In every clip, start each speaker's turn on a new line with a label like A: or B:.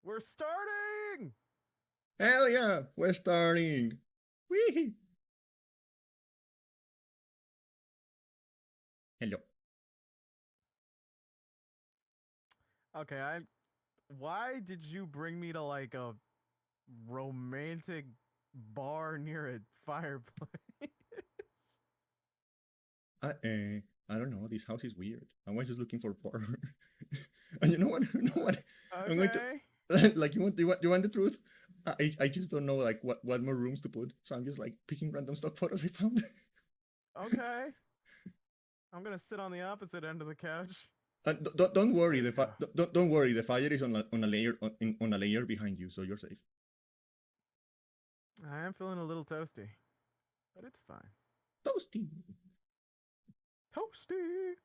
A: We're starting!
B: Hell yeah, we're starting. Wee. Hello.
A: Okay, why did you bring me to like a romantic bar near a fireplace?
B: I don't know. This house is weird. I was just looking for porn. And you know what? You know what? I'm going to
A: Okay.
B: like you want the truth? I just don't know like what more rooms to put. So I'm just like picking random stock photos I found.
A: Okay. I'm gonna sit on the opposite end of the couch.
B: And don't worry.
A: There we go.
B: Don't worry. The fire is on a layer on a layer behind you, so you're safe.
A: I am feeling a little toasty, but it's fine.
B: Toasty.
A: Toasty!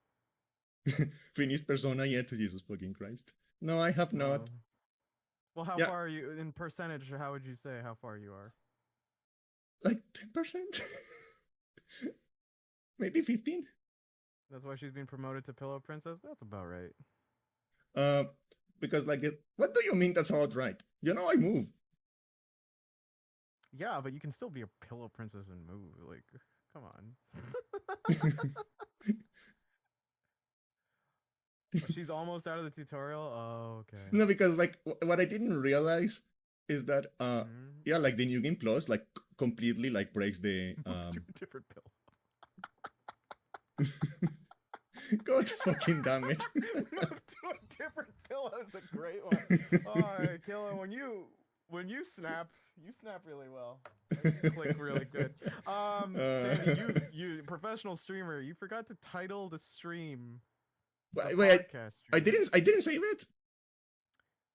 B: Finished Persona yet? Jesus fucking Christ. No, I have not.
A: Well, how
B: Yeah,
A: far are you in percentage? How would you say how far you are?
B: like 10%. Maybe 15.
A: That's why she's being promoted to Pillow Princess? That's about right.
B: Uh, because like, what do you mean that's not right? You know, I move.
A: Yeah, but you can still be a Pillow Princess and move. Like, come on. She's almost out of the tutorial. Oh, okay.
B: No, because like what I didn't realize is that
A: Mm-hmm.
B: yeah, like the New Game Plus like completely like breaks the
A: Move to a different pillow.
B: God fucking damn it.
A: Move to a different pillow is a great one. All right, Killer. When you snap really well. You click really good. Candy,
B: uh,
A: you professional streamer. You forgot to title the stream the
B: wait,
A: podcast
B: I
A: stream.
B: didn't save it.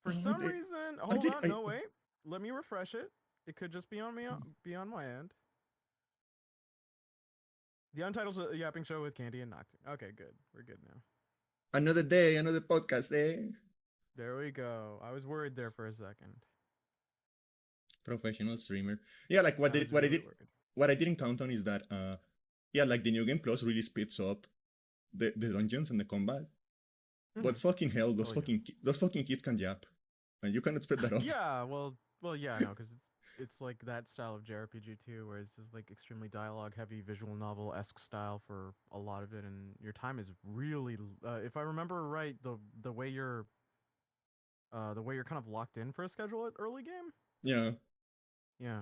A: For
B: Oh,
A: some reason,
B: I
A: hold
B: did.
A: on. No, wait. Let me refresh it. It could just be on me. Be on my end. The Untitled Yapping Show with Candy and Nocturne. Okay, good. We're good now.
B: Another day, another podcast, eh?
A: There we go. I was worried there for a second.
B: Professional streamer. Yeah, like
A: I was really worried.
B: what I didn't count on is that yeah, like the New Game Plus really speeds up the dungeons and the combat. But fucking hell,
A: Oh yeah.
B: those fucking kids can yap, and you cannot speed that up.
A: Yeah. Well, yeah. No, because it's like that style of JRPG too, where it's just like extremely dialogue heavy, visual novel esque style for a lot of it, and your time is really, if I remember right, the way you're kind of locked in for a schedule at early game.
B: Yeah.
A: Yeah.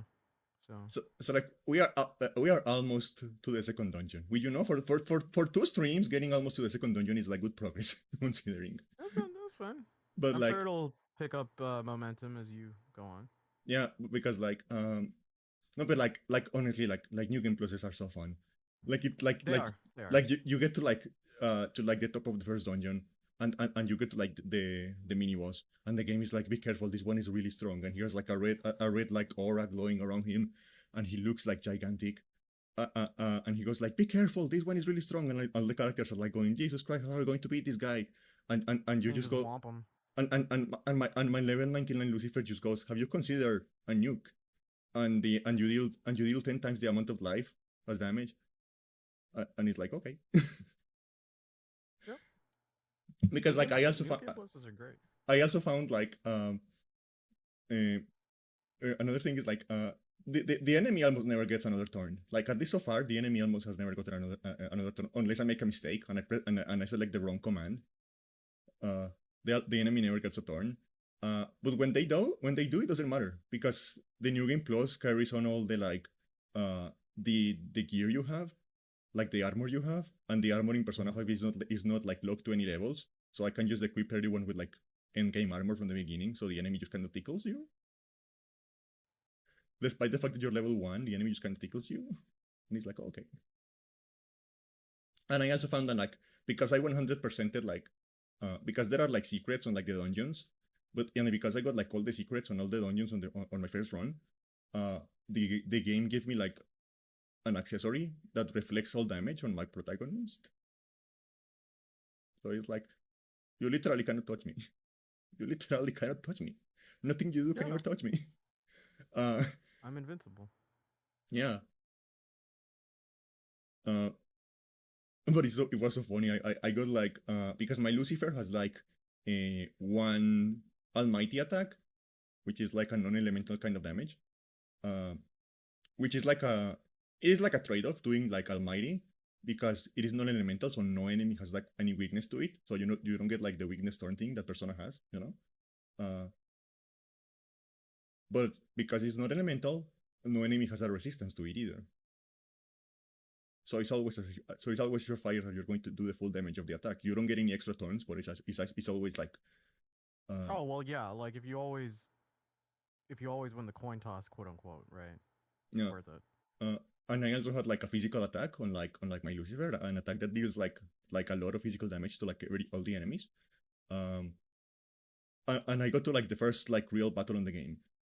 A: So
B: So like we are almost to the second dungeon. We you know for two streams getting almost to the second dungeon is like good progress considering.
A: that's fun. That's fun.
B: But
A: I'm sure
B: like
A: it'll pick up momentum as you go on.
B: yeah, because like no, but like honestly like New Game Pluses are so fun. Like it
A: They are. They are.
B: like you get to like the top of the first dungeon and you get to like the mini boss and the game is like be careful, this one is really strong and he has like a red like aura glowing around him and he looks like gigantic. And he goes like, "Be careful! This one is really strong." And all the characters are like going, "Jesus Christ, how are we going to beat this guy?" And you
A: And
B: just
A: just
B: go,
A: womp them.
B: and my level 99 Lucifer just goes, "Have you considered a nuke?" And you deal 10 times the amount of life as damage, and it's like okay.
A: Yep.
B: Because like I also
A: New
B: found
A: game bosses are great.
B: I also found like another thing is like the enemy almost never gets another turn. Like at least so far, the enemy almost has never gotten another turn unless I make a mistake and I select the wrong command. The enemy never gets a turn. But when they do, it doesn't matter because the New Game Plus carries on all the like the gear you have, like the armor you have, and the armor in Persona 5 is not like locked to any levels. So I can just equip everyone with like end game armor from the beginning, so the enemy just kind of tickles you. Despite the fact that you're level 1, the enemy just kind of tickles you. And it's like, oh, okay. And I also found that like, because I 100%ed like, because there are like secrets on like the dungeons, but and because I got like all the secrets on all the dungeons on my first run, the game gave me like an accessory that reflects all damage on my protagonist. So it's like, you literally cannot touch me. You literally cannot touch me. Nothing you do can ever touch me.
A: I'm invincible.
B: Yeah. But it was so funny. I got like because my Lucifer has like a one almighty attack which is like a non-elemental kind of damage, uh, which is like a it is like a trade-off doing like Almighty because it is non-elemental, so no enemy has like any weakness to it. So you don't get like the weakness turn thing that Persona has, you know. Uh, but because it's not elemental, no enemy has a resistance to it either. So it's always surefire that you're going to do the full damage of the attack. You don't get any extra turns, but it's always like
A: Oh well, yeah. Like if you always win the coin toss, quote unquote, right? It's
B: yeah.
A: worth it.
B: Uh, and I also had like a physical attack on my Lucifer, an attack that deals like a lot of physical damage to like all the enemies. Um, and I got to like the first like real battle in the game,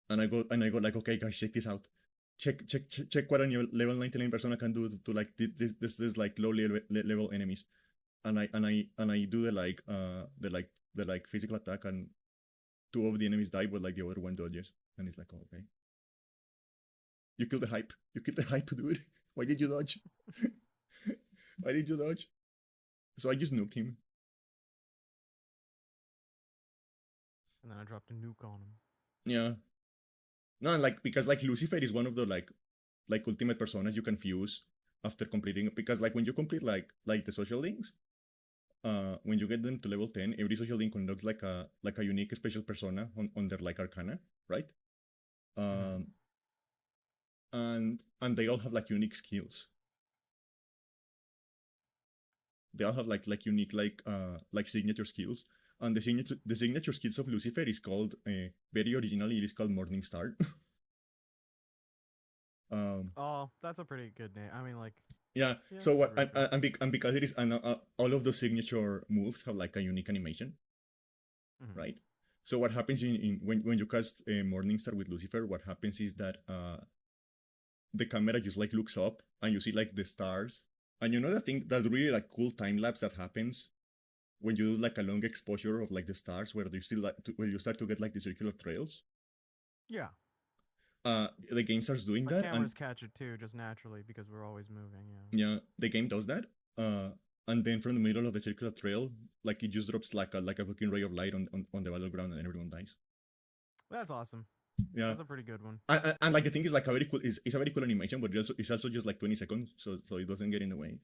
B: and I go like, okay guys, check this out. Check what a new level 99 persona can do to like this like low level enemies, and I do the like physical attack, and two of the enemies die, but like the other one dodges, and it's like, oh, okay, you killed the hype, dude. Why did you dodge? Why did you dodge? So I just nuked him.
A: And then I dropped a nuke on him.
B: Yeah, no, like because like Lucifer is one of the like ultimate personas you can fuse after completing, because like when you complete like the social links, when you get them to level 10, every social link unlocks like a unique special persona on their like arcana, right? Um and they all have like unique skills. They all have like unique like signature skills. And the signature skills of Lucifer is called very originally it is called Morning Star.
A: Oh, that's a pretty good name. I mean, like,
B: Yeah.
A: yeah,
B: So
A: it's
B: what
A: really cool.
B: and because it is and all of those signature moves have like a unique animation,
A: Mm-hmm.
B: right? So what happens in when you cast Morningstar with Lucifer, what happens is that the camera just like looks up and you see like the stars, and you know the thing that really like cool time lapse that happens when you do like a long exposure of like the stars where you see like where you start to get like the circular trails.
A: Yeah,
B: The game starts doing
A: our
B: that, and
A: cameras catch it too, just naturally because we're always moving. Yeah.
B: yeah, the game does that. And then from the middle of the circular trail, like it just drops like a fucking ray of light on the battleground, and everyone dies.
A: That's awesome.
B: Yeah,
A: That's a pretty good one.
B: and like the thing is like a very cool it's a very cool animation, but it's also just like 20 seconds, so it doesn't get in the way.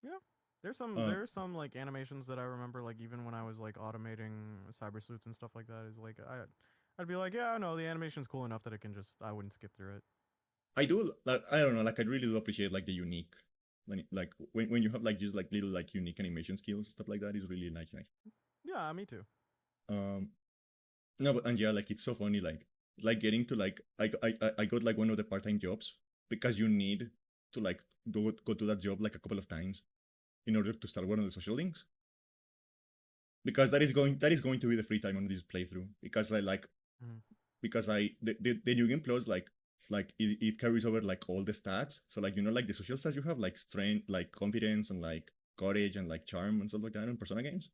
A: Yeah.
B: Uh,
A: There's some like animations that I remember like even when I was like automating cyber suits and stuff like that is like I'd be like, yeah, no, the animation's cool enough that it can just I wouldn't skip through it.
B: I do like I don't know, like I really do appreciate like the unique, like when you have like just like little like unique animation skills stuff like that is really nice.
A: Yeah, me too.
B: Um, no, but and yeah, like it's so funny, like getting to like I got like one of the part time jobs because you need to like go to that job like a couple of times in order to start one of the social links, because that is going to be the free time on this playthrough, because I like
A: Mm-hmm.
B: because the new game plus like it carries over like all the stats, so like you know like the social stats you have like strength, like confidence, and like courage, and like charm and stuff like that in Persona games.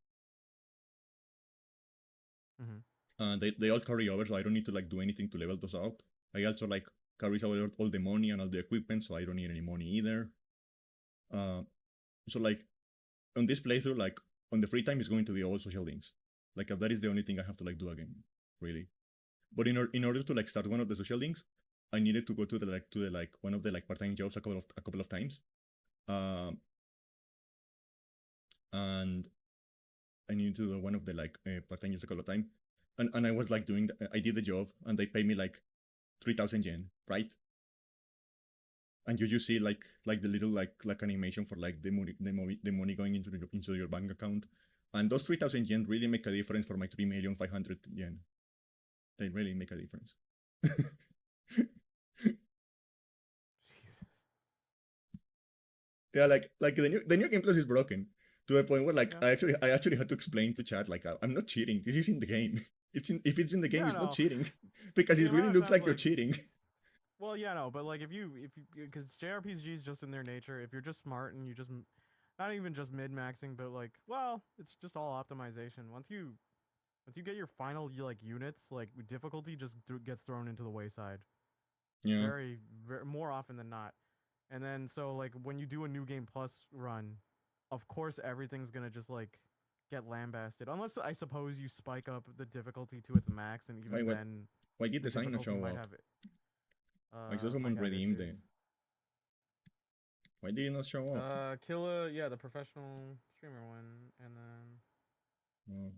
A: Mm-hmm.
B: They all carry over, so I don't need to like do anything to level those up. I also like carries over all the money and all the equipment, so I don't need any money either. uh so like on this playthrough, like on the free time is going to be all social links, like that is the only thing I have to like do again, really. But in order to like start one of the social links, I needed to go to the like one of the like part-time jobs a couple of times. Um and I needed to do one of the like part-time jobs a couple of times. And I was like I did the job, and they paid me like 3,000 yen, right? And you just see like the little like animation for like the money going into your bank account. And those 3,000 yen really make a difference for my 3,500,000 yen. They really make a difference.
A: Jesus.
B: Yeah, like the new game plus is broken to the point where like
A: Yeah.
B: I actually had to explain to chat like I'm not cheating. This is in the game. If it's in the game,
A: Yeah,
B: it's not
A: no.
B: cheating because
A: The
B: it really
A: amount of
B: looks
A: times
B: like you're
A: like
B: cheating.
A: well, yeah, no, but like if you because JRPGs just in their nature, if you're just smart and you just not even just mid maxing, but like well, it's just all optimization. Once you get your final like units, like difficulty just gets thrown into the wayside.
B: Yeah,
A: Very more often than not. And then so like when you do a new game plus run, of course everything's gonna just like get lambasted. Unless I suppose you spike up the difficulty to its max, and even
B: Why,
A: then,
B: why did
A: the
B: the sign not
A: difficulty
B: show
A: might
B: up?
A: have it.
B: I saw someone
A: Might have
B: redeemed it.
A: issues.
B: Why did it not show up?
A: Killa, yeah, the professional streamer one, and then.
B: Oh.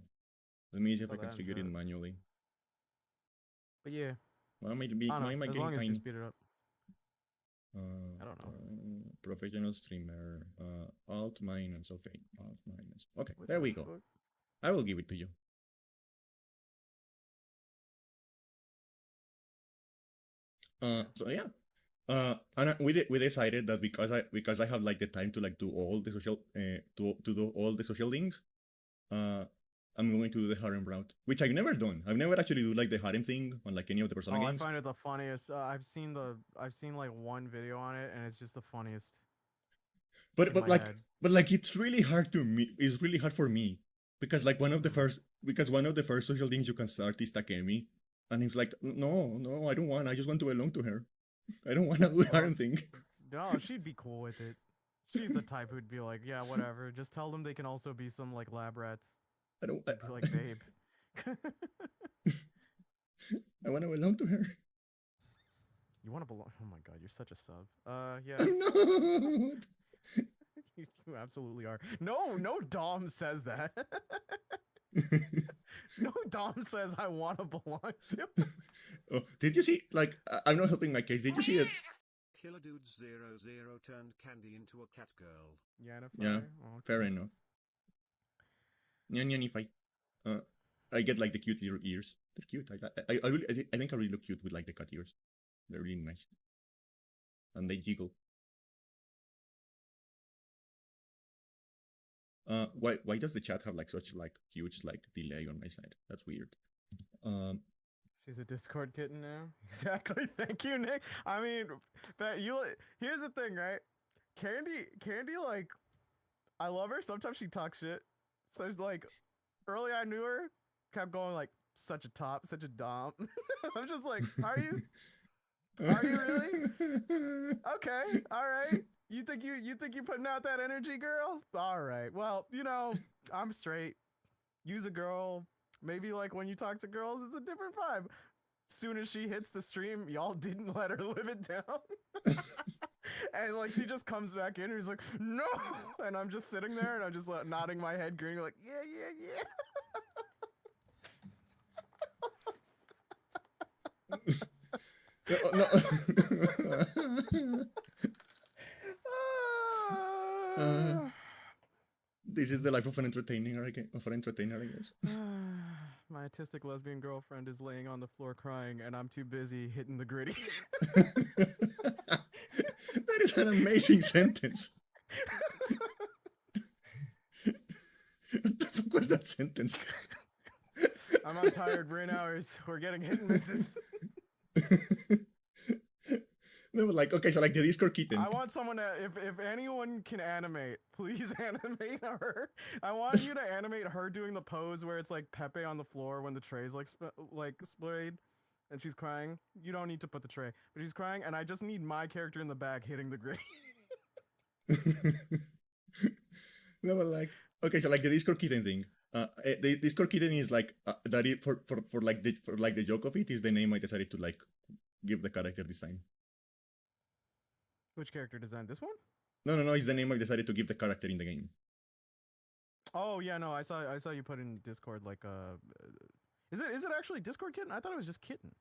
B: Let me see if
A: So
B: I can
A: that
B: trigger it
A: shit.
B: manually.
A: But yeah,
B: Why am I,
A: I don't
B: why
A: know.
B: am I
A: As
B: getting
A: long as you
B: tiny?
A: speed it up. I don't know.
B: Professional streamer. Alt minus. Okay. Alt minus. Okay,
A: What
B: there
A: the
B: we go.
A: fuck?
B: I will give it to you. So yeah. And we decided that because I have like the time to like do all the social to do all the social things, I'm going to do the harem route, which I've never done. I've never actually do like the harem thing on like any of the Persona
A: I
B: games.
A: find it the funniest. I've seen like one video on it, and it's just the funniest.
B: But
A: in my head.
B: it's really hard to me. It's really hard for me because like one of the first social things you can start is Takemi, and he's like, no, I don't want. I just want to belong to her. I don't want to do the harem thing.
A: No, she'd be cool with it. She's the type who'd be like, yeah, whatever. Just tell them they can also be some like lab rats.
B: I don't.
A: Be like, babe.
B: I want to belong to her.
A: You want to belong? Oh my god, you're such a sub. Yeah.
B: I'm not.
A: You absolutely are. No Dom says that. No Dom says I want to belong to.
B: Oh, did you see? Like, I'm not helping my case. Did you see it?
C: Killer Dude 00 turned Candy into a cat girl.
A: Yeah.
B: Yeah.
A: Oh, okay.
B: Fair enough. If I get like the cute little ears. They're cute. I think I really look cute with like the cat ears. They're really nice. And they jiggle. Why does the chat have like such like huge like delay on my side? That's weird.
A: She's a Discord kitten now. Exactly. Thank you, Nick. I mean, here's the thing, right? Candy, like, I love her. Sometimes she talks shit. So it's like, early I knew her, kept going like, such a top, such a dom. I'm just like, are you? Are you really? Okay, all right. You think you're putting out that energy, girl? All right. Well, I'm straight. Use a girl. Maybe like when you talk to girls, it's a different vibe. Soon as she hits the stream, y'all didn't let her live it down. And like she just comes back in and he's like, no. And I'm just sitting there and I'm just like, nodding my head, grinning like, yeah.
B: This is the life of an entertainer, I guess.
A: My autistic lesbian girlfriend is laying on the floor crying, and I'm too busy hitting the gritty.
B: That is an amazing sentence. What the fuck was that sentence?
A: I'm on tired brain hours. We're getting hit and misses.
B: No, but like, okay, so like the Discord kitten.
A: I want someone to, if anyone can animate, please animate her. I want you to animate her doing the pose where it's like Pepe on the floor when the tray's like splayed and she's crying. You don't need to put the tray, but she's crying, and I just need my character in the back hitting the gritty.
B: No, but like, okay, so like the Discord kitten thing. The Discord kitten is like that. Is for the joke of it is the name I decided to like give the character this time.
A: Which character design? This one?
B: No. It's the name I decided to give the character in the game.
A: Oh yeah, no. I saw you put in Discord like Is it actually Discord kitten? I thought it was just kitten.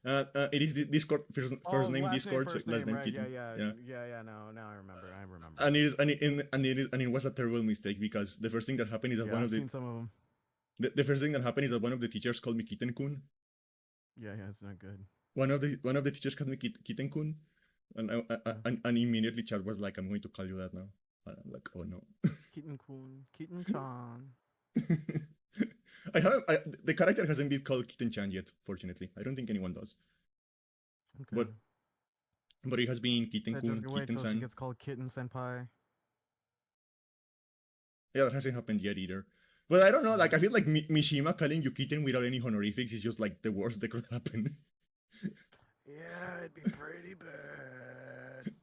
B: It is the Discord first name Discord, last name
A: right,
B: kitten.
A: Yeah. No, now I remember.
B: And it was a terrible mistake because the first thing that happened is that
A: I've seen some of them.
B: The first thing that happened is that one of the teachers called me Kitten-kun.
A: Yeah, it's not good.
B: One of the teachers called me Kitten-kun, and immediately chat was like, "I'm going to call you that now." And I'm like, "Oh no."
A: Kitten-kun, Kitten-chan.
B: The character hasn't been called Kitten-chan yet, fortunately. I don't think anyone does.
A: Okay.
B: But it has been Kitten-kun, Kitten-san.
A: It gets called Kitten Senpai.
B: Yeah, that hasn't happened yet either. But I don't know, like, I feel like Mishima calling you Kitten without any honorifics is just like the worst that could happen.
A: Yeah, it'd be pretty bad.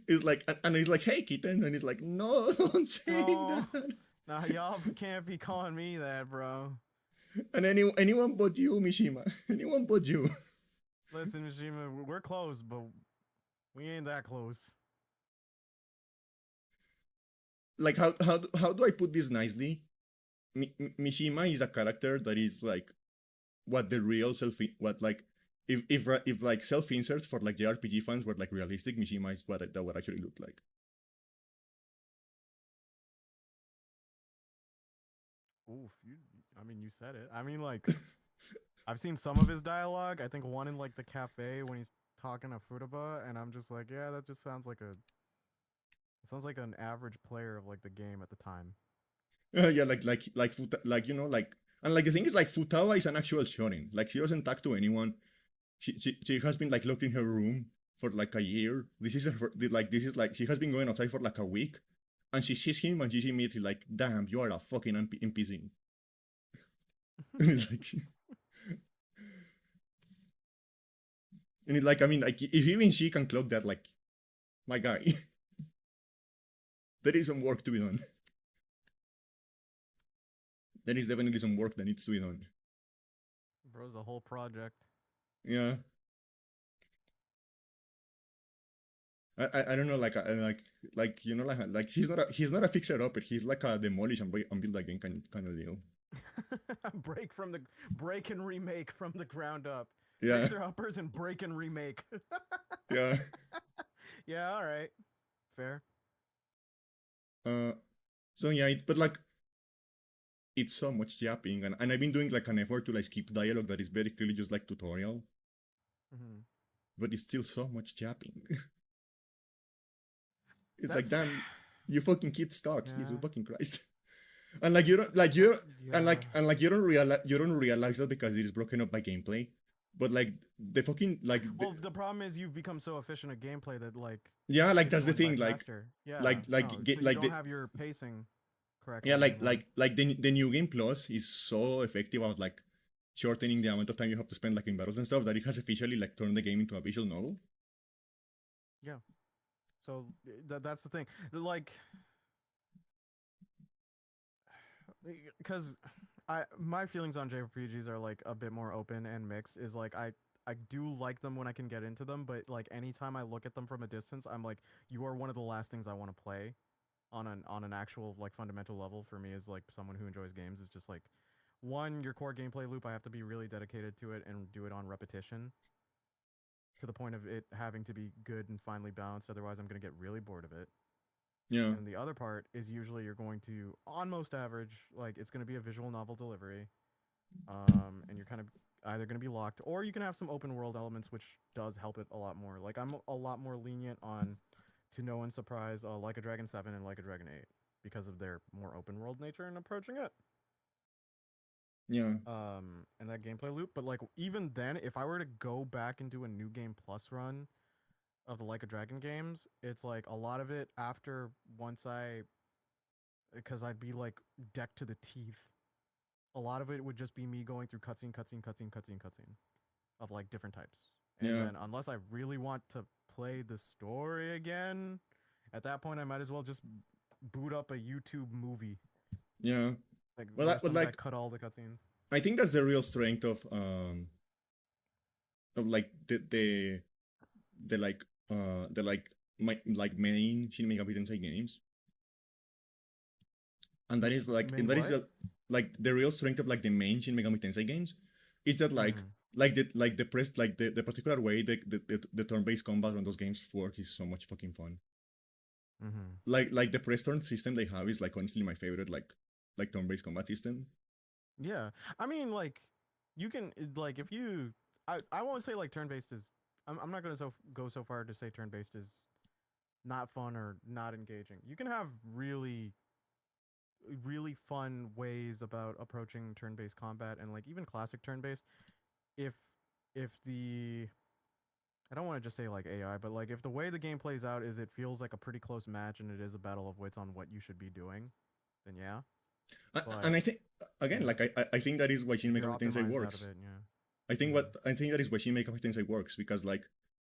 B: It's like, and he's like, "Hey, Kitten," and he's like, "No, don't say that."
A: Nah, y'all can't be calling me that, bro.
B: And anyone but you, Mishima. Anyone but you.
A: Listen, Mishima, we're close, but we ain't that close.
B: Like how do I put this nicely? Mishima is a character that is like what the real what like if like self inserts for like JRPG fans were like realistic, Mishima is what that would actually look like.
A: Oof, I mean, you said it. I mean, like, I've seen some of his dialogue. I think one in like the cafe when he's talking to Futaba, and I'm just like, yeah, that just sounds like it sounds like an average player of like the game at the time.
B: Yeah, like you know like and like the thing is like Futawa is an actual shonen. Like she doesn't talk to anyone. She has been like locked in her room for like a year. This is this is like she has been going outside for like a week, and she sees him and she's immediately like, "Damn, you are a fucking NPC." And it's like, and it's like I mean like if even she can clock that, like, my guy, there is some work to be done. There is definitely some work that needs to be done.
A: Bro's a whole project.
B: Yeah. I don't know like you know like he's not a fixer upper, he's like a demolish and build again kind of deal.
A: Break and remake from the ground up.
B: Yeah.
A: Fixer uppers and break and remake.
B: Yeah.
A: Yeah, all right. Fair.
B: uh so yeah but like it's so much yapping, and I've been doing like an effort to like skip dialogue that is very clearly just like tutorial,
A: Mm-hmm.
B: but it's still so much yapping. It's like,
A: That's
B: damn, you fucking kids talk, Jesus
A: yeah.
B: fucking Christ. And like you don't like you
A: Yeah.
B: and like you don't realize that because it is broken up by gameplay, but like the fucking like
A: Well, the problem is you've become so efficient at gameplay that like
B: yeah, like
A: it's
B: that's the
A: going by
B: thing,
A: faster. Yeah.
B: like
A: No,
B: get
A: so you
B: like
A: don't
B: the
A: have your pacing correctly
B: yeah
A: anymore.
B: like the new game plus is so effective at like shortening the amount of time you have to spend like in battles and stuff that it has officially like turned the game into a visual novel.
A: Yeah. So that's the thing. Like because I my feelings on JRPGs are like a bit more open and mixed. Is like I do like them when I can get into them, but like anytime I look at them from a distance, I'm like, you are one of the last things I want to play on an actual like fundamental level for me as like someone who enjoys games. Is just like one, your core gameplay loop. I have to be really dedicated to it and do it on repetition to the point of it having to be good and finely balanced. Otherwise, I'm gonna get really bored of it.
B: Yeah.
A: And the other part is usually you're going to, on most average, like it's going to be a visual novel delivery, and you're kind of either going to be locked, or you can have some open world elements, which does help it a lot more. Like I'm a lot more lenient on, to no one's surprise, Like a Dragon 7 and Like a Dragon 8 because of their more open world nature in approaching it.
B: Yeah.
A: And that gameplay loop. But like even then, if I were to go back and do a new game plus run of the Like a Dragon games, it's like a lot of it after once I because I'd be like decked to the teeth. A lot of it would just be me going through cutscene of like different types. And
B: Yeah.
A: then unless I really want to play the story again, at that point I might as well just boot up a YouTube movie
B: Yeah.
A: like
B: Well,
A: where
B: but
A: some guy
B: like
A: cut all the cutscenes.
B: I think that's the real strength of like the like the like main Shin Megami Tensei games, and that is like
A: Main
B: and that is
A: what?
B: like the real strength of like the main Shin Megami Tensei games is that
A: Mm-hmm.
B: the particular way the turn-based combat on those games work is so much fucking fun.
A: Mm-hmm.
B: Like the press turn system they have is like honestly my favorite like turn-based combat system.
A: Yeah. I mean like you can like if you I won't say like turn based is I'm not gonna go so far to say turn based is not fun or not engaging. You can have really fun ways about approaching turn-based combat and like even classic turn-based if the I don't want to just say like AI, but like if the way the game plays out is it feels like a pretty close match and it is a battle of wits on what you should be doing, then yeah. But
B: And I think again,
A: yeah,
B: like I think that is why Shin
A: if you're
B: Megami Tensei
A: optimized out of
B: works.
A: it, yeah. Mm-hmm.
B: I think that is why Shin Megami Tensei works because like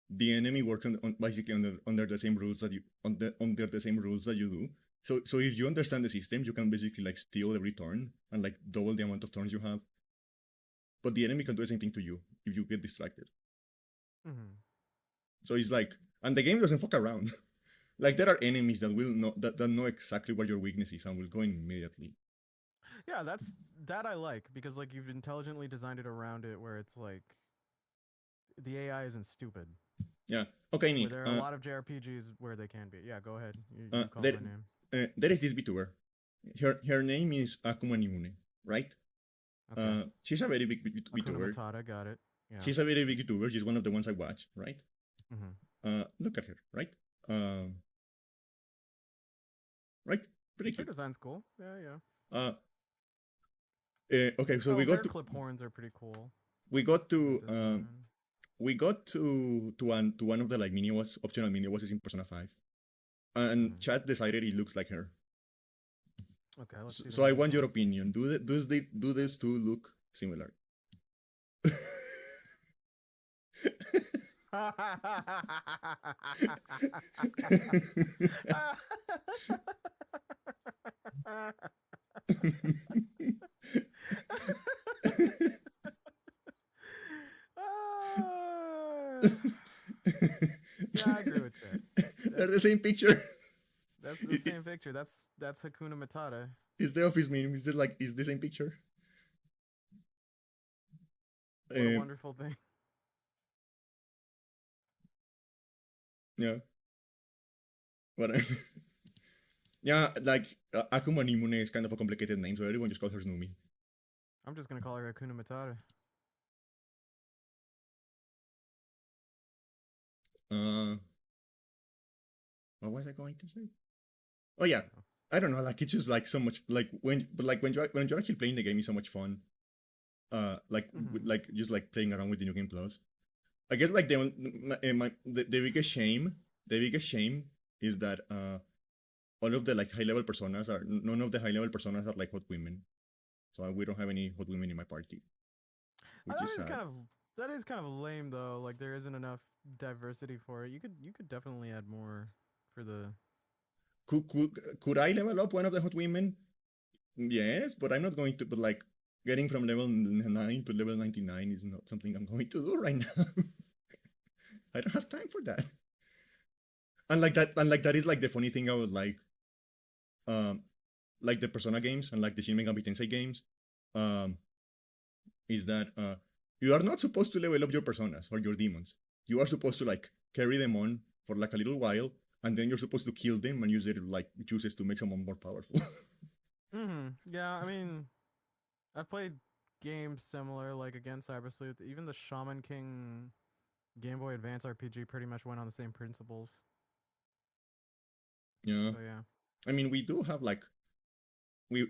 B: the enemy works basically under the same rules that you under the same rules that you do. So if you understand the system, you can basically like steal every turn and like double the amount of turns you have. But the enemy can do the same thing to you if you get distracted.
A: Mm-hmm.
B: So it's like, and the game doesn't fuck around. Like there are enemies that will know that know exactly where your weakness is and will go in immediately.
A: Yeah, that I like because like you've intelligently designed it around it where it's like the AI isn't stupid.
B: Yeah. Okay,
A: Where
B: Nick.
A: there are a lot of JRPGs where they can be. Yeah, go ahead. You call
B: There,
A: my name.
B: there is this VTuber. Her name is Akuma Nimune, right?
A: Okay.
B: She's a very big
A: Hakuna
B: VTuber.
A: Matata, got it. Yeah.
B: She's a very big YouTuber. She's one of the ones I watch, right?
A: Mm-hmm.
B: Look at her, right? Right? Pretty
A: Her
B: cute.
A: design's cool. Yeah, yeah.
B: Okay, so
A: Oh,
B: we got
A: hair
B: to
A: clip horns are pretty cool.
B: we got
A: The
B: to
A: design.
B: we got to one of the like mini bosses, optional mini bosses in Persona 5, and Chad decided it looks like her.
A: Okay, let's see.
B: So I want your opinion. Do these two look similar?
A: Yeah, I agree with that.
B: They're the same picture.
A: That's the same picture. That's Hakuna Matata.
B: Is the office meme? Is it like is the same picture?
A: What a wonderful thing.
B: Yeah. Whatever. Yeah, like Akuma Nimune is kind of a complicated name, so everyone just calls her Snoomi.
A: I'm just gonna call her Hakuna Matata.
B: What was I going to say? Oh yeah, I don't know. Like it's just like so much like when you're actually playing the game, it's so much fun. Like just like playing around with the new game plus. I guess like the biggest shame is that all of the like high level personas are none of the high level personas are like hot women, so we don't have any hot women in my party, which is sad.
A: That is kind of lame though. Like there isn't enough diversity for it. You could definitely add more for the.
B: Could I level up one of the hot women? Yes, but I'm not going to. But like getting from level 9 to level 99 is not something I'm going to do right now. I don't have time for that. And like that is like the funny thing I would like the Persona games and like the Shin Megami Tensei games, is that you are not supposed to level up your personas or your demons. You are supposed to like carry them on for like a little while, and then you're supposed to kill them and use their like juices to make someone more powerful.
A: Yeah, I mean, I've played games similar, like against Cyber Sleuth. Even the Shaman King Game Boy Advance RPG pretty much went on the same principles.
B: Yeah.
A: So yeah.
B: I mean, we do have like yeah,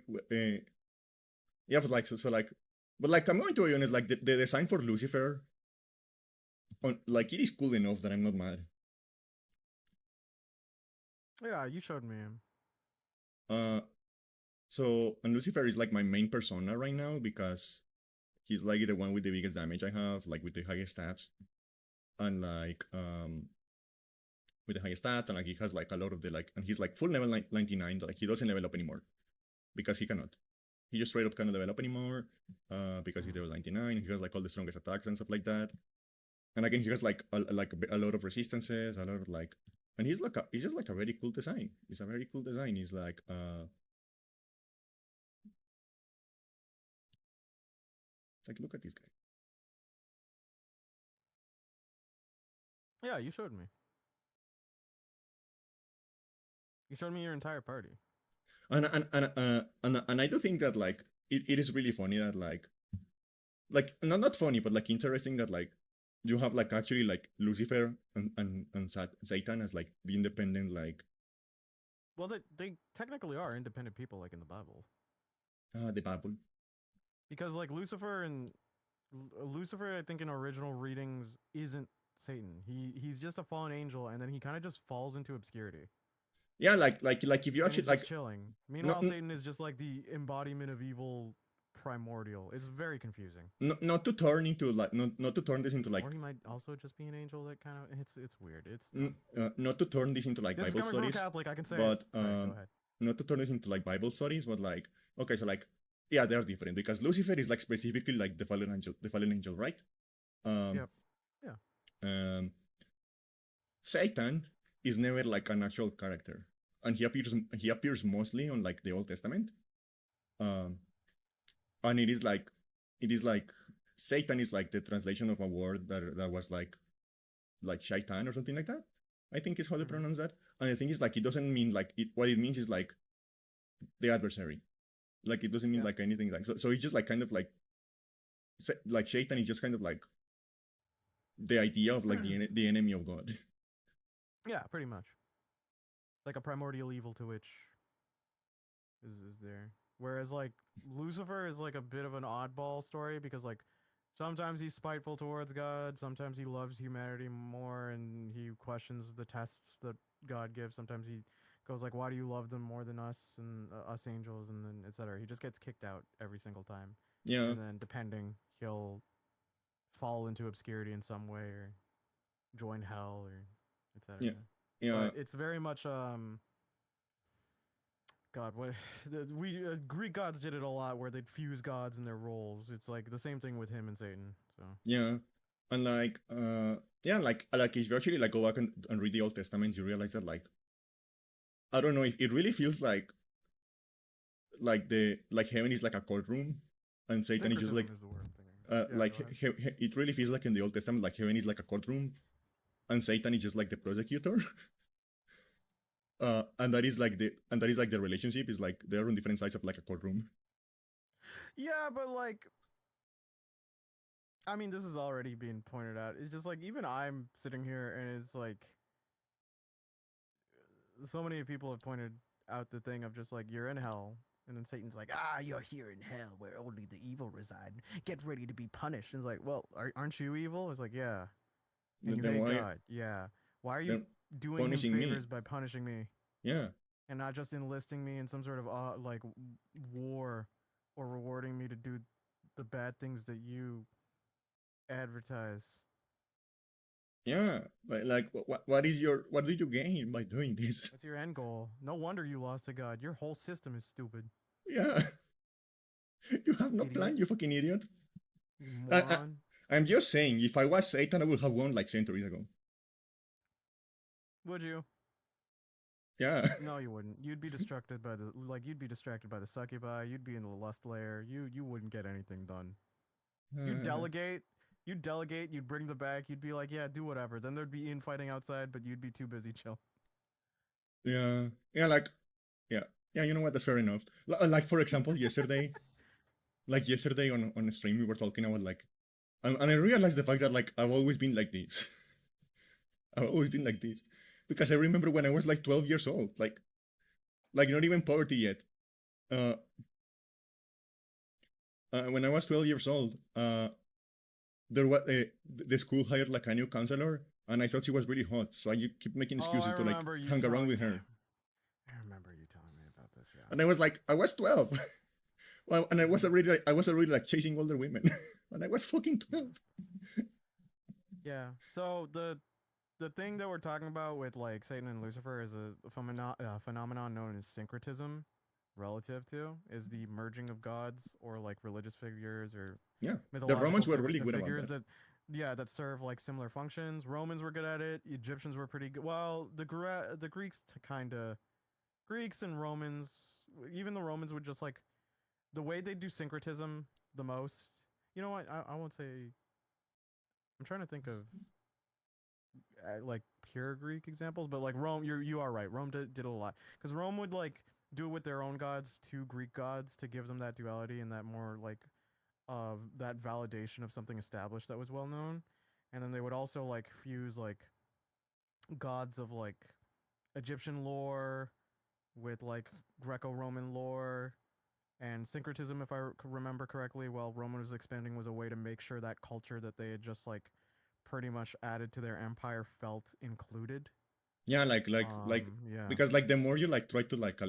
B: but like so like, but like I'm going to be honest, like the design for Lucifer, like it is cool enough that I'm not mad.
A: Yeah, you showed me him.
B: So and Lucifer is like my main persona right now because he's like the one with the biggest damage I have, like with the highest stats, and like with the highest stats, and like he has like a lot of the like, and he's like full level 99. Like he doesn't level up anymore because he cannot. He just straight up cannot level up anymore because he's level 99. He has like all the strongest attacks and stuff like that. And again, he has like a lot of resistances, a lot of like, and he's just like a very cool design. It's a very cool design. He's like look at this guy.
A: Yeah, you showed me. You showed me your entire party.
B: And I do think that like it is really funny that like not funny but like interesting that like you have like actually like Lucifer and Satan as like the independent like.
A: Well, they technically are independent people, like in the Bible.
B: The Bible.
A: Because like Lucifer, I think in original readings isn't Satan. He's just a fallen angel, and then he kind of just falls into obscurity.
B: Yeah, like if you actually like
A: chilling. Meanwhile, Satan is just like the embodiment of evil, primordial. It's very confusing.
B: Not to turn into like not to turn this into like.
A: Or he might also just be an angel. That kind of it's weird. It's
B: not to turn this into like
A: this
B: Bible
A: is coming
B: studies.
A: from a Catholic, I can say.
B: But
A: Right, go ahead.
B: not to turn this into like Bible studies, but like, okay, so like, yeah, they're different because Lucifer is like specifically like the fallen angel, right? Um,
A: Yep. Yeah.
B: um, Satan is never like an actual character, and he appears mostly on like the Old Testament. Um, and it is like Satan is like the translation of a word that was like shaitan or something like that. I think is how they
A: Mhm.
B: pronounce that. And I think it's like it doesn't mean like it. What it means is like the adversary. Like it doesn't mean
A: Yeah.
B: like anything like so. So it's just like kind of like shaitan is just kind of like the idea of like the enemy of God.
A: Yeah, pretty much. It's like a primordial evil to which is there. Whereas like Lucifer is like a bit of an oddball story because like sometimes he's spiteful towards God, sometimes he loves humanity more and he questions the tests that God gives. Sometimes he goes like, "Why do you love them more than us and us angels?" and then etc. He just gets kicked out every single time,
B: Yeah,
A: and then depending, he'll fall into obscurity in some way or join hell or etc.
B: yeah, yeah,
A: But it's very much God, what we Greek gods did it a lot, where they'd fuse gods in their roles. It's like the same thing with him and Satan. So
B: yeah. And like yeah, like if you actually like go back and read the Old Testament, you realize that like I don't know if it really feels like heaven is like a courtroom and Satan is just
A: syncretism
B: like
A: is the word I'm thinking. Yeah,
B: like
A: go ahead.
B: it really feels like in the Old Testament like heaven is like a courtroom and Satan is just like the prosecutor. And that is like the relationship is like they're on different sides of like a courtroom.
A: Yeah, but like, I mean, this is already being pointed out. It's just like even I'm sitting here and it's like so many people have pointed out the thing of just like you're in hell. And then Satan's like, you're here in hell where only the evil reside. Get ready to be punished. And it's like, well, aren't you evil? It's like, yeah. And you
B: Then
A: hate
B: why
A: God. Yeah. Why are you
B: then
A: doing him
B: punishing me?
A: favors by punishing me
B: Yeah,
A: and not just enlisting me in some sort of like war or rewarding me to do the bad things that you advertise?
B: yeah. Like what did you gain by doing this?
A: That's your end goal. No wonder you lost to God. Your whole system is stupid.
B: Yeah, you have no
A: Idiot.
B: plan, you fucking idiot.
A: You
B: I, I,
A: moron.
B: I'm just saying, if I was Satan, I would have won like centuries ago.
A: Would you?
B: Yeah,
A: No, you wouldn't. You'd be distracted by the succubi. You'd be in the lust layer. You wouldn't get anything done. You'd
B: uh,
A: delegate. You'd delegate. You'd bring the back. You'd be like, yeah, do whatever. Then there'd be infighting outside, but you'd be too busy chill.
B: yeah, yeah. Yeah, yeah. You know what? That's fair enough. Like for example, yesterday on a stream, we were talking about like, and I realized the fact that like I've always been like this. I've always been like this because I remember when I was like 12 years old, like not even poverty yet. Uh, when I was 12 years old, there was the school hired like a new counselor, and I thought she was really hot, so I keep making
A: Oh, I
B: excuses to like
A: remember you
B: hang around
A: telling.
B: with her.
A: I remember you telling me about this. Yeah.
B: And I was like, I was 12. Well, and I was already like chasing older women, and I was fucking 12.
A: Yeah. So the thing that we're talking about with like Satan and Lucifer is a phenomenon known as syncretism. Relative to is the merging of gods or like religious figures or
B: Yeah, the
A: mythological
B: Romans were really good about
A: figures
B: that.
A: that yeah that serve like similar functions. Romans were good at it. Egyptians were pretty good. Well, the Greeks kind of Greeks and Romans, even the Romans would just like the way they do syncretism the most. You know what? I won't say. I'm trying to think of like pure Greek examples, but like Rome, you are right. Rome did a lot because Rome would like do it with their own gods to Greek gods to give them that duality and that more like that validation of something established that was well known, and then they would also like fuse like gods of like Egyptian lore with like Greco-Roman lore and syncretism, if I remember correctly, while Roman was expanding, was a way to make sure that culture that they had just like pretty much added to their empire felt included.
B: Yeah, like
A: Yeah.
B: because like the more you like try to like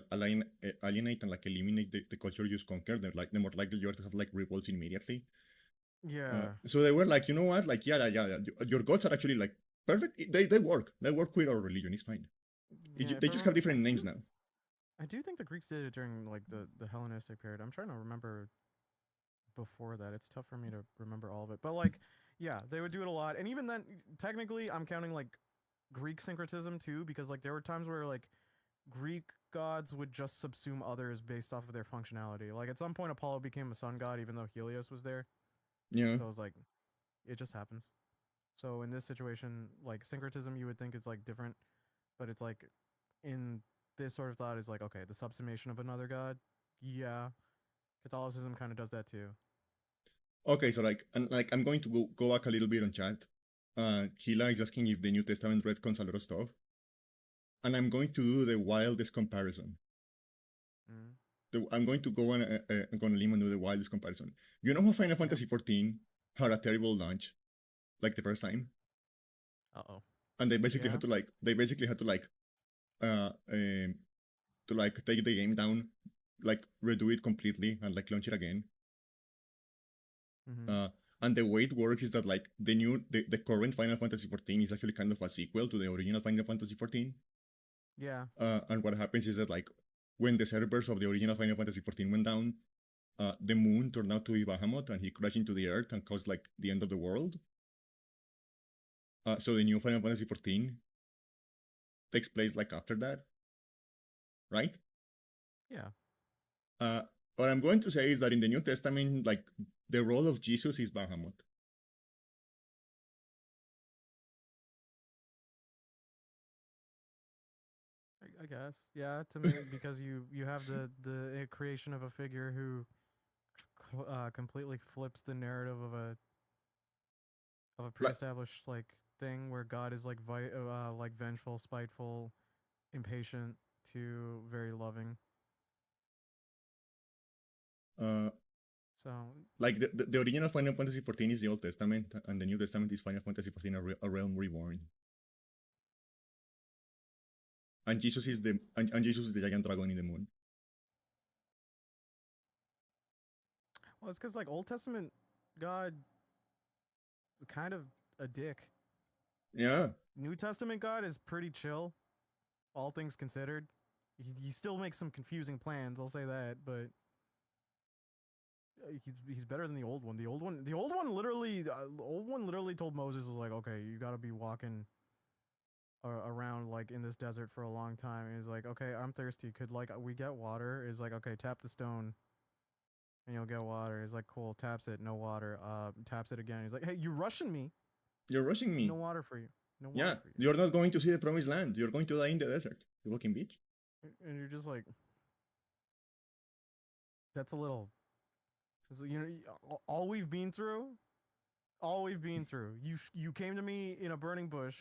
B: alienate and like eliminate the culture you conquer, the more likely you are to have like revolts immediately.
A: Yeah.
B: So they were like, you know what, like yeah. Your gods are actually like perfect. They work. They work with our religion. It's fine.
A: Yeah.
B: They just have different names now.
A: I do think the Greeks did it during like the Hellenistic period. I'm trying to remember before that. It's tough for me to remember all of it. But like, yeah, they would do it a lot. And even then, technically, I'm counting like Greek syncretism too, because like there were times where like Greek gods would just subsume others based off of their functionality. Like at some point, Apollo became a sun god, even though Helios was there.
B: Yeah.
A: So it was like, it just happens. So in this situation, like syncretism, you would think is like different, but it's like in this sort of thought is like, okay, the subsumation of another god. Yeah, Catholicism kind of does that too.
B: Okay, so like I'm going to go back a little bit on chat. Kila is asking if the New Testament retcons a lot of stuff, and I'm going to do the wildest comparison.
A: Mm.
B: I'm going to go on I'm going to limb and do the wildest comparison. You know how Final Fantasy XIV had a terrible launch, like the first time,
A: Uh-oh.
B: and they basically
A: Yeah.
B: had to uh um, to like take the game down, like redo it completely and like launch it again.
A: Mm-hmm.
B: And the way it works is that like the current Final Fantasy XIV is actually kind of a sequel to the original Final Fantasy XIV.
A: Yeah.
B: And what happens is that like when the servers of the original Final Fantasy XIV went down, the moon turned out to be Bahamut and he crashed into the earth and caused like the end of the world. So the new Final Fantasy XIV takes place like after that, right?
A: Yeah.
B: What I'm going to say is that in the New Testament, like the role of Jesus is Bahamut.
A: I guess. Yeah, to me, because you have the creation of a figure who completely flips the narrative of a
B: Like,
A: pre-established like thing where God is like vengeful, spiteful, impatient to very loving.
B: uh,
A: So
B: like the original Final Fantasy XIV is the Old Testament, and the New Testament is Final Fantasy XIV, a realm reborn. And Jesus is the giant dragon in the moon.
A: well, it's because like Old Testament God kind of a dick.
B: Yeah,
A: New Testament God is pretty chill, all things considered. He still makes some confusing plans, I'll say that, but he's better than the old one. The old one literally told Moses was like, okay, you got to be walking around like in this desert for a long time. And he's like, okay, I'm thirsty. Could like we get water? Is like, okay, tap the stone and you'll get water. He's like, cool. Taps it, no water. Taps it again. He's like, hey, you rushing me?
B: you're rushing
A: No
B: me.
A: water for you. No
B: Yeah,
A: water for you.
B: you're not going to see the promised land. You're going to die in the desert. You walking bitch.
A: And you're just like, that's a little. You know, all we've been through, all we've been through. You came to me in a burning bush.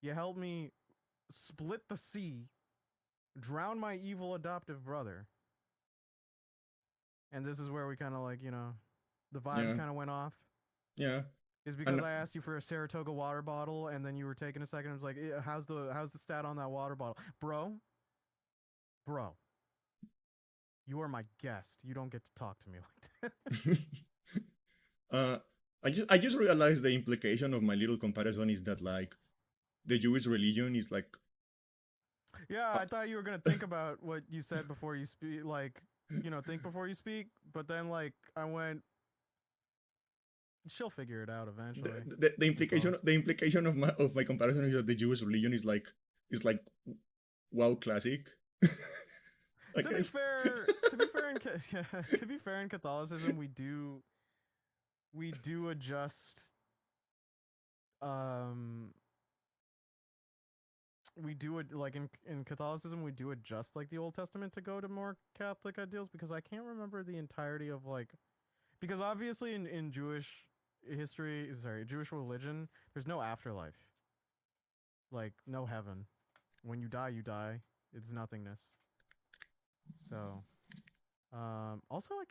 A: You helped me split the sea, drown my evil adoptive brother. And this is where we kind of like, the vibes
B: Yeah,
A: kind of went off.
B: yeah.
A: Is because
B: And
A: I asked you for a Saratoga water bottle, and then you were taking a second. I was like, how's the stat on that water bottle, bro? You are my guest. You don't get to talk to me like that.
B: uh, I just realized the implication of my little comparison is that like the Jewish religion is like
A: Yeah,
B: uh,
A: I thought you were gonna think about what you said before you speak. Like, think before you speak. But then, like, I went. She'll figure it out eventually.
B: the implication of my comparison is that the Jewish religion is like WoW classic. I
A: To be
B: guess.
A: fair, to be fair, in Catholicism, we do adjust. Um, we do it like in Catholicism, we do adjust like the Old Testament to go to more Catholic ideals because I can't remember the entirety of like because obviously in Jewish Jewish religion, there's no afterlife, like no heaven. When you die, you die. It's nothingness. So, also I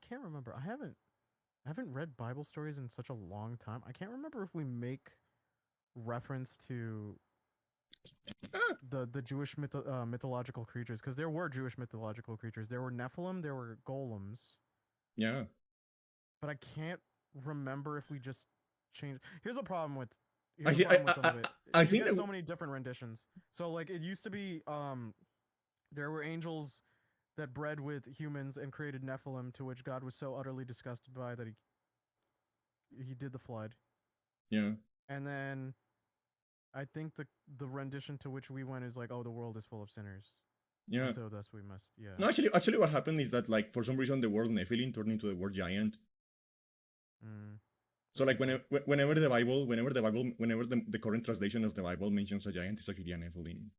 A: can't remember. I haven't read Bible stories in such a long time. I can't remember if we make reference to
B: Ah,
A: the Jewish mythological creatures because there were Jewish mythological creatures. There were Nephilim, there were golems,
B: yeah.
A: but I can't remember if we just changed.
B: I
A: Here's a
B: think
A: problem with some of it.
B: I
A: You
B: think
A: get
B: that
A: so many different renditions. So like it used to be There were angels that bred with humans and created Nephilim, to which God was so utterly disgusted by that he did the flood.
B: Yeah.
A: And then I think the rendition to which we went is like, oh, the world is full of sinners.
B: Yeah.
A: And so thus we must, yeah.
B: No, actually, what happened is that, like, for some reason, the word Nephilim turned into the word giant.
A: Mm.
B: So, like, whenever the current translation of the Bible mentions a giant, it's actually a Nephilim.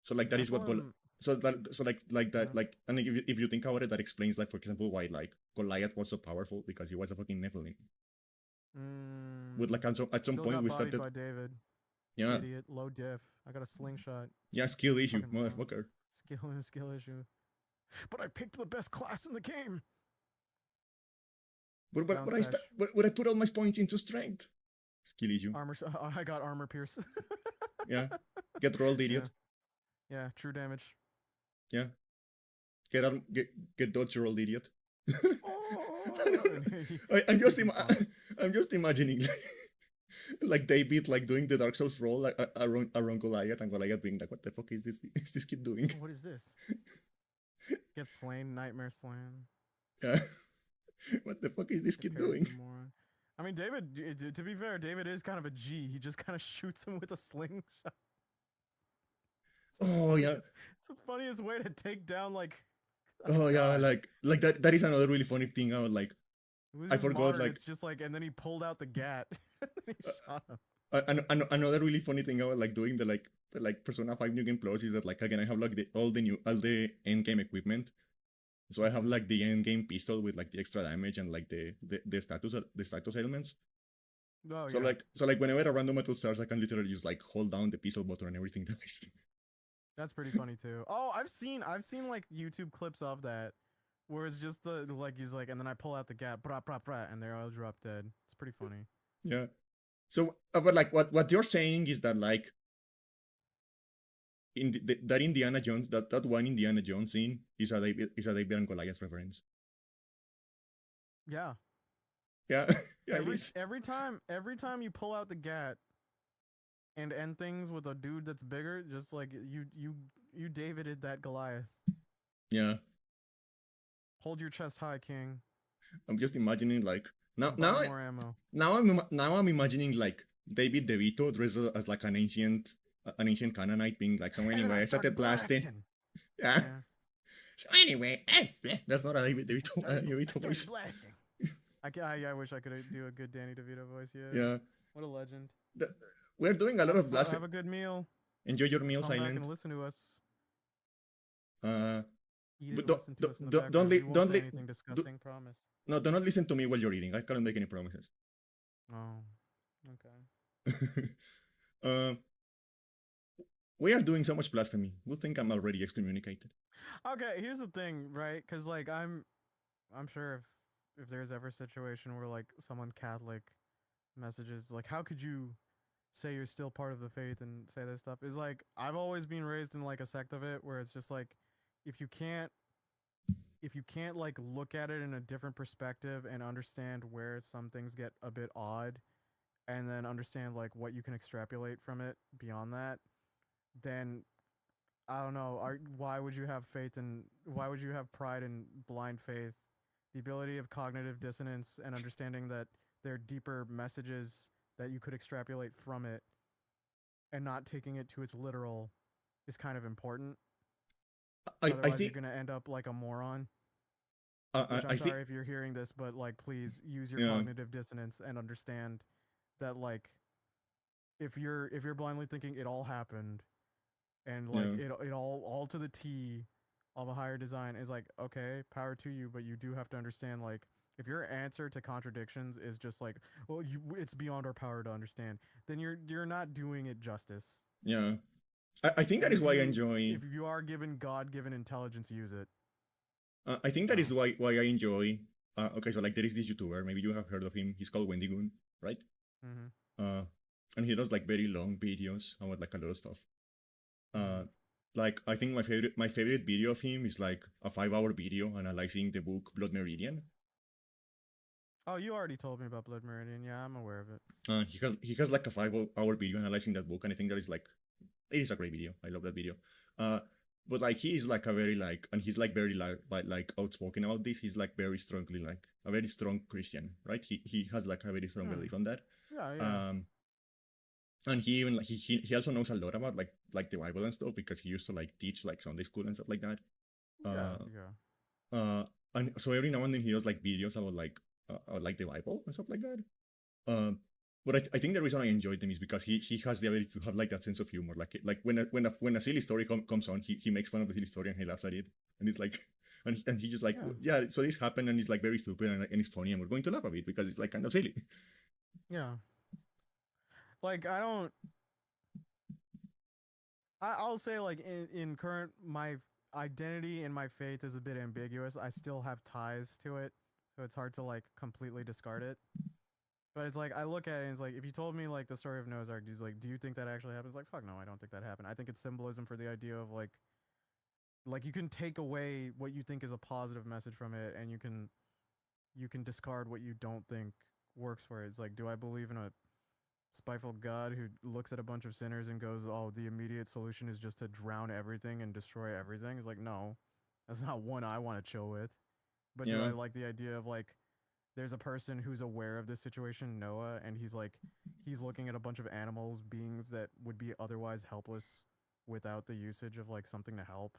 B: So, like, that is what
A: Nephilim,
B: and if you think about it, that explains, like, for example, why, like, Goliath was so powerful, because he was a fucking Nephilim. With, like, at some
A: still
B: point
A: got
B: we
A: bodied
B: started,
A: by David.
B: yeah,
A: Idiot, low diff. I got a slingshot.
B: yeah, skill issue,
A: Fucking moron.
B: motherfucker.
A: Skill issue. But I picked the best class in the game.
B: But I put all my points into strength. Skill issue.
A: Armor. I got armor pierce.
B: Yeah. Get rolled, idiot.
A: Yeah. True damage.
B: Yeah. Get dodge rolled, idiot. I'm just imagining like David like doing the Dark Souls roll like, around Goliath, and Goliath being like, "What the fuck is this kid doing?"
A: What is this? Get slain, nightmare slam.
B: Yeah. What the fuck is this kid doing?
A: I mean, David. To be fair, David is kind of a G. He just kind of shoots him with a slingshot.
B: Oh yeah.
A: It's the funniest way to take down like.
B: Oh yeah, like that. That is another really funny thing. I was like, I forgot. Like
A: it's just like, and then he pulled out the gat. And he shot him.
B: Another really funny thing about like doing the Persona 5 New Game Plus is that like again I have like all the end game equipment. So I have like the end game pistol with like the extra damage and like the status elements.
A: Oh,
B: so
A: yeah.
B: so whenever a random metal starts, I can literally just like hold down the pistol button and everything dies.
A: That's pretty funny too. Oh, I've seen like YouTube clips of that where it's just the like he's like, and then I pull out the gat, brah, brah, brah, and they're all drop dead. It's pretty funny.
B: Yeah. So, but like what you're saying is that like in that Indiana Jones that one Indiana Jones scene is a David and Goliath reference.
A: Yeah.
B: Yeah. Yeah.
A: Every time you pull out the gat and end things with a dude that's bigger, just like you Davided that Goliath.
B: Yeah.
A: Hold your chest high, King.
B: I'm just imagining like now
A: more ammo.
B: Now I'm imagining like David DeVito dressed as like an ancient Canaanite being like, so anyway, I started blasting. Yeah. So anyway, that's not a David DeVito voice.
A: Blasting. I wish I could do a good Danny DeVito voice.
B: Yeah.
A: What a legend.
B: We're doing a lot of blasting.
A: Have a good meal.
B: Enjoy your meal,
A: Come
B: Silent.
A: back and listen to us.
B: But don't say anything
A: disgusting. Promise.
B: No, do not listen to me while you're eating. I can't make any promises.
A: Oh, okay.
B: We are doing so much blasphemy. You think I'm already excommunicated?
A: Okay, here's the thing, right? Because like I'm sure if there's ever a situation where like someone Catholic messages like, how could you say you're still part of the faith and say this stuff, is like I've always been raised in like a sect of it where it's just like if you can't like look at it in a different perspective and understand where some things get a bit odd and then understand like what you can extrapolate from it beyond that, then I don't know, why would you have pride in blind faith? The ability of cognitive dissonance and understanding that there are deeper messages that you could extrapolate from it and not taking it to its literal is kind of important. Otherwise, I think you're going to end up like a moron. I'm sorry if you're hearing this, but like, please use your cognitive dissonance and understand that like, if you're blindly thinking it all happened and like it all to the T of a higher design, is like, okay, power to you, but you do have to understand like, if your answer to contradictions is just like, well, it's beyond our power to understand, then you're not doing it justice.
B: Yeah. I think that is why I enjoy...
A: If you are given God-given intelligence, use it.
B: I think that is why I enjoy... okay, so like there is this YouTuber, maybe you have heard of him, he's called Wendigoon, right?
A: Mm-hmm.
B: And he does like very long videos about like a lot of stuff. Like I think my favorite video of him is like a 5-hour video analyzing the book Blood Meridian.
A: Oh, you already told me about Blood Meridian. Yeah, I'm aware of it.
B: He has like a 5-hour video analyzing that book, and I think that is like It is a great video. I love that video. But like he's like a very like, and he's like very like outspoken about this. He's like very strongly like a very strong Christian, right? He has like a very strong belief on that.
A: Yeah.
B: And he even like he also knows a lot about like the Bible and stuff because he used to like teach like Sunday school and stuff like that.
A: Yeah.
B: And so every now and then he does like videos about like the Bible and stuff like that. But I think the reason I enjoyed them is because he has the ability to have like that sense of humor. Like when a silly story comes on, he makes fun of the silly story and he laughs at it, and it's like and he just like yeah, so this happened and it's like very stupid and it's funny and we're going to laugh a bit because it's like kind of silly.
A: Yeah. Like I'll say like in current my identity and my faith is a bit ambiguous. I still have ties to it, so it's hard to like completely discard it. But it's like I look at it and it's like if you told me like the story of Noah's Ark, he's like, do you think that actually happens? Like fuck no, I don't think that happened. I think it's symbolism for the idea of like you can take away what you think is a positive message from it, and you can discard what you don't think works for it. It's like, do I believe in a spiteful God who looks at a bunch of sinners and goes, "Oh, the immediate solution is just to drown everything and destroy everything"? It's like, no, that's not one I want to chill with. But do I
B: Yeah,
A: like the idea of like, there's a person who's aware of this situation, Noah, and he's looking at a bunch of animals, beings that would be otherwise helpless without the usage of like something to help.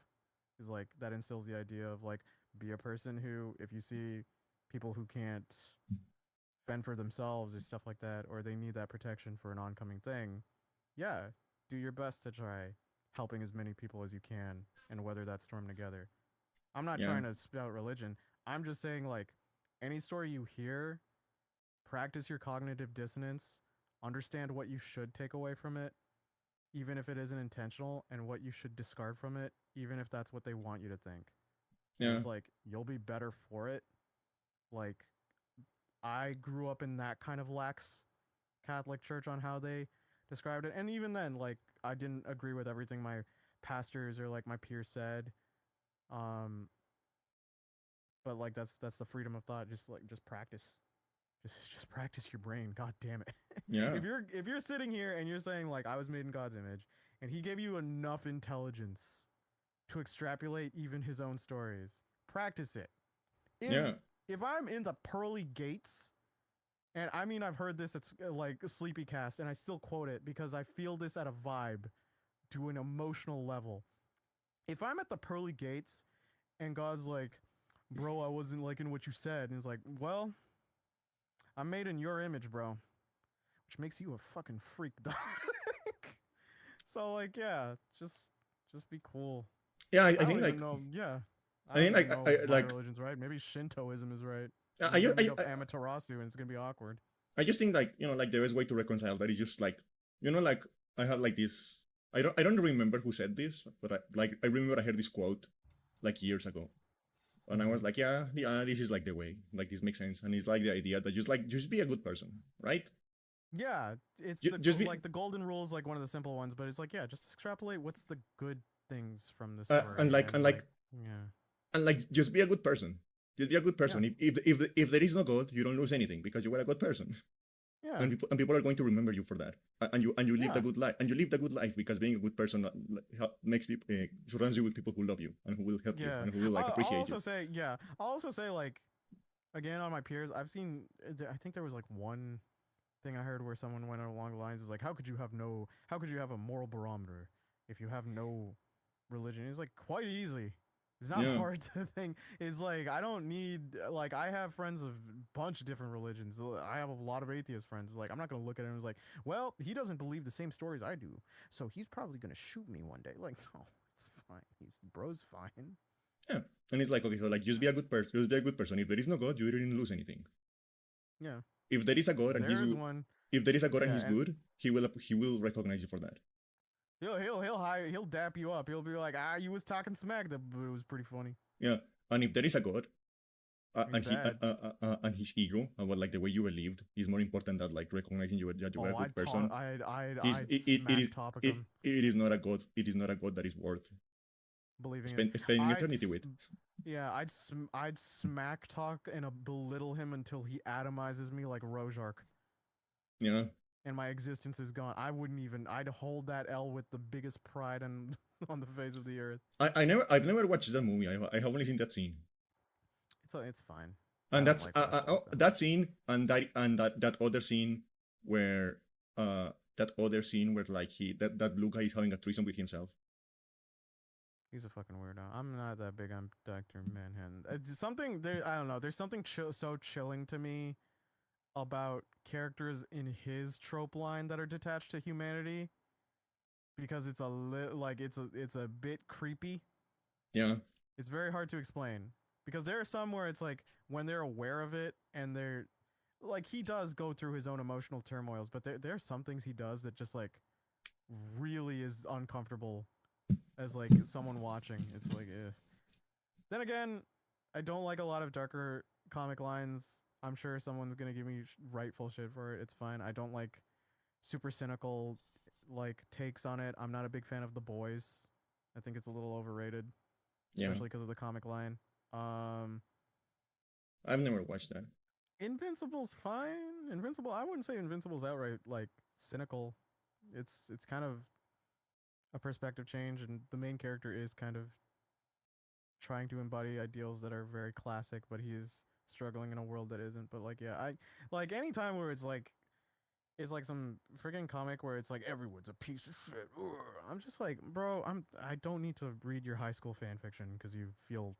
A: Is like that instills the idea of like, be a person who, if you see people who can't fend for themselves or stuff like that, or they need that protection for an oncoming thing, yeah, do your best to try helping as many people as you can and weather that storm together. I'm not
B: yeah,
A: trying to spout religion. I'm just saying, like, any story you hear, practice your cognitive dissonance, understand what you should take away from it, even if it isn't intentional, and what you should discard from it, even if that's what they want you to think. And
B: yeah,
A: it's like, you'll be better for it. Like, I grew up in that kind of lax Catholic church on how they described it. And even then, like, I didn't agree with everything my pastors or like my peers said. Um, but like that's the freedom of thought. Just practice. Just practice your brain. God damn it.
B: yeah,
A: If you're sitting here and you're saying like I was made in God's image and he gave you enough intelligence to extrapolate even his own stories, practice it. If
B: yeah,
A: if I'm in the pearly gates, and I mean I've heard this, it's like Sleepy Cast, and I still quote it because I feel this at a vibe to an emotional level. If I'm at the pearly gates and God's like, bro, I wasn't liking what you said, and it's like, well, I'm made in your image, bro, which makes you a fucking freak, dog. So like, yeah, just be cool.
B: yeah.
A: I don't even know. Yeah, I
B: I
A: don't
B: think
A: even know if my
B: like
A: religion's right. Maybe Shintoism is right. And
B: I,
A: we're gonna meet up
B: I
A: Amaterasu, and it's gonna be awkward.
B: I just think like like the best way to reconcile that is just like like I have like this. I don't remember who said this, but I remember I heard this quote like years ago, and I
A: Mm-hmm.
B: was like, yeah, this is like the way, like this makes sense, and it's like the idea that just be a good person, right?
A: Yeah, it's
B: Just be
A: like the golden rule is like one of the simple ones, but it's like yeah, just extrapolate what's the good things from the story,
B: and like
A: and like yeah,
B: just be a good person. Just be a good
A: yeah,
B: person. If there is no God, you don't lose anything because you were a good person.
A: yeah,
B: And people are going to remember you for that. And you lived a
A: yeah,
B: good life, and you lived a good life because being a good person makes people surrounds you with people who love you and who will help you
A: yeah.
B: and who will like
A: I'll
B: appreciate
A: also
B: you.
A: say yeah. I'll also say like again on my peers, I've seen. I think there was like one thing I heard where someone went along the lines was like, how could you have a moral barometer if you have no religion? It's like quite easy. It's not
B: Yeah,
A: hard to think. It's like I don't need like I have friends of a bunch of different religions. I have a lot of atheist friends. It's like I'm not gonna look at him and like, well, he doesn't believe the same stories I do, so he's probably gonna shoot me one day. Like, no, it's fine. He's bro's fine.
B: yeah. And it's like okay, so like just be a good person. Just be a good person. If there is no God, you didn't lose anything.
A: Yeah,
B: If there is a God and
A: there is one.
B: if there is a God and
A: Yeah,
B: he's
A: and
B: good, he will recognize you for that.
A: he'll dap you up. He'll be like, you was talking smack, but it was pretty funny.
B: Yeah. And if there is a God,
A: He's bad.
B: and his ego about like the way you believed is more important than like recognizing that you are a
A: Oh,
B: good person.
A: I'd smack topic him,
B: It is not a god. It is not a god that is worth
A: believing in.
B: spending eternity with.
A: Yeah, I'd smack talk and belittle him until he atomizes me like Rojark.
B: Yeah.
A: and my existence is gone. I'd hold that L with the biggest pride on on the face of the earth.
B: I've never watched that movie. I have only seen that scene.
A: It's fine. I
B: And
A: don't
B: that's
A: like flashbacks that much.
B: that scene and that other scene where like that blue guy is having a threesome with himself.
A: He's a fucking weirdo. I'm not that big on Dr. Manhattan. It's something there. I don't know. There's something so chilling to me about characters in his trope line that are detached to humanity because it's it's a bit creepy.
B: Yeah.
A: It's very hard to explain because there are some where it's like when they're aware of it and they're like he does go through his own emotional turmoils, but there are some things he does that just like really is uncomfortable as like someone watching. It's like, eh. Then again, I don't like a lot of darker comic lines. I'm sure someone's gonna give me rightful shit for it. It's fine. I don't like super cynical like takes on it. I'm not a big fan of The Boys. I think it's a little overrated,
B: Yeah.
A: especially because of the comic line.
B: I've never watched that.
A: Invincible's fine. Invincible, I wouldn't say Invincible's outright like cynical. It's kind of a perspective change, and the main character is kind of trying to embody ideals that are very classic, but he's struggling in a world that isn't. But like, yeah, I like any time where it's like some freaking comic where it's like everyone's a piece of shit. Ugh. I'm just like, bro, I don't need to read your high school fan fiction because you feel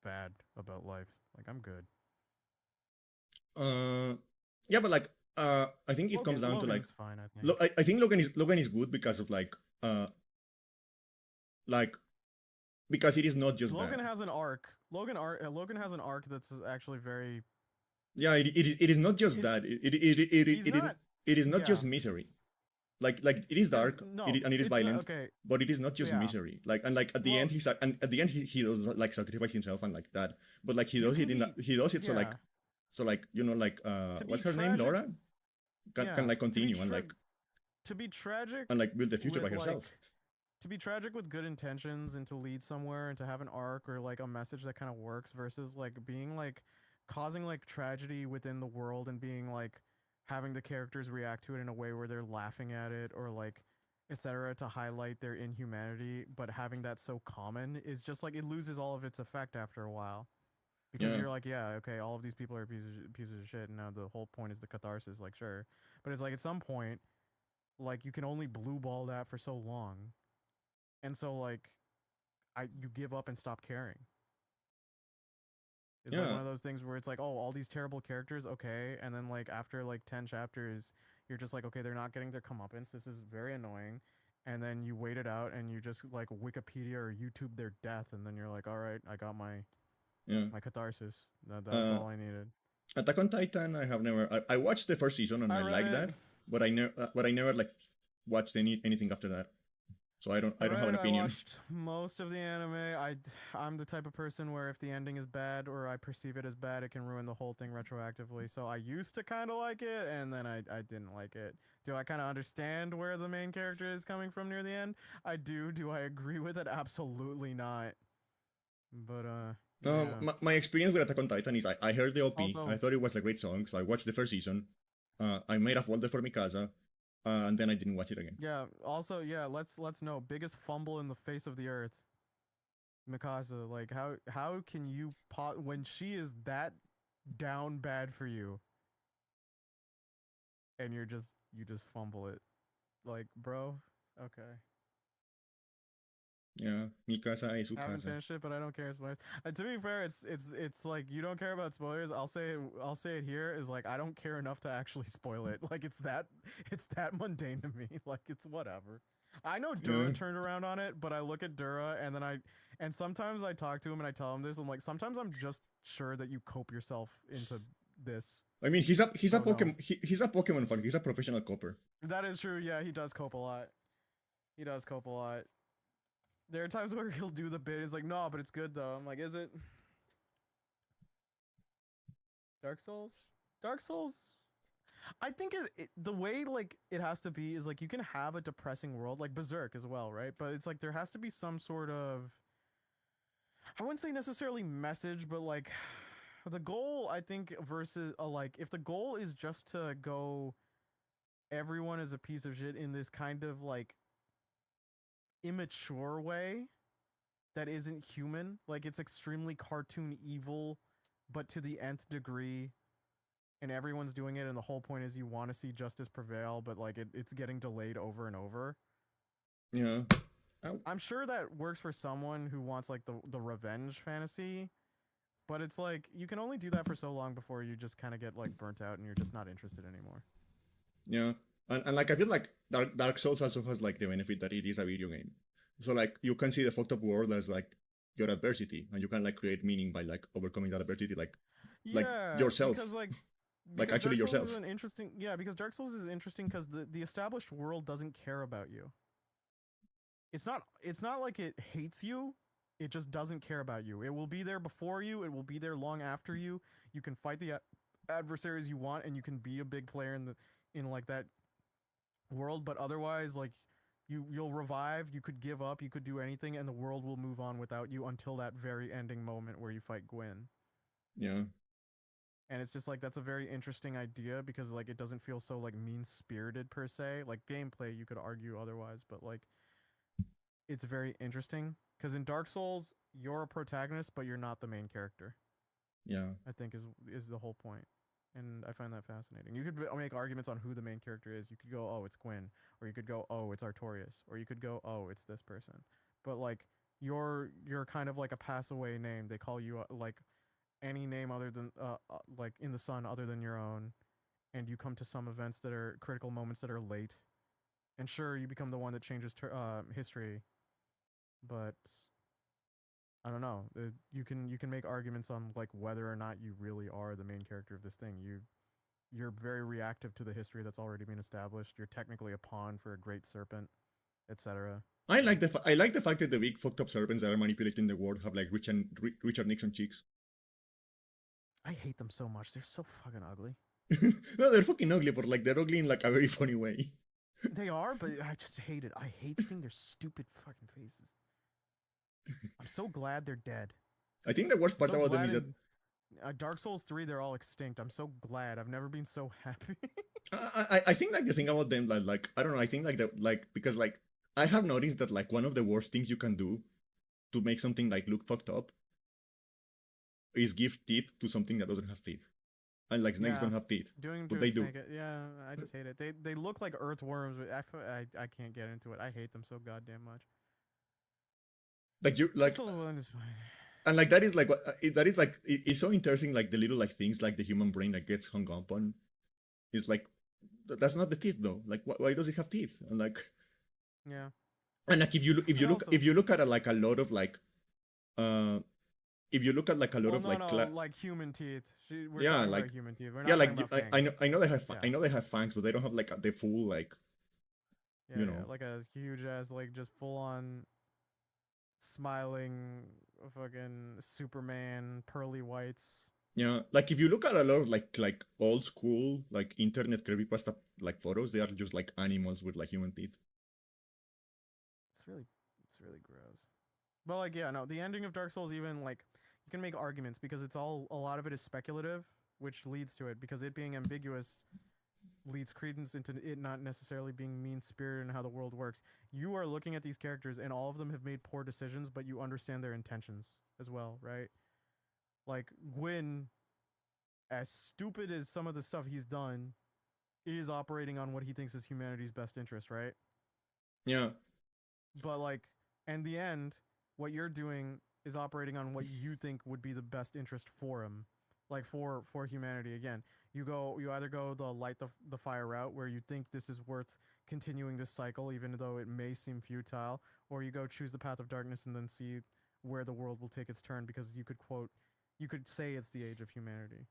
A: bad about life. Like, I'm good.
B: Yeah, but like I think it comes down to like
A: Logan's fine, I think.
B: I think Logan is good because of like because it is not just
A: Logan
B: that.
A: has an arc. Logan has an arc that's actually very.
B: Yeah, it is not just that. It is not just misery. Like it is dark,
A: No,
B: and it is violent,
A: okay.
B: but it is not just
A: Yeah.
B: misery. Like and like at the end he does like sacrifice himself and like that. But like he does it so like you know like what's her name, Laura, can like continue and like
A: to be tragic
B: and like build the future by
A: with,
B: herself.
A: like, to be tragic with good intentions and to lead somewhere and to have an arc or like a message that kind of works versus like being like causing like tragedy within the world and being like having the characters react to it in a way where they're laughing at it or like etc. to highlight their inhumanity, but having that so common is just like it loses all of its effect after a while. Because
B: Yeah.
A: you're like, yeah, okay, all of these people are pieces of shit, and now the whole point is the catharsis. Like, sure, but it's like at some point, like you can only blue ball that for so long, and so like, you give up and stop caring. It's like
B: Yeah.
A: one of those things where it's like, oh, all these terrible characters, okay, and then like after like 10 chapters, you're just like, okay, they're not getting their comeuppance. This is very annoying. And then you wait it out and you just like Wikipedia or YouTube their death, and then you're like, all right, I got my catharsis. That's all I needed.
B: Attack on Titan, I have never. I watched the first season and I like that, but I never like watched anything after that. So I don't have an opinion.
A: I watched most of the anime. I'm the type of person where if the ending is bad or I perceive it as bad, it can ruin the whole thing retroactively. So I used to kind of like it, and then I didn't like it. Do I kind of understand where the main character is coming from near the end? I do. Do I agree with it? Absolutely not. But yeah.
B: My experience with Attack on Titan is I heard the OP.
A: Also,
B: I thought it was a great song, so I watched the first season. I made a folder for Mikasa, and then I didn't watch it again.
A: Yeah. Also, yeah. Let's know biggest fumble in the face of the earth. Mikasa, like how can you when she is that down bad for you, and you just fumble it, like, bro. Okay.
B: Yeah, Mikasa is Ukasa.
A: I haven't finished it, but I don't care spoilers. To be fair, it's like you don't care about spoilers. I'll say it here is like I don't care enough to actually spoil it. Like it's that mundane to me. Like it's whatever. I know Dura turned around on it, but I look at Dura and then sometimes I talk to him and I tell him this. I'm like, sometimes I'm just sure that you cope yourself into this.
B: I mean, he's a Pokemon. He's a Pokemon fan. He's a professional coper.
A: That is true. Yeah, he does cope a lot. He does cope a lot. There are times where he'll do the bit. It's like, no, but it's good though. I'm like, is it? Dark Souls? Dark Souls? I think the way like it has to be is like you can have a depressing world like Berserk as well, right? But it's like there has to be some sort of, I wouldn't say necessarily message, but like the goal I think versus like if the goal is just to go everyone is a piece of shit in this kind of like immature way that isn't human. Like it's extremely cartoon evil, but to the nth degree, and everyone's doing it, and the whole point is you want to see justice prevail, but like it's getting delayed over and over.
B: Yeah.
A: I'm sure that works for someone who wants like the revenge fantasy, but it's like you can only do that for so long before you just kind of get like burnt out and you're just not interested anymore.
B: Yeah. And like I feel like Dark Souls also has like the benefit that it is a video game. So like you can see the fucked up world as like your adversity, and you can like create meaning by like overcoming that adversity, like yourself.
A: Because like
B: Like
A: because
B: actually
A: Dark Souls
B: yourself.
A: is an interesting because Dark Souls is interesting because the established world doesn't care about you. It's not like it hates you. It just doesn't care about you. It will be there before you. It will be there long after you. You can fight the adversaries you want, and you can be a big player in like that world. But otherwise, like you'll revive. You could give up. You could do anything, and the world will move on without you until that very ending moment where you fight Gwyn.
B: Yeah.
A: And it's just like that's a very interesting idea because like it doesn't feel so like mean-spirited per se. Like gameplay, you could argue otherwise, but like it's very interesting because in Dark Souls, you're a protagonist, but you're not the main character.
B: Yeah.
A: I think is the whole point, and I find that fascinating. You could make arguments on who the main character is. You could go, oh, it's Gwyn, or you could go, oh, it's Artorias, or you could go, oh, it's this person. But like you're kind of like a pass away name. They call you like any name other than like in the sun other than your own, and you come to some events that are critical moments that are late. And sure, you become the one that changes history, but I don't know. You can make arguments on like whether or not you really are the main character of this thing. You're very reactive to the history that's already been established. You're technically a pawn for a great serpent, etc.
B: I like the fact that the big fucked up serpents that are manipulating the world have like Richard Nixon cheeks.
A: I hate them so much. They're so fucking ugly.
B: No, they're fucking ugly, but like they're ugly in like a very funny way.
A: They are, but I just hate it. I hate seeing their stupid fucking faces. I'm so glad they're dead.
B: I think the worst part
A: So
B: about them
A: glad
B: is that
A: Dark Souls 3, they're all extinct. I'm so glad. I've never been so happy.
B: I think like the thing about them like I don't know, I think like that like because like I have noticed that like one of the worst things you can do to make something like look fucked up is give teeth to something that doesn't have teeth. And like snakes
A: Yeah.
B: don't have teeth.
A: Doing
B: But
A: to
B: they
A: a
B: do.
A: snake, yeah, I just hate it. They look like earthworms, but I can't get into it. I hate them so goddamn much.
B: Like you like
A: Dark Souls 1 is fine.
B: and like that is like what that is like it's so interesting like the little like things like the human brain that gets hung up on. It's like that's not the teeth though. Like why does it have teeth? And like
A: Yeah.
B: and like if you look
A: also-
B: if you look at like a lot of like if you look at like a lot
A: Well,
B: of
A: no,
B: like
A: no, like human teeth. We're
B: Yeah,
A: talking
B: like-
A: about human teeth. We're not
B: yeah
A: talking
B: like
A: about
B: I
A: fangs.
B: know they have
A: Yeah.
B: I know they have fangs, but they don't have like the full like
A: Yeah,
B: you
A: yeah,
B: know.
A: like a huge ass, like just full on smiling fucking Superman, pearly whites.
B: Yeah, like if you look at a lot of like old school like internet creepypasta like photos, they are just like animals with like human teeth.
A: It's really gross. But like, yeah, no, the ending of Dark Souls, even like you can make arguments because it's all a lot of it is speculative, which leads to it because it being ambiguous leads credence into it not necessarily being mean-spirited in how the world works. You are looking at these characters and all of them have made poor decisions, but you understand their intentions as well, right? Like Gwyn, as stupid as some of the stuff he's done, is operating on what he thinks is humanity's best interest, right?
B: Yeah,
A: But like, in the end, what you're doing is operating on what you think would be the best interest for him, like for humanity. Again, you either go the light the fire route where you think this is worth continuing this cycle even though it may seem futile, or you go choose the path of darkness and then see where the world will take its turn because you could say it's the age of humanity.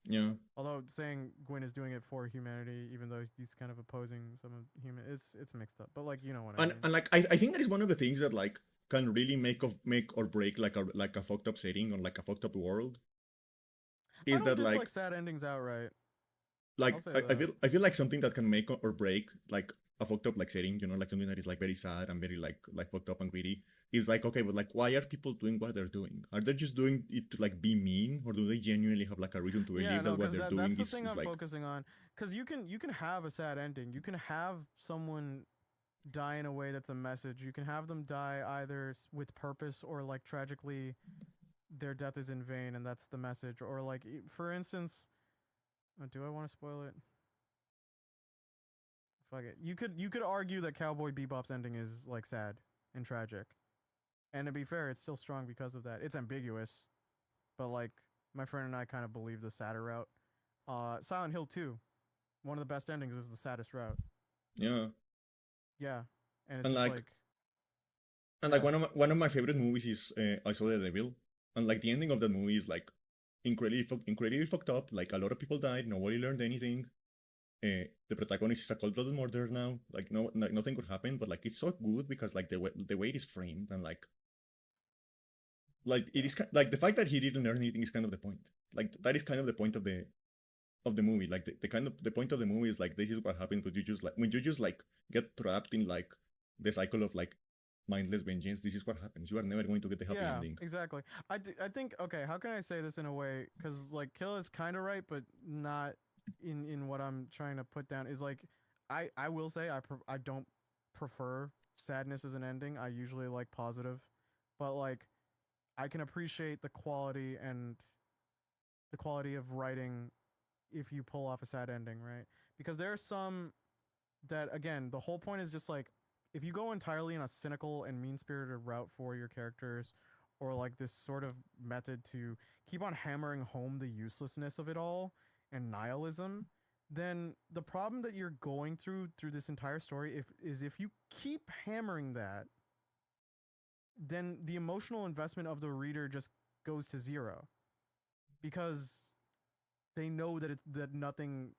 B: yeah.
A: Although saying Gwyn is doing it for humanity, even though he's kind of opposing some of human, it's mixed up. But like, you know what I mean.
B: And like I think that is one of the things that like can really make or break like a fucked up setting or like a fucked up world.
A: I
B: Is
A: don't
B: that like
A: sad endings outright.
B: like
A: I'll say
B: I
A: that.
B: feel like something that can make or break like a fucked up like setting, you know, like something that is like very sad and very like fucked up and greedy. It's like, okay, but like why are people doing what they're doing? Are they just doing it to like be mean, or do they genuinely have like a reason to
A: Yeah,
B: believe
A: no,
B: that what
A: because
B: they're doing
A: that's the
B: is,
A: thing
B: is
A: I'm
B: like
A: focusing on. Because you can have a sad ending. You can have someone die in a way that's a message. You can have them die either with purpose or like tragically their death is in vain and that's the message. Or like for instance, do I want to spoil it? Fuck it. You could argue that Cowboy Bebop's ending is like sad and tragic. And to be fair, it's still strong because of that. It's ambiguous, but like my friend and I kind of believe the sadder route. Silent Hill 2, one of the best endings is the saddest route.
B: yeah.
A: Yeah. And it's
B: And
A: just
B: like
A: like
B: and like
A: yeah.
B: one of my favorite movies is I Saw the Devil, and like the ending of that movie is like incredibly fucked up. Like a lot of people died, nobody learned anything. The protagonist is a cold-blooded murderer now. Like no, like nothing could happen, but like it's so good because like the way it is framed, and like it is like the fact that he didn't learn anything is kind of the point. Like that is kind of the point of the movie. Like the kind of the point of the movie is like this is what happens when you just like get trapped in like the cycle of like mindless vengeance. This is what happens. You are never going to get the happy
A: Yeah,
B: ending.
A: exactly. I think okay, how can I say this in a way cuz like Kill is kind of right but not in what I'm trying to put down is like I will say I don't prefer sadness as an ending. I usually like positive. But like I can appreciate the quality of writing if you pull off a sad ending, right? Because there are some that again, the whole point is just like if you go entirely in a cynical and mean-spirited route for your characters or like this sort of method to keep on hammering home the uselessness of it all and nihilism, then the problem that you're going through this entire story if you keep hammering that, then the emotional investment of the reader just goes to zero because they know that nothing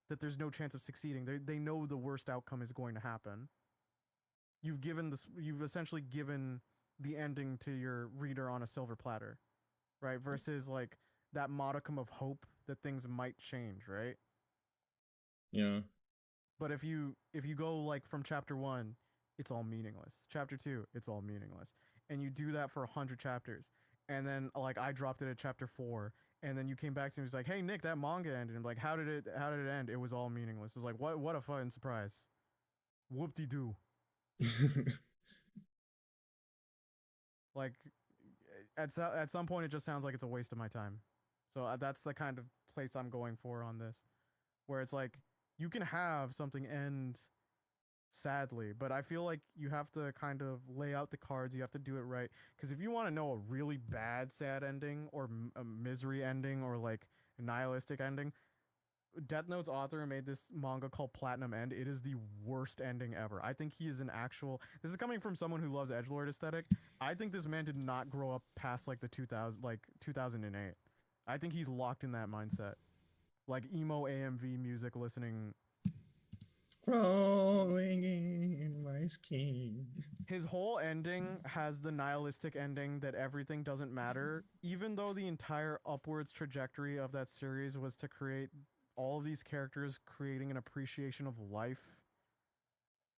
A: that there's no chance of succeeding. They know the worst outcome is going to happen. You've essentially given the ending to your reader on a silver platter, right? Versus like that modicum of hope that things might change, right?
B: Yeah,
A: But if you go like from chapter 1, it's all meaningless. Chapter 2, it's all meaningless. And you do that for 100 chapters. And then like I dropped it at chapter 4 and then you came back to me and was like, "Hey Nick, that manga ended." And I'm like, "How did it end?" It was all meaningless. It's like, "What a fun surprise." Whoop-de-doo. Like at some point it just sounds like it's a waste of my time. So that's the kind of place I'm going for on this, where it's like you can have something end sadly, but I feel like you have to kind of lay out the cards. You have to do it right because if you want to know a really bad sad ending or a misery ending or like a nihilistic ending, Death Note's author made this manga called Platinum End. It is the worst ending ever. I think he is an actual. This is coming from someone who loves edgelord aesthetic. I think this man did not grow up past like the 2008. I think he's locked in that mindset, like emo AMV music listening.
B: Crawling in my skin.
A: His whole ending has the nihilistic ending that everything doesn't matter, even though the entire upwards trajectory of that series was to create all of these characters creating an appreciation of life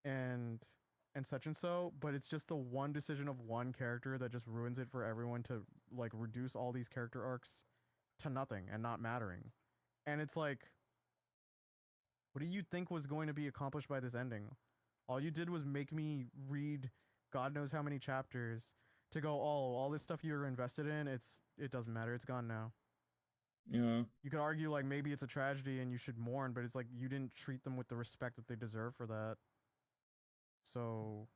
A: and such and so, but it's just the one decision of one character that just ruins it for everyone to like reduce all these character arcs to nothing and not mattering. And it's like, what do you think was going to be accomplished by this ending? All you did was make me read God knows how many chapters to go, oh, all this stuff you were invested in, it doesn't matter, it's gone now.
B: Yeah,
A: You could argue like maybe it's a tragedy and you should mourn, but it's like you didn't treat them with the respect that they deserve for that. So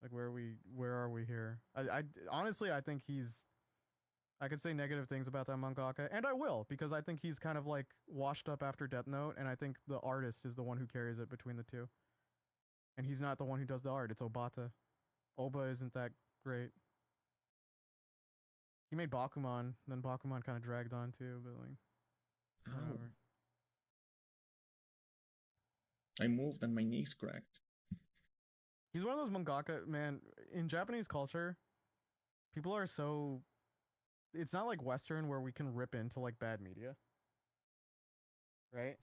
A: like where are we here? I honestly I think I could say negative things about that mangaka, and I will because I think he's kind of like washed up after Death Note, and I think the artist is the one who carries it between the two. And he's not the one who does the art; it's Obata. Oba isn't that great. He made Bakuman, then Bakuman kind of dragged on too, but like
B: ow,
A: whatever.
B: I moved and my knees cracked.
A: He's one of those mangaka man in Japanese culture. People are so it's not like Western where we can rip into like bad media, right?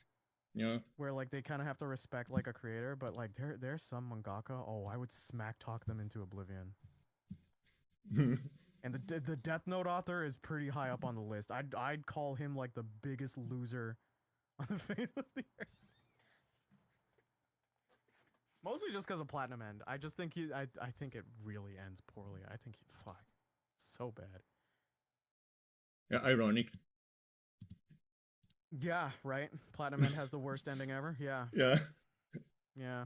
B: Yeah.
A: where like they kind of have to respect like a creator, but like there's some mangaka. Oh, I would smack talk them into oblivion. And the Death Note author is pretty high up on the list. I'd call him like the biggest loser on the face of the earth. Mostly just because of Platinum End. I just think I think it really ends poorly. I think fuck, so bad.
B: Yeah, ironic.
A: Yeah, right. Platinum End has the worst ending ever. Yeah,
B: Yeah.
A: yeah.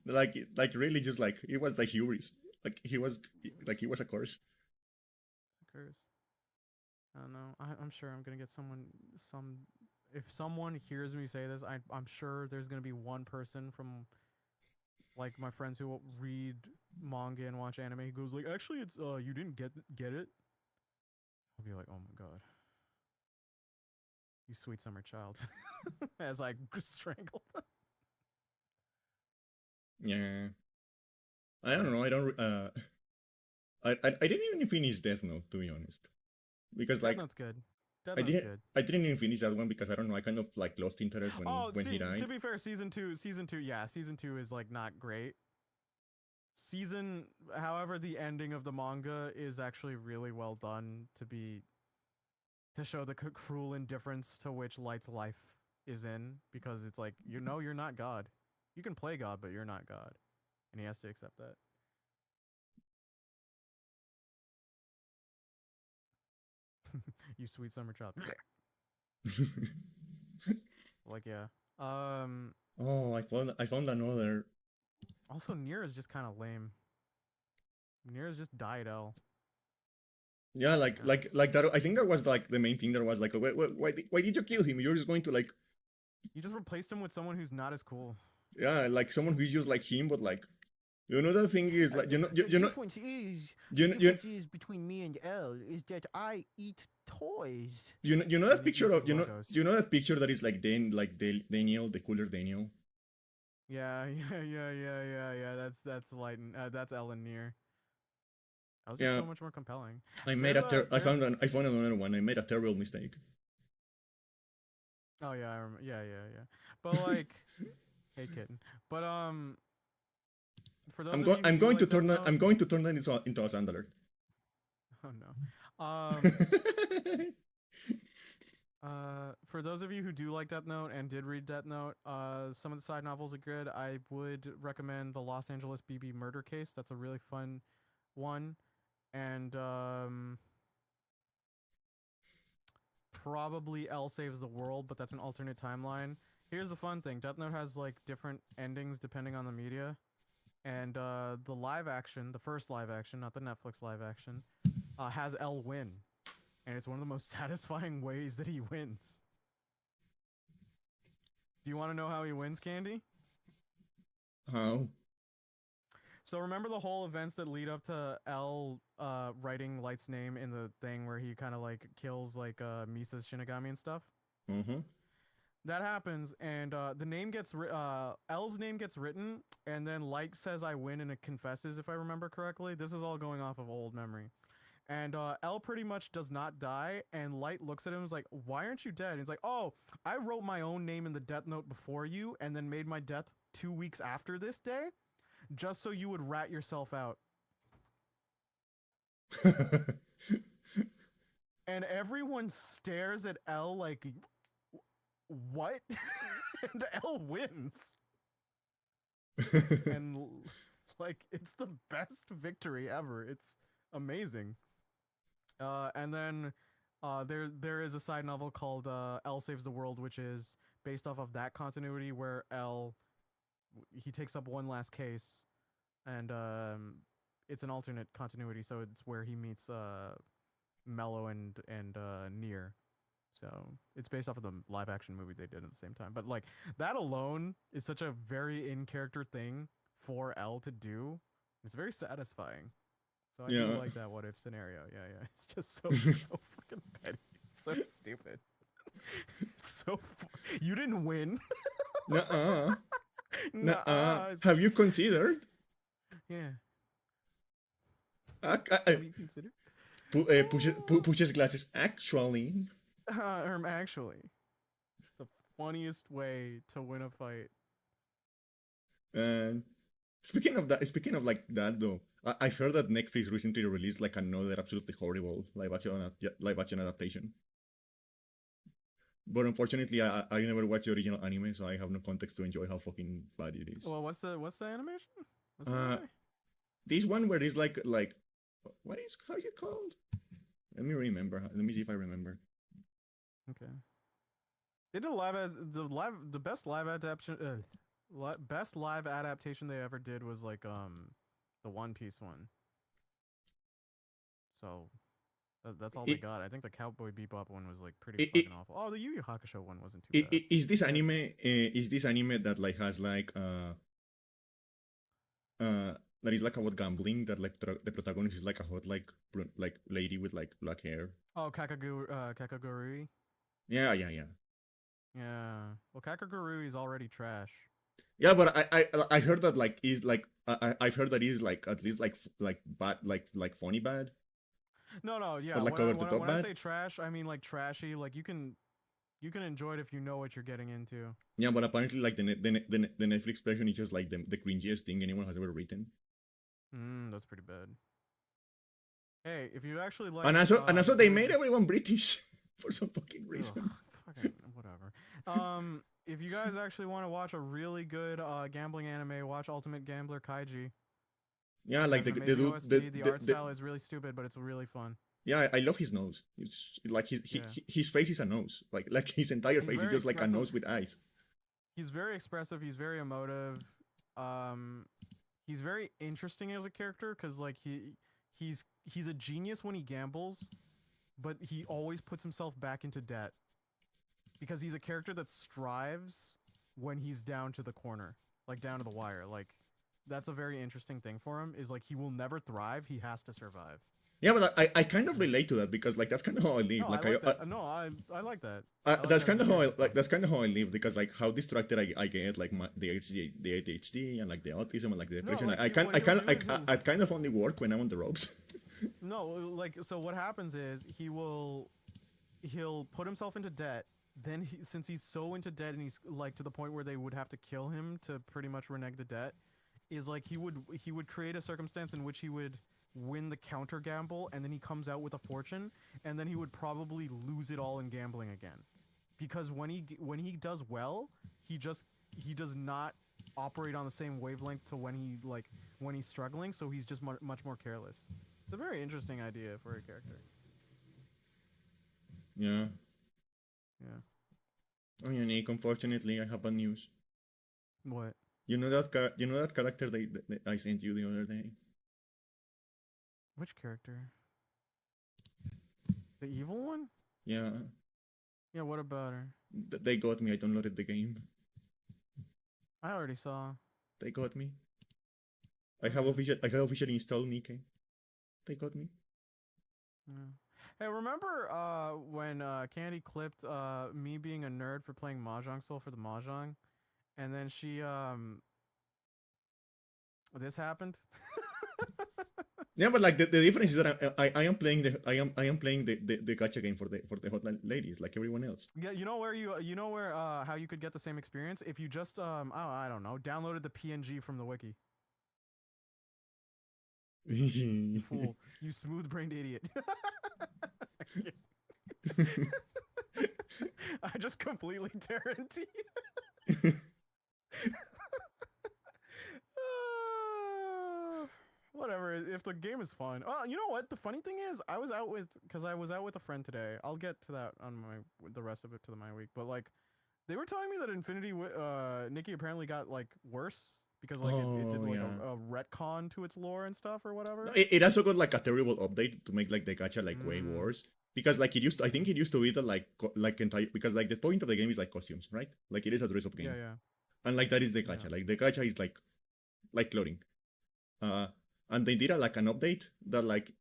B: Like really just like it was like hubris. Like he was a curse.
A: Curse. I don't know. I'm sure I'm gonna get some. If someone hears me say this, I'm sure there's gonna be one person from like my friends who read manga and watch anime who goes like, actually, it's you didn't get it. I'll be like, oh my god, you sweet summer child, as I strangle them.
B: Yeah. I don't know. I don't. I didn't even finish Death Note, to be honest, because
A: Death
B: like
A: Note's good. Death
B: I
A: Note's
B: didn't
A: good.
B: I didn't even finish that one because I don't know. I kind of like lost interest
A: Oh,
B: when he died.
A: to be fair, season two, yeah, season two is like not great. However, the ending of the manga is actually really well done to show the cruel indifference to which Light's life is in, because it's like, you know, you're not God. You can play God, but you're not God, and he has to accept that. You sweet summer child. Like, yeah.
B: Oh, I found another.
A: Also, Nier is just kind of lame. Nier is just died L.
B: Yeah,
A: Yeah.
B: like that. I think that was like the main thing. That was like, why did you kill him? You're just going to like,
A: You just replaced him with someone who's not as cool.
B: yeah, like someone who's just like him, but like, you know, the thing is like,
D: The
B: you know,
D: difference is
B: you
D: the
B: know, you,
D: difference is between me and L is that I eat toys.
B: you know that
A: He
B: picture
A: eats
B: of
A: his Legos.
B: you know that picture that is like Daniel, the cooler Daniel.
A: Yeah, yeah. That's light. That's Ellen Nier. That was just
B: Yeah,
A: so much more compelling.
B: I found another one. I made a terrible mistake.
A: Oh yeah, I remember. Yeah. But like, hey kitten. But for those of you who
B: I'm
A: do
B: going to
A: like Death
B: turn that
A: Note,
B: I'm going to turn that into a sand alert.
A: oh no. For those of you who do like Death Note and did read Death Note, some of the side novels are good. I would recommend the Los Angeles BB Murder Case. That's a really fun one, and probably L Saves the World, but that's an alternate timeline. Here's the fun thing: Death Note has like different endings depending on the media, and the live action, the first live action, not the Netflix live action, has L win, and it's one of the most satisfying ways that he wins. Do you want to know how he wins, Candy?
B: How?
A: So remember the whole events that lead up to L writing Light's name in the thing where he kind of like kills like Misa's Shinigami and stuff?
B: Mm-hmm.
A: That happens, and the name gets L's name gets written, and then Light says I win and it confesses, if I remember correctly. This is all going off of old memory. And L pretty much does not die, and Light looks at him and is like, why aren't you dead? And he's like, oh, I wrote my own name in the Death Note before you, and then made my death 2 weeks after this day, just so you would rat yourself out. And everyone stares at L like, what? And L wins. And like, it's the best victory ever. It's amazing. And then there is a side novel called L Saves the World, which is based off of that continuity where he takes up one last case, and it's an alternate continuity, so it's where he meets Mello and Nier. So it's based off of the live action movie they did at the same time. But like, that alone is such a very in character thing for L to do. It's very satisfying. So I do
B: Yeah.
A: like that what if scenario. Yeah. It's just so fucking petty. It's so stupid. It's so you didn't win.
B: Nuh-uh. Nuh-uh.
A: Nuh-uh.
B: Have you considered?
A: Yeah.
B: Uh,
A: Have you considered?
B: Pushes glasses. Actually.
A: Actually, the funniest way to win a fight.
B: And speaking of like that though, I heard that Netflix recently released like another absolutely horrible live action adaptation. But unfortunately, I never watched the original anime, so I have no context to enjoy how fucking bad it is.
A: Well, what's the animation? What's the
B: Uh,
A: anime?
B: This one where it's like what is how is it called? Let me remember. Let me see if I remember.
A: Okay. They did the best live adaptation best live adaptation they ever did was like the One Piece one. So that's all they
B: It,
A: got. I think the Cowboy Bebop one was like pretty
B: it,
A: fucking awful. Oh, the Yu Yu Hakusho one wasn't too bad.
B: is this anime? Is this anime that like has like that is like about gambling? That like the protagonist is like a hot like lady with like black hair.
A: Oh, Kakagurui.
B: Yeah.
A: Yeah. Well, Kakagurui is already trash.
B: Yeah, but I heard that like is like I've heard that is like at least like bad like funny bad.
A: No, yeah.
B: But like over the top
A: When I
B: bad.
A: say trash, I mean like trashy. Like you can enjoy it if you know what you're getting into.
B: Yeah, but apparently like the Netflix version is just like the cringiest thing anyone has ever written.
A: That's pretty bad. Hey, if you actually like,
B: And also they made everyone British for some fucking reason.
A: Ugh, fucking whatever. If you guys actually want to watch a really good gambling anime, watch Ultimate Gambler Kaiji.
B: Yeah, like
A: Has
B: the
A: an amazing
B: dude,
A: OST. The art style is really stupid, but it's really fun.
B: yeah, I love his nose. It's like his face is a nose. Like his entire
A: He's
B: face is
A: very
B: just like a
A: expressive.
B: nose with eyes.
A: He's very expressive. He's very emotive. He's very interesting as a character because like he's a genius when he gambles, but he always puts himself back into debt because he's a character that strives when he's down to the corner, like down to the wire. Like that's a very interesting thing for him. Is like he will never thrive. He has to survive.
B: Yeah, but I kind of relate to that because like that's kind of how I live.
A: No,
B: Like
A: I like that. No, I like that. I like
B: that's
A: that
B: kind
A: as
B: of
A: a
B: how I
A: character.
B: like that's kind of how I live because like how distracted I get like the ADHD and like the autism and like the
A: No,
B: depression.
A: like,
B: I kind of only work when I'm on the ropes.
A: No, like so what happens is he'll put himself into debt. Then since he's so into debt and he's like to the point where they would have to kill him to pretty much renege the debt, is like he would create a circumstance in which he would win the counter gamble and then he comes out with a fortune and then he would probably lose it all in gambling again. Because when he does well, he does not operate on the same wavelength to when he's struggling, so he's just much more careless. It's a very interesting idea for a character.
B: Yeah.
A: Yeah.
B: Oh yeah, Nick. Unfortunately, I have bad news.
A: What?
B: You know that character that I sent you the other day.
A: Which character? The evil one?
B: Yeah,
A: Yeah, what about her?
B: they got me. I downloaded the game.
A: I already saw.
B: They got me. I have officially installed Nikkei. They got me.
A: Yeah. Hey, remember when Candy clipped me being a nerd for playing Mahjong Soul for the Mahjong? And then she this happened?
B: Yeah, but like the difference is that I am playing the gacha game for the hot ladies like everyone else.
A: Yeah, you know where how you could get the same experience if you just I don't know, downloaded the PNG from the wiki. Fool, you smooth-brained idiot. I just completely Tarantino. Whatever. If the game is fun. Oh, you know what? The funny thing is, I was out with a friend today. I'll get to that on the rest of it to my week. But like, they were telling me that Infinity Nikki apparently got like worse because like it did like a retcon to its lore and stuff or whatever.
B: It also got like a terrible update to make like the gacha like way worse. Because like I think it used to be that like entire because like the point of the game is like costumes, right? Like it is a dress up game.
A: Yeah, yeah.
B: And like that is the gacha. Like the gacha is like clothing. And they did like an update that like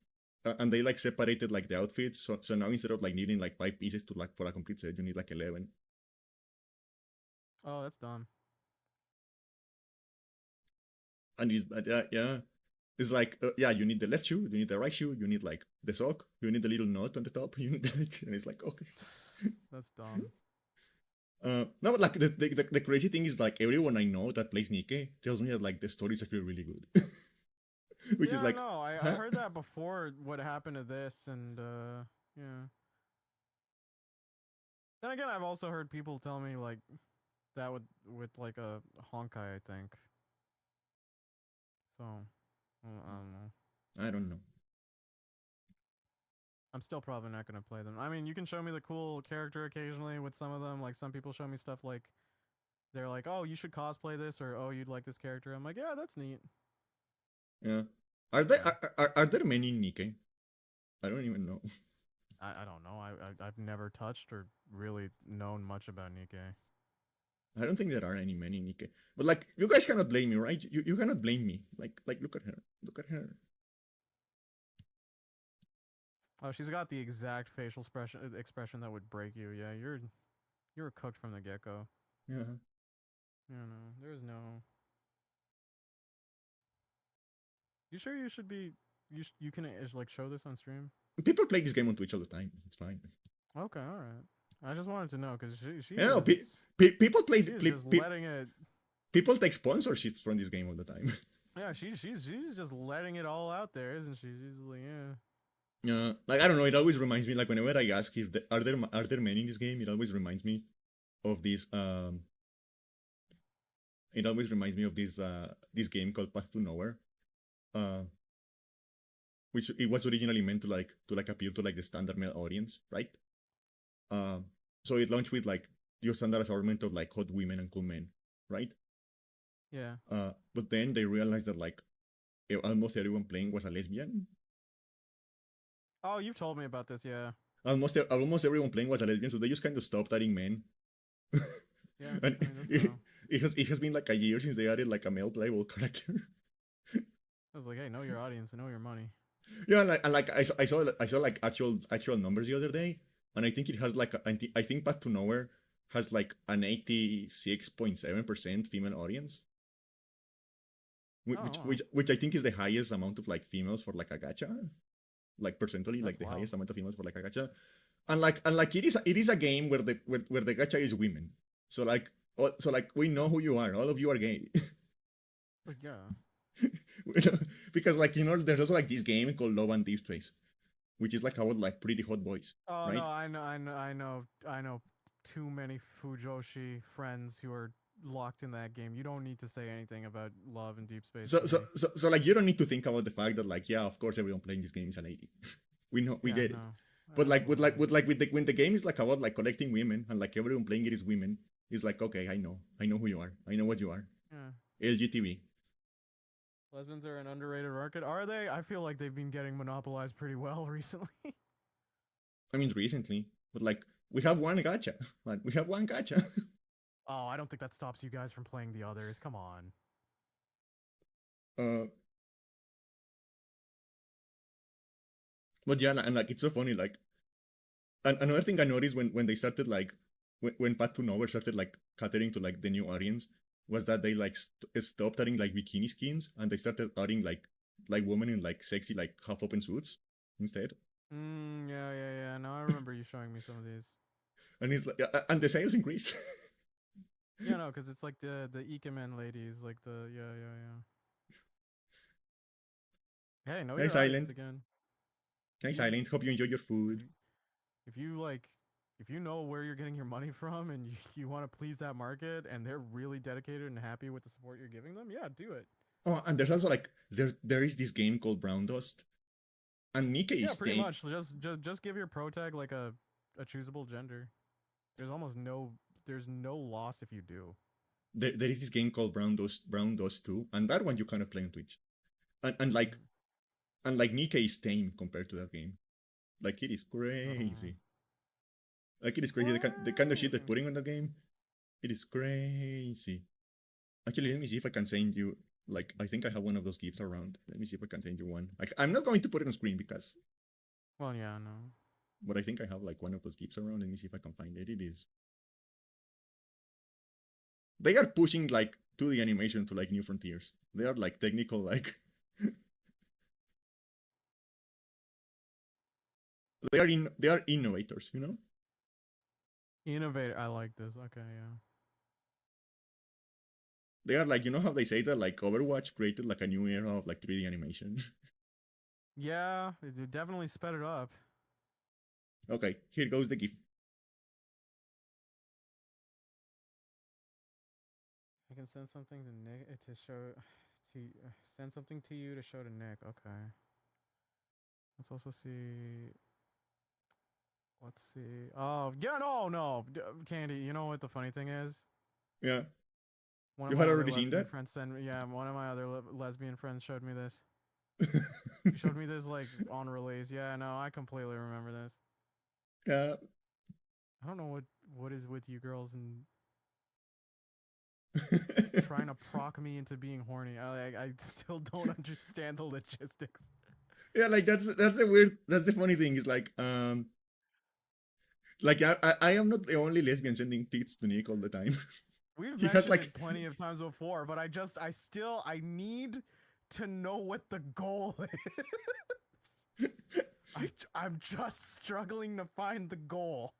B: and they like separated like the outfits. So now instead of like needing like 5 pieces to like for a complete set, you need like 11.
A: Oh, that's dumb.
B: And it's yeah. It's like you need the left shoe, you need the right shoe, you need like the sock, you need the little knot on the top, you need like, and it's like okay.
A: That's dumb.
B: No, but like the crazy thing is like everyone I know that plays Nikke tells me that like the story is actually really good, which
A: Yeah,
B: is like,
A: no, I
B: huh?
A: heard that before what happened to this, and yeah. Then again, I've also heard people tell me like that with like a Honkai, I think. So I don't know.
B: I don't know.
A: I'm still probably not gonna play them. I mean, you can show me the cool character occasionally with some of them. Like some people show me stuff like they're like, "Oh, you should cosplay this," or "Oh, you'd like this character." I'm like, "Yeah, that's neat."
B: Yeah. Are there
A: So,
B: are there many Nikke? I don't even know.
A: I don't know. I've never touched or really known much about Nikkei.
B: I don't think there are any many Nikke. But like you guys cannot blame me, right? You cannot blame me. Like look at her. Look at her.
A: Oh, she's got the exact facial expression that would break you. Yeah, you're cooked from the get go.
B: Yeah.
A: You know, there's no. You sure you should be? You can like show this on stream?
B: People play this game on Twitch all the time. It's fine.
A: Okay, all right. I just wanted to know because she
B: Yeah,
A: is
B: people play,
A: she is just letting it.
B: people take sponsorships from this game all the time.
A: Yeah, she's just letting it all out there, isn't she? She's like, yeah.
B: Yeah, like I don't know. It always reminds me, like whenever I ask if are there many in this game, it always reminds me of this. It always reminds me of this game called Path to Nowhere, uh, which it was originally meant to like appeal to like the standard male audience, right? Um, so it launched with like your standard assortment of like hot women and cool men, right?
A: Yeah.
B: But then they realized that like almost everyone playing was a lesbian.
A: Oh, you've told me about this. Yeah.
B: Almost everyone playing was a lesbian, so they just kind of stopped adding men.
A: Yeah.
B: And
A: I mean, that's
B: it,
A: no.
B: it has been like a year since they added like a male playable character.
A: I was like, hey, know your audience and know your money.
B: Yeah, and like I saw like actual numbers the other day, and I think it has like I think Path to Nowhere has like an 86.7% female audience,
A: Oh, wow.
B: which I think is the highest amount of like females for like a gacha, like percentually
A: That's
B: like the
A: wild.
B: highest amount of females for like a gacha, and like it is a game where the gacha is women, so like we know who you are, all of you are gay.
A: But yeah.
B: Because like there's also like this game called Love and Deep Space, which is like about like pretty hot boys,
A: Oh
B: right?
A: no, I know too many Fujoshi friends who are locked in that game. You don't need to say anything about love and deep space
B: So
A: to
B: so
A: me.
B: so like you don't need to think about the fact that like yeah, of course everyone playing this game is a lady. We
A: Yeah,
B: get it.
A: no.
B: But like
A: Absolutely.
B: when the game is like about like collecting women and like everyone playing it is women, it's like okay, I know who you are, I know what you are.
A: Yeah.
B: LGTB.
A: Lesbians are an underrated market. Are they? I feel like they've been getting monopolized pretty well recently.
B: I mean recently, but like we have one gacha. Like we have one gacha.
A: Oh, I don't think that stops you guys from playing the others. Come on.
B: uh, but yeah, and like it's so funny. Like and another thing I noticed when they started like when Path to Nowhere started like catering to like the new audience was that they like stopped adding like bikini skins and they started adding like women in like sexy like half open suits instead.
A: Yeah. No, I remember you showing me some of these.
B: And it's like and the sales increased.
A: Yeah, no, because it's like the Ikemen ladies, like the yeah. Hey, know
B: Hi
A: your audience
B: Silent.
A: again.
B: Hi
A: You
B: Silent. Hope you enjoy your
A: if
B: food.
A: you if you like if you know where you're getting your money from and you want to please that market and they're really dedicated and happy with the support you're giving them, yeah, do it.
B: Oh, and there's also like there is this game called Brown Dust, and Nikke
A: Yeah,
B: is
A: pretty
B: tame.
A: much. Just give your pro tag like a choosable gender. There's almost there's no loss if you do.
B: There is this game called Brown Dust 2, and that one you cannot play on Twitch. And like
A: Mm.
B: Nikke is tame compared to that game. Like it is
A: Oh.
B: crazy. Like it is crazy. The kind of shit they're
A: What?
B: putting on that game, it is crazy. Actually, let me see if I can send you. Like I think I have one of those gifs around. Let me see if I can send you one. Like I'm not going to put it on screen because,
A: Well, yeah, no.
B: but I think I have like one of those gifs around. Let me see if I can find it. It is. They are pushing like 2D animation to like new frontiers. They are like technical like. They are innovators, you know.
A: Innovator. I like this. Okay, yeah.
B: They are like, you know how they say that like Overwatch created like a new era of like 3D animation.
A: Yeah, it definitely sped it up.
B: Okay, here goes the GIF.
A: I can send something to Nick to show to send something to you to show to Nick. Okay. Let's also see. Let's see. Oh yeah, no, Candy. You know what the funny thing is?
B: Yeah,
A: One of
B: you
A: my
B: had
A: other
B: already seen
A: lesbian
B: that.
A: friends sent me. Yeah, one of my other lesbian friends showed me this. She showed me this like on release. Yeah, no, I completely remember this.
B: Yeah.
A: I don't know what is with you girls and trying to proc me into being horny. I still don't understand the logistics.
B: Yeah, like that's a weird. That's the funny thing is like I am not the only lesbian sending tweets to Nick all the time.
A: We've
B: He has
A: mentioned
B: like
A: it plenty of times before, but I need to know what the goal is. I'm just struggling to find the goal.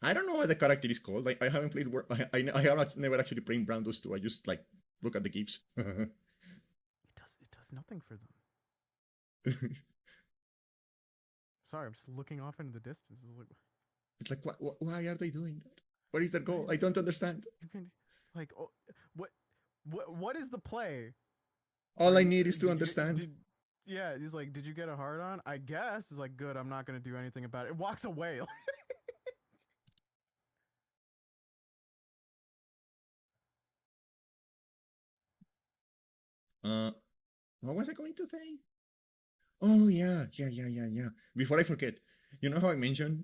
B: I don't know what the character is called. Like I haven't played. I have never actually played Brown those two. I just like look at the gifs.
A: It does nothing for them. Sorry, I'm just looking off into the distance.
B: It's like why are they doing that? What is their goal?
A: Right?
B: I don't understand.
A: Like, oh, what is the play?
B: All I need is to understand.
A: Yeah, he's like, did you get a hard on? I guess. He's like, good. I'm not gonna do anything about it. It walks away.
B: What was I going to say? Oh yeah. Before I forget, you know how I mentioned,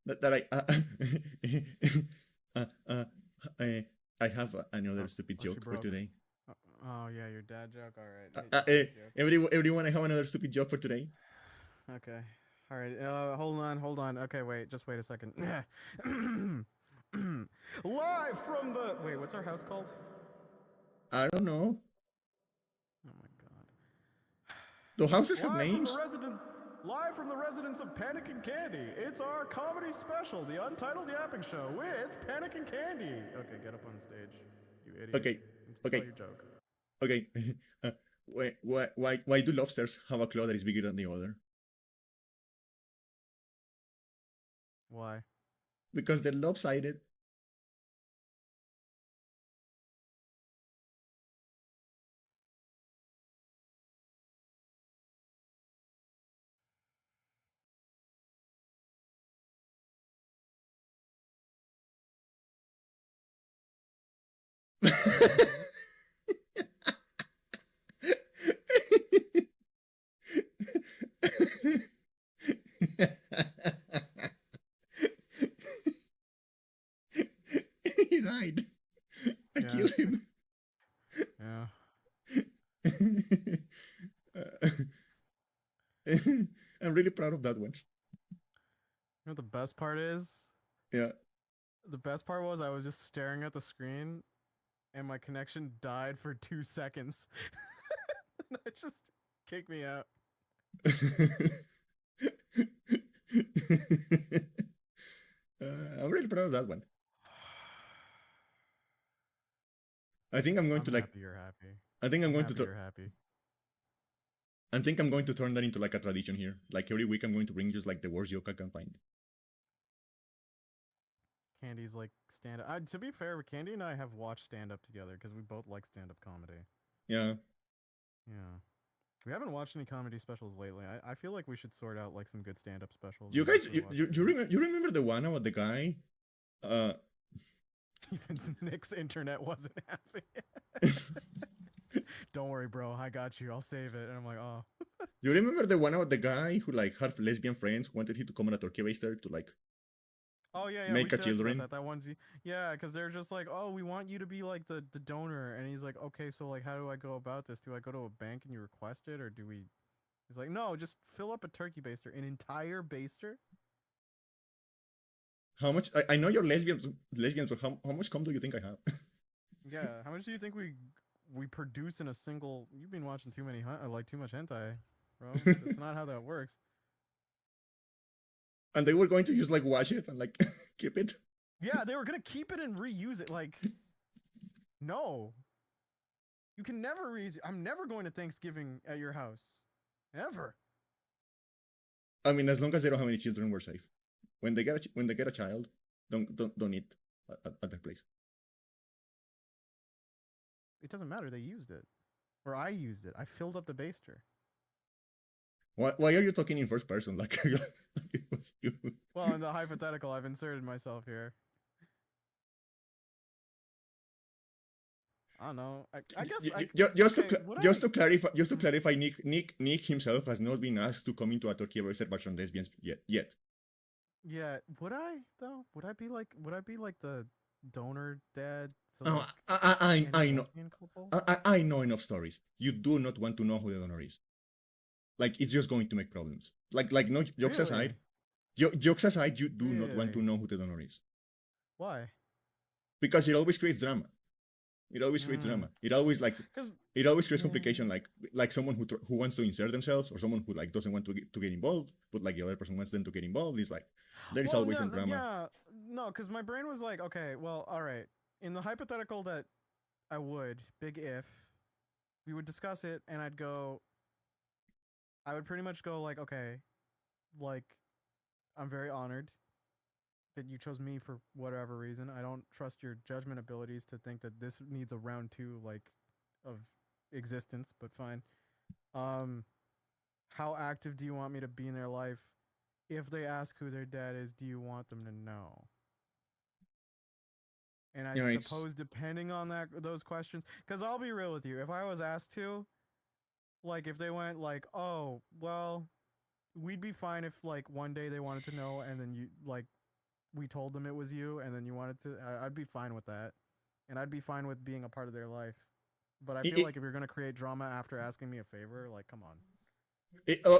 B: that uh, uh, I I have another stupid
A: Oh, she
B: joke for
A: broke.
B: today.
A: Oh yeah, your dad joke. All right.
B: Everyone, I have another stupid joke for today.
A: Okay. All right. Hold on. Okay, wait. Just wait a second. Live from the wait. What's our house called?
B: I don't know.
A: Oh my god.
B: Do houses have
A: Live from the
B: names?
A: resident. Live from the residence of Panic and Candy. It's our comedy special, the Untitled Yapping Show with Panic and Candy. Okay, get up on stage, you idiot.
B: Okay,
A: Tell
B: okay,
A: your joke.
B: okay. Why do lobsters have a claw that is bigger than the other?
A: Why?
B: Because they're lopsided. He died. I
A: Yeah.
B: killed him.
A: Yeah.
B: Uh, I'm really proud of that one.
A: You know what the best part is?
B: Yeah.
A: The best part was I was just staring at the screen and my connection died for 2 seconds. And it just kicked me out.
B: I'm really proud of that one. I think I'm going
A: I'm
B: to like.
A: happy you're happy.
B: I think I'm going
A: happy
B: to.
A: you're happy.
B: I think I'm going to turn that into like a tradition here. Like every week, I'm going to bring just like the worst joke I can find.
A: Candy's like stand up. To be fair, Candy and I have watched stand up together because we both like stand up comedy.
B: Yeah.
A: Yeah. We haven't watched any comedy specials lately. I feel like we should sort out like some good stand up specials.
B: You
A: and
B: guys,
A: actually watch them.
B: you remember the one about the guy?
A: Even Nick's internet wasn't happy. Don't worry, bro. I got you. I'll save it. And I'm like, oh.
B: You remember the one about the guy who like had lesbian friends who wanted him to come on a turkey baster to like
A: Oh yeah,
B: make
A: we
B: a
A: joked
B: children?
A: about that. That one's yeah, because they're just like, oh, we want you to be like the donor, and he's like, okay, so like, how do I go about this? Do I go to a bank and you request it, or do we? He's like, no, just fill up a turkey baster, an entire baster.
B: How much? I know you're lesbians, but how much cum do you think I have?
A: Yeah, how much do you think we produce in a single? You've been watching too many like too much hentai, bro. That's not how that works.
B: And they were going to just like wash it and like keep it.
A: Yeah, they were gonna keep it and reuse it. Like, no, you can never reuse. I'm never going to Thanksgiving at your house, ever.
B: I mean, as long as they don't have any children, we're safe. When they get a child, don't eat at their place.
A: It doesn't matter. They used it, or I used it. I filled up the baster.
B: Why are you talking in first person? Like it was you.
A: Well, in the hypothetical, I've inserted myself here. I don't know. I guess
B: Just to clarify, Nick himself has not been asked to come into a Turkey Azerbaijan lesbians yet.
A: Yeah, would I though? Would I be like the donor dad? To,
B: Oh,
A: like,
B: I
A: any
B: know.
A: lesbian couple?
B: I know enough stories. You do not want to know who the donor is. Like it's just going to make problems. Like no jokes
A: Really?
B: aside. Jokes aside, you do not want to
A: Really?
B: know who the donor is
A: Why?
B: because it always creates drama. It always creates drama. It always creates complication. Like someone who wants to insert themselves, or someone who like doesn't want to get involved, but like the other person wants them to get involved. Is like there is always some drama.
A: Yeah, no, because my brain was like, okay, well, all right. In the hypothetical that I would, big if, we would discuss it, and I would pretty much go like, okay, like, I'm very honored that you chose me for whatever reason. I don't trust your judgment abilities to think that this needs a round 2 like of existence, but fine. How active do you want me to be in their life? If they ask who their dad is, do you want them to know? And I suppose depending on those questions, because I'll be real with you, if I was asked to, like if they went like, oh, well, we'd be fine if like one day they wanted to know and then you like we told them it was you and then you wanted to, I'd be fine with that. And I'd be fine with being a part of their life. But I feel like if you're going to create drama after asking me a favor, like, come on.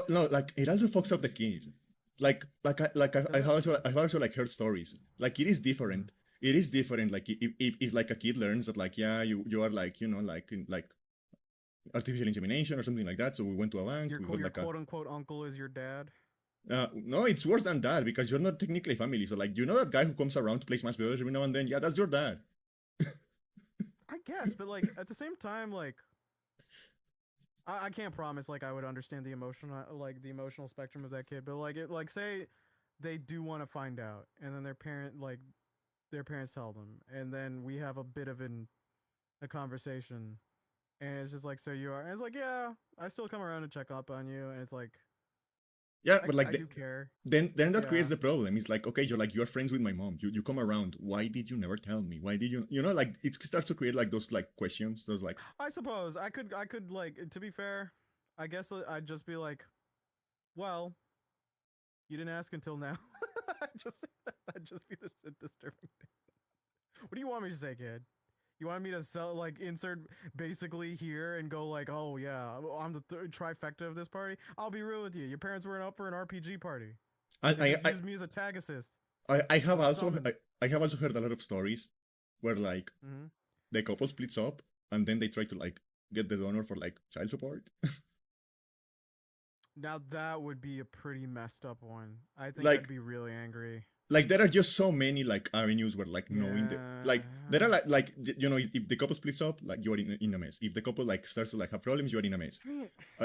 B: No, like it also fucks up the kid. I've also like heard stories. Like it is different. It is different. Like if like a kid learns that like yeah you are like like artificial insemination or something like that. So we went to a bank.
A: Your
B: like
A: quote unquote uncle is your dad.
B: No, it's worse than that because you're not technically family. So like that guy who comes around to play Smash Brothers every now and then. Yeah, that's your dad.
A: I guess, but like at the same time, like I can't promise like I would understand the emotional spectrum of that kid, but like say they do want to find out, and then their parents tell them, and then we have a bit of a conversation, and it's just like, so you are, and it's like, yeah, I still come around and check up on you, and it's like,
B: yeah, but like
A: I do care.
B: Then that creates the problem. It's like, okay, you're friends with my mom. You come around. Why did you never tell me? Why did you like it starts to create like those like questions. Those like
A: I suppose I could like, to be fair, I guess I'd just be like, well, you didn't ask until now. I'd just be the shit disturbing. What do you want me to say, kid? You want me to insert basically here and go like, oh yeah, I'm the trifecta of this party? I'll be real with you. Your parents weren't up for an RPG party. They just used me as a tag assist.
B: I have also heard a lot of stories where like the couple splits up and then they try to like get the donor for like child support.
A: Now that would be a pretty messed up one. I think I'd be really angry.
B: Like there are just so many like avenues where like knowing there are like if the couple splits up, like you're in a mess. If the couple like starts to like have problems, you're in a mess.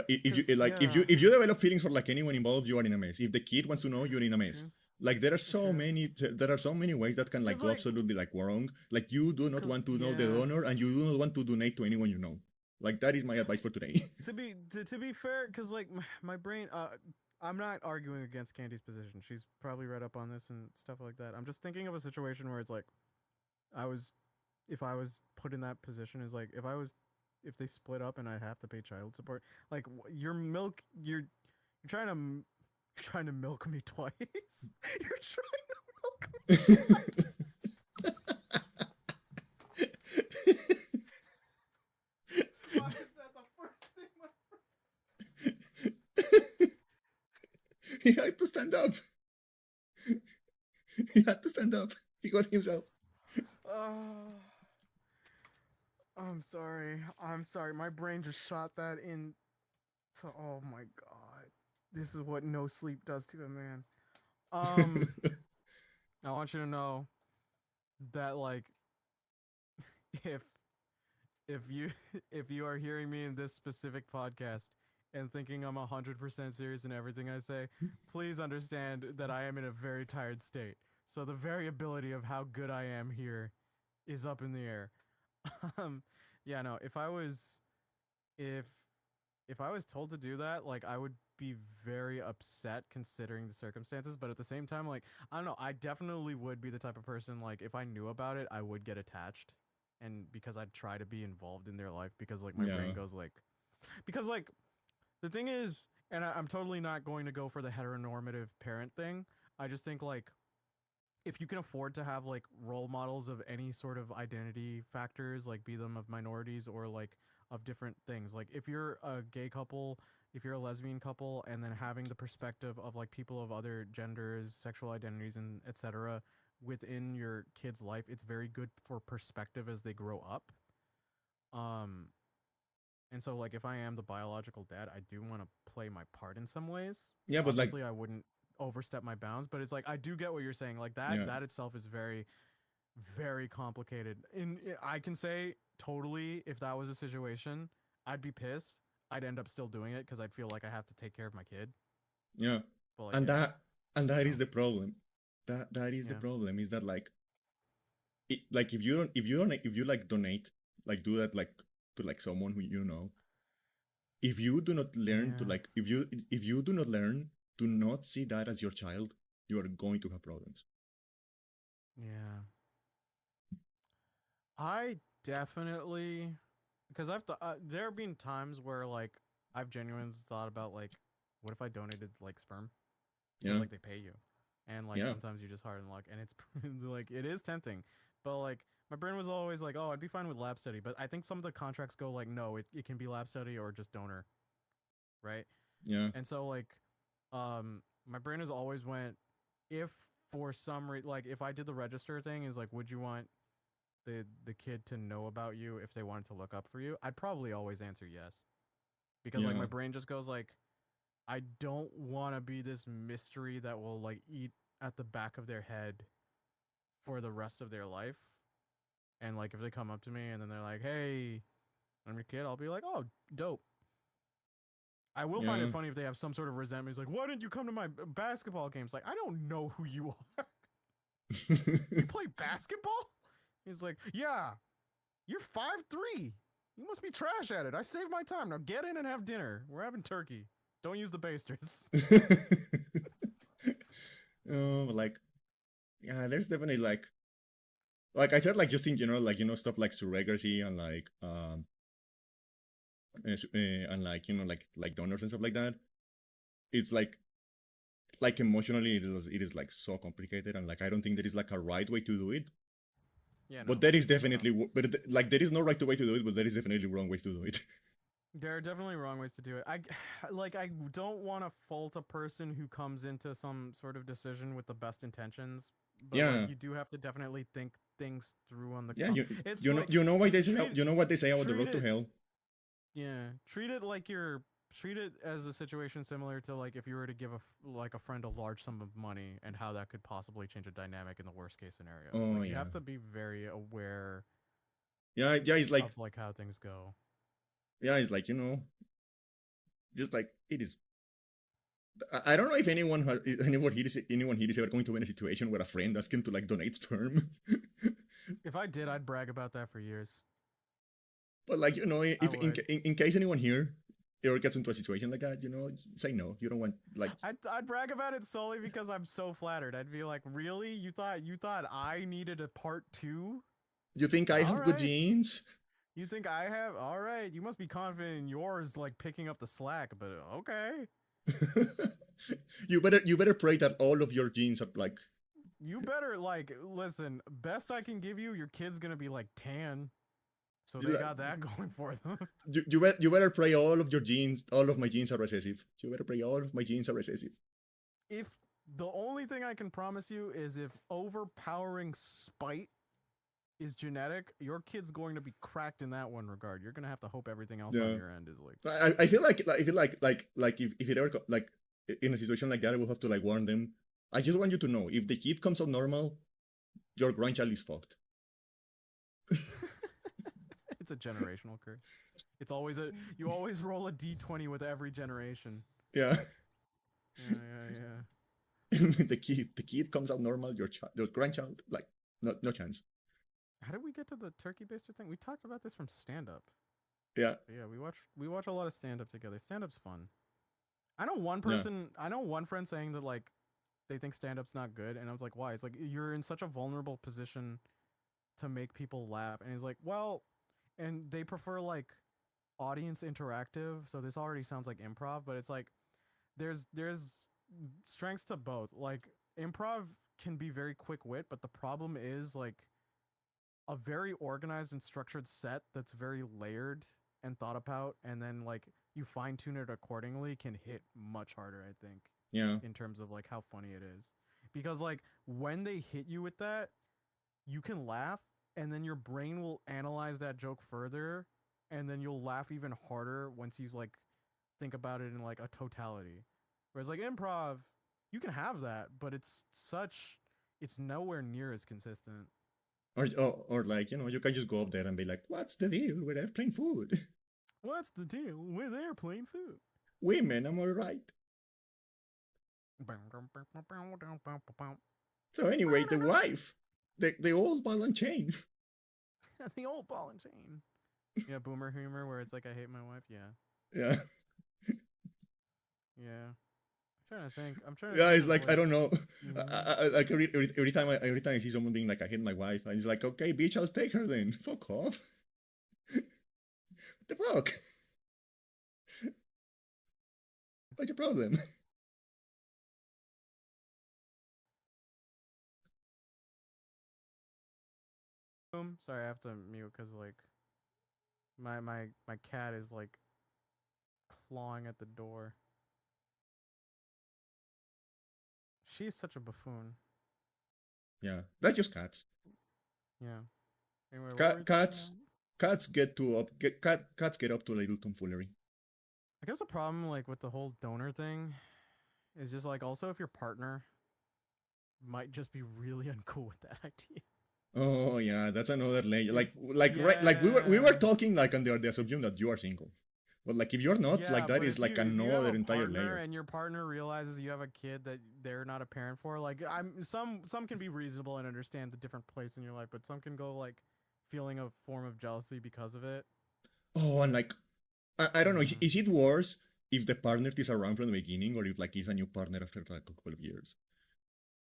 B: If you develop feelings for like anyone involved, you are in a mess. If the kid wants to know, you're in a mess. Like there are so many ways that can like go absolutely like wrong. Like you do not want to know the donor, and you do not want to donate to anyone you know. Like that is my advice for today.
A: To be fair, because like my brain, I'm not arguing against Candy's position. She's probably read up on this and stuff like that. I'm just thinking of a situation where it's like, if I was put in that position, is like if they split up and I have to pay child support, like you're trying to milk me twice. You're trying to milk me twice. Why is that the first thing
B: He had to stand up. He had to stand up. He got himself.
A: I'm sorry. My brain just shot that into. Oh my god. This is what no sleep does to a man. I want you to know that like if you if you are hearing me in this specific podcast and thinking I'm 100% serious in everything I say, please understand that I am in a very tired state. So the variability of how good I am here is up in the air. um yeah, no, if if I was told to do that, like I would be very upset considering the circumstances, but at the same time, like I don't know, I definitely would be the type of person like if I knew about it, I would get attached. And because I'd try to be involved in their life because like my
B: Yeah.
A: brain goes like because like the thing is, and I'm totally not going to go for the heteronormative parent thing. I just think like if you can afford to have like role models of any sort of identity factors, like be them of minorities or like of different things, like if you're a gay couple, if you're a lesbian couple, and then having the perspective of like people of other genders, sexual identities, and etc. within your kid's life, it's very good for perspective as they grow up. Um, and so like if I am the biological dad, I do want to play my part in some ways.
B: Yeah, but like,
A: Obviously, I wouldn't overstep my bounds, but it's like I do get what you're saying. Like
B: yeah,
A: that itself is very very complicated. And I can say totally if that was a situation, I'd be pissed. I'd end up still doing it because I'd feel like I have to take care of my kid.
B: yeah,
A: But like
B: and
A: if
B: that
A: you
B: is
A: know,
B: the problem. That is the
A: yeah,
B: problem. Is that like, like if you like donate, like do that like to like someone who you know, if you do not learn to
A: yeah,
B: like if you do not learn to not see that as your child, you are going to have problems.
A: yeah. I definitely because there have been times where like I've genuinely thought about like what if I donated like sperm because
B: Yeah,
A: like they pay you and like
B: yeah,
A: sometimes you just hard in luck and it's like it is tempting, but like my brain was always like, oh, I'd be fine with lab study, but I think some of the contracts go like no, it can be lab study or just donor, right?
B: yeah,
A: And so like my brain has always went if for some reason like if I did the register thing is like would you want the kid to know about you if they wanted to look up for you, I'd probably always answer yes because like
B: yeah,
A: my brain just goes like I don't want to be this mystery that will like eat at the back of their head for the rest of their life. And like if they come up to me and then they're like, "Hey, I'm your kid," I'll be like, "Oh, dope." I will find it
B: yeah.
A: funny if they have some sort of resentment. It's like, "Why didn't you come to my basketball games?" Like, I don't know who you are. You play basketball? He's like, "Yeah, you're 5'3". You must be trash at it. I saved my time. Now get in and have dinner. We're having turkey. Don't use the basters."
B: But like, yeah, there's definitely like I said, like just in general, like stuff like surrogacy and like and like like donors and stuff like that. It's like emotionally it is like so complicated, and like I don't think there is like a right way to do it.
A: Yeah,
B: But
A: no.
B: there is
A: No.
B: definitely like there is no right way to do it, but there is definitely wrong ways to do it.
A: There are definitely wrong ways to do it. I like I don't want to fault a person who comes into some sort of decision with the best intentions, but like
B: Yeah,
A: you do have to definitely think things through on the
B: yeah.
A: It's
B: You know
A: like
B: you know why they say
A: treat
B: you know what they say about the
A: treat
B: road to
A: it
B: hell.
A: yeah, treat it as a situation similar to like if you were to give like a friend a large sum of money and how that could possibly change a dynamic in the worst case scenario.
B: Oh
A: Like you
B: yeah,
A: have to be very aware
B: yeah, yeah. It's like
A: of like how things go.
B: yeah, it's like just like it is. I don't know if anyone here is ever going to be in a situation where a friend asks him to like donate sperm.
A: If I did, I'd brag about that for years.
B: But like
A: I
B: if
A: would.
B: in case anyone here ever gets into a situation like that, say no. You don't want like
A: I'd brag about it solely because I'm so flattered. I'd be like, "Really? You thought I needed a part 2?
B: you think I
A: All
B: have good
A: right.
B: genes.
A: You think I have? All right. You must be confident in yours like picking up the slack, but okay.
B: You better pray that all of your genes are like
A: You better like listen, best I can give you, your kid's going to be like tan. So they got that going for them.
B: you better pray all of my genes are recessive. You better pray all of my genes are recessive.
A: If the only thing I can promise you is if overpowering spite is genetic, your kid's going to be cracked in that one regard. You're going to have to hope everything else on
B: Yeah.
A: your end is like
B: I feel like if it ever like in a situation like that, I will have to like warn them I just want you to know, if the kid comes out normal, your grandchild is fucked.
A: It's a generational curse. It's always you always roll a d20 with every generation.
B: Yeah.
A: Yeah.
B: the kid comes out normal, your grandchild, like, no chance.
A: How did we get to the turkey baster thing? We talked about this from stand up.
B: Yeah.
A: Yeah, we watch a lot of stand up together. Stand up's fun. I know one friend saying that like they think stand up's not good, and I was like, why? It's like you're in such a vulnerable position to make people laugh, and he's like, well, and they prefer like audience interactive, so this already sounds like improv, but it's like there's strengths to both. Like improv can be very quick wit, but the problem is like a very organized and structured set that's very layered and thought about, and then like you fine tune it accordingly can hit much harder, I think.
B: Yeah.
A: In terms of like how funny it is. Because like when they hit you with that, you can laugh and then your brain will analyze that joke further, and then you'll laugh even harder once you like think about it in like a totality. Whereas like improv, you can have that, but it's nowhere near as consistent.
B: Or like, you can just go up there and be like, what's the deal with airplane food?
A: What's the deal with airplane food?
B: Women, I'm alright. So anyway, the wife, the old ball and chain.
A: The old ball and chain. Yeah, boomer humor where it's like, I hate my wife. Yeah.
B: Yeah.
A: Yeah. I'm trying to
B: Yeah,
A: think
B: it's
A: of,
B: like, I don't know.
A: Mhm.
B: Like every time I see someone being like, I hate my wife, I'm just like, okay, bitch, I'll take her then. Fuck off. What the fuck? What's the problem?
A: Sorry, I have to mute because like my cat is like clawing at the door. She's such a buffoon.
B: Yeah, that's just cats.
A: Yeah. Anyway, what were we talking
B: Cats,
A: about?
B: cats get up to a little tomfoolery.
A: I guess the problem like with the whole donor thing is just like also if your partner might just be really uncool with that idea.
B: Oh yeah, that's another layer.
A: It's
B: Right, like we were
A: yeah.
B: talking like under the assumption that you are single, but like if you're not, like
A: Yeah,
B: that
A: but
B: is like
A: if you have
B: another
A: a
B: entire
A: partner
B: layer.
A: and your partner realizes you have a kid that they're not a parent for, like some can be reasonable and understand the different place in your life, but some can go like feeling a form of jealousy because of it.
B: Oh, and like I don't know,
A: Mhm.
B: is it worse if the partner is around from the beginning or if like it's a new partner after like a couple of years?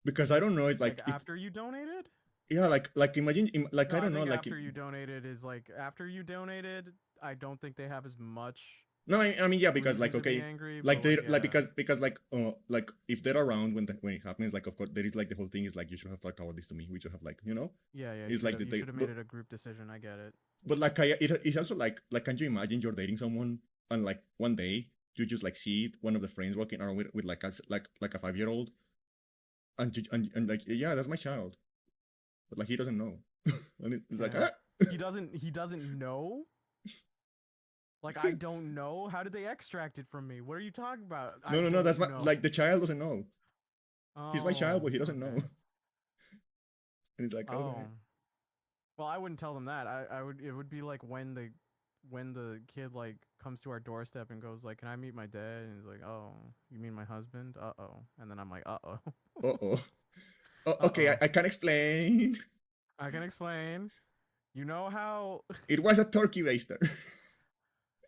B: Because I don't know, it's
A: Like
B: like if
A: after you donated?
B: yeah, like imagine like
A: No,
B: I
A: I
B: don't know,
A: think
B: like
A: after you donated is like after you donated, I don't think they have as much
B: no, I mean yeah, because
A: reason
B: like
A: to be
B: okay,
A: angry,
B: like
A: but
B: they
A: like
B: like
A: yeah.
B: because like if they're around when it happens, like of course there is like the whole thing is like you should have talked about this to me, we should have like
A: Yeah, you
B: it's
A: should
B: like
A: have made it a group decision. I get it.
B: but like it's also like can you imagine you're dating someone and like one day you just like see one of the friends walking around with like a 5-year-old and like yeah, that's my child, but like he doesn't know. And it's like
A: Yeah. He doesn't know? Like I don't know. How did they extract it from me? What are you talking about? I
B: no,
A: don't
B: that's my
A: know.
B: like the child doesn't know. He's my child,
A: Oh,
B: but he doesn't know.
A: okay.
B: And he's like,
A: Oh.
B: okay.
A: Well, I wouldn't tell them that. I would. It would be like when the kid like comes to our doorstep and goes like, "Can I meet my dad?" And he's like, "Oh, you mean my husband? Uh-oh." And then I'm like, "Uh-oh."
B: Uh-oh. Oh, okay,
A: Uh-oh.
B: I can explain.
A: I can explain. You know how
B: It was a turkey baster.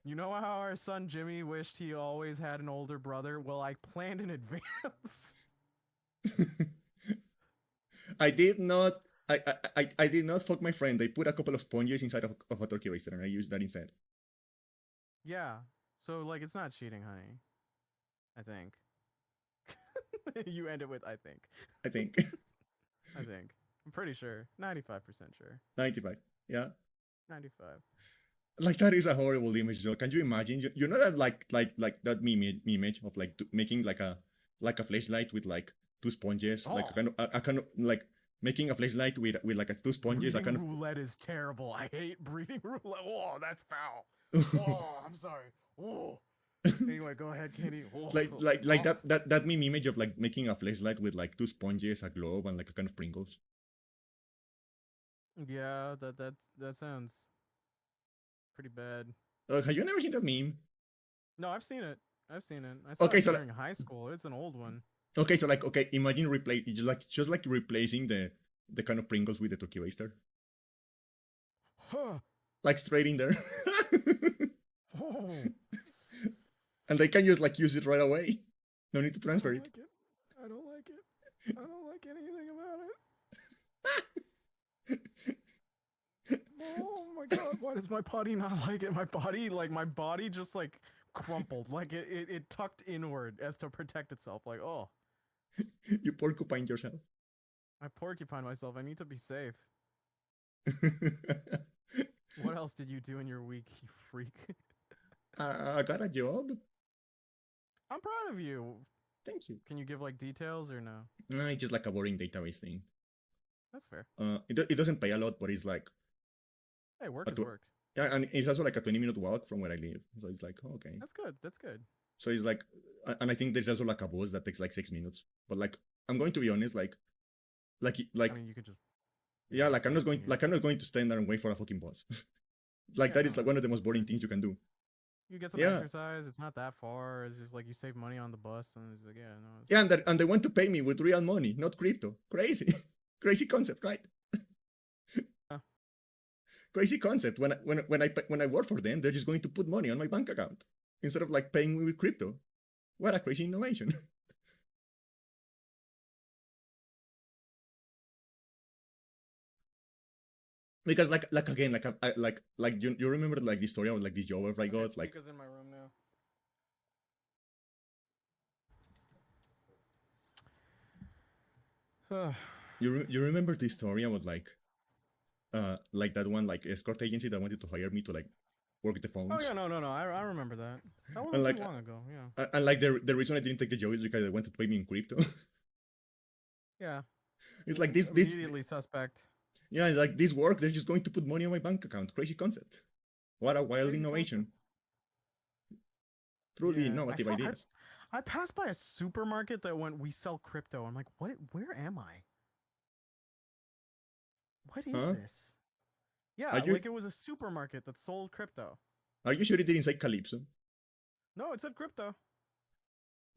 A: you know how our son Jimmy wished he always had an older brother? Well, I planned in advance.
B: I did not. I did not fuck my friend. They put a couple of sponges inside of a turkey baster, and I used that instead.
A: Yeah. So like it's not cheating, honey. I think. You end it with I think.
B: I think
A: I think. I'm pretty sure. 95% sure.
B: 95. Yeah,
A: 95.
B: like that is a horrible image, though. Can you imagine? You know that like that meme image of like making like a flashlight with like two sponges, like
A: Oh.
B: a kind of like making a flashlight with like two sponges, a
A: Breeding
B: kind of
A: roulette is terrible. I hate breeding roulette. Oh, that's foul. Oh, I'm sorry. Oh. Anyway, go ahead, Candy.
B: Like that meme image of like making a flashlight with like 2 sponges, a globe, and like a kind of Pringles.
A: Yeah, that sounds pretty bad.
B: Have you never seen that meme?
A: No, I've seen it. I've seen it. I saw
B: Okay,
A: it
B: so
A: during high school. It's an old one.
B: okay, so like okay, imagine just like replacing the kind of Pringles with the turkey baster,
A: Huh.
B: like straight in there,
A: Oh,
B: and they can just like use it right away. No need to
A: I
B: transfer
A: don't
B: it.
A: like it. I don't like it. I don't like anything about it. Oh my god, why does my body not like it? My body just like crumpled. Like it tucked inward as to protect itself. Like, oh,
B: You porcupine yourself.
A: I porcupine myself. I need to be safe. What else did you do in your week, you freak?
B: I got a job.
A: I'm proud of you.
B: Thank you.
A: Can you give like details or no?
B: No, it's just like a boring database thing.
A: That's fair.
B: It doesn't pay a lot, but it's like
A: Hey, work is work.
B: yeah, and it's also like a 20-minute walk from where I live. So it's like, oh, okay.
A: That's good. That's good.
B: So it's like, and I think there's also like a bus that takes like 6 minutes. But like, I'm going to be honest, like,
A: I mean, you could just
B: yeah, like I'm not going,
A: here.
B: like I'm not going to stand there and wait for a fucking bus. Like
A: Yeah,
B: that is
A: no.
B: like one of the most boring things you can do.
A: You get some
B: Yeah.
A: exercise. It's not that far. It's just like you save money on the bus, and it's like, yeah, no. It's,
B: Yeah, and they want to pay me with real money, not crypto. Crazy, crazy concept, right?
A: Huh.
B: Crazy concept. When I work for them, they're just going to put money on my bank account instead of like paying me with crypto. What a crazy innovation! Because like again like you remember like the story of like this job I got like
A: speakers in my room now.
B: you remember this story about like that one like escort agency that wanted to hire me to like work the phones.
A: Oh yeah, no. I remember that. That
B: And
A: wasn't
B: like
A: too long ago. Yeah.
B: and like the reason I didn't take the job is because they wanted to pay me in crypto.
A: Yeah.
B: It's like this
A: Immediately suspect.
B: yeah, it's like this work they're just going to put money on my bank account. Crazy concept. What a wild
A: Crazy
B: innovation. Truly
A: Yeah,
B: innovative ideas.
A: I passed by a supermarket that went, "We sell crypto." I'm like, what? Where am I? What is
B: Huh?
A: this? Yeah,
B: Are you-
A: like it was a supermarket that sold crypto.
B: Are you sure it didn't say Calypso?
A: No, it said crypto.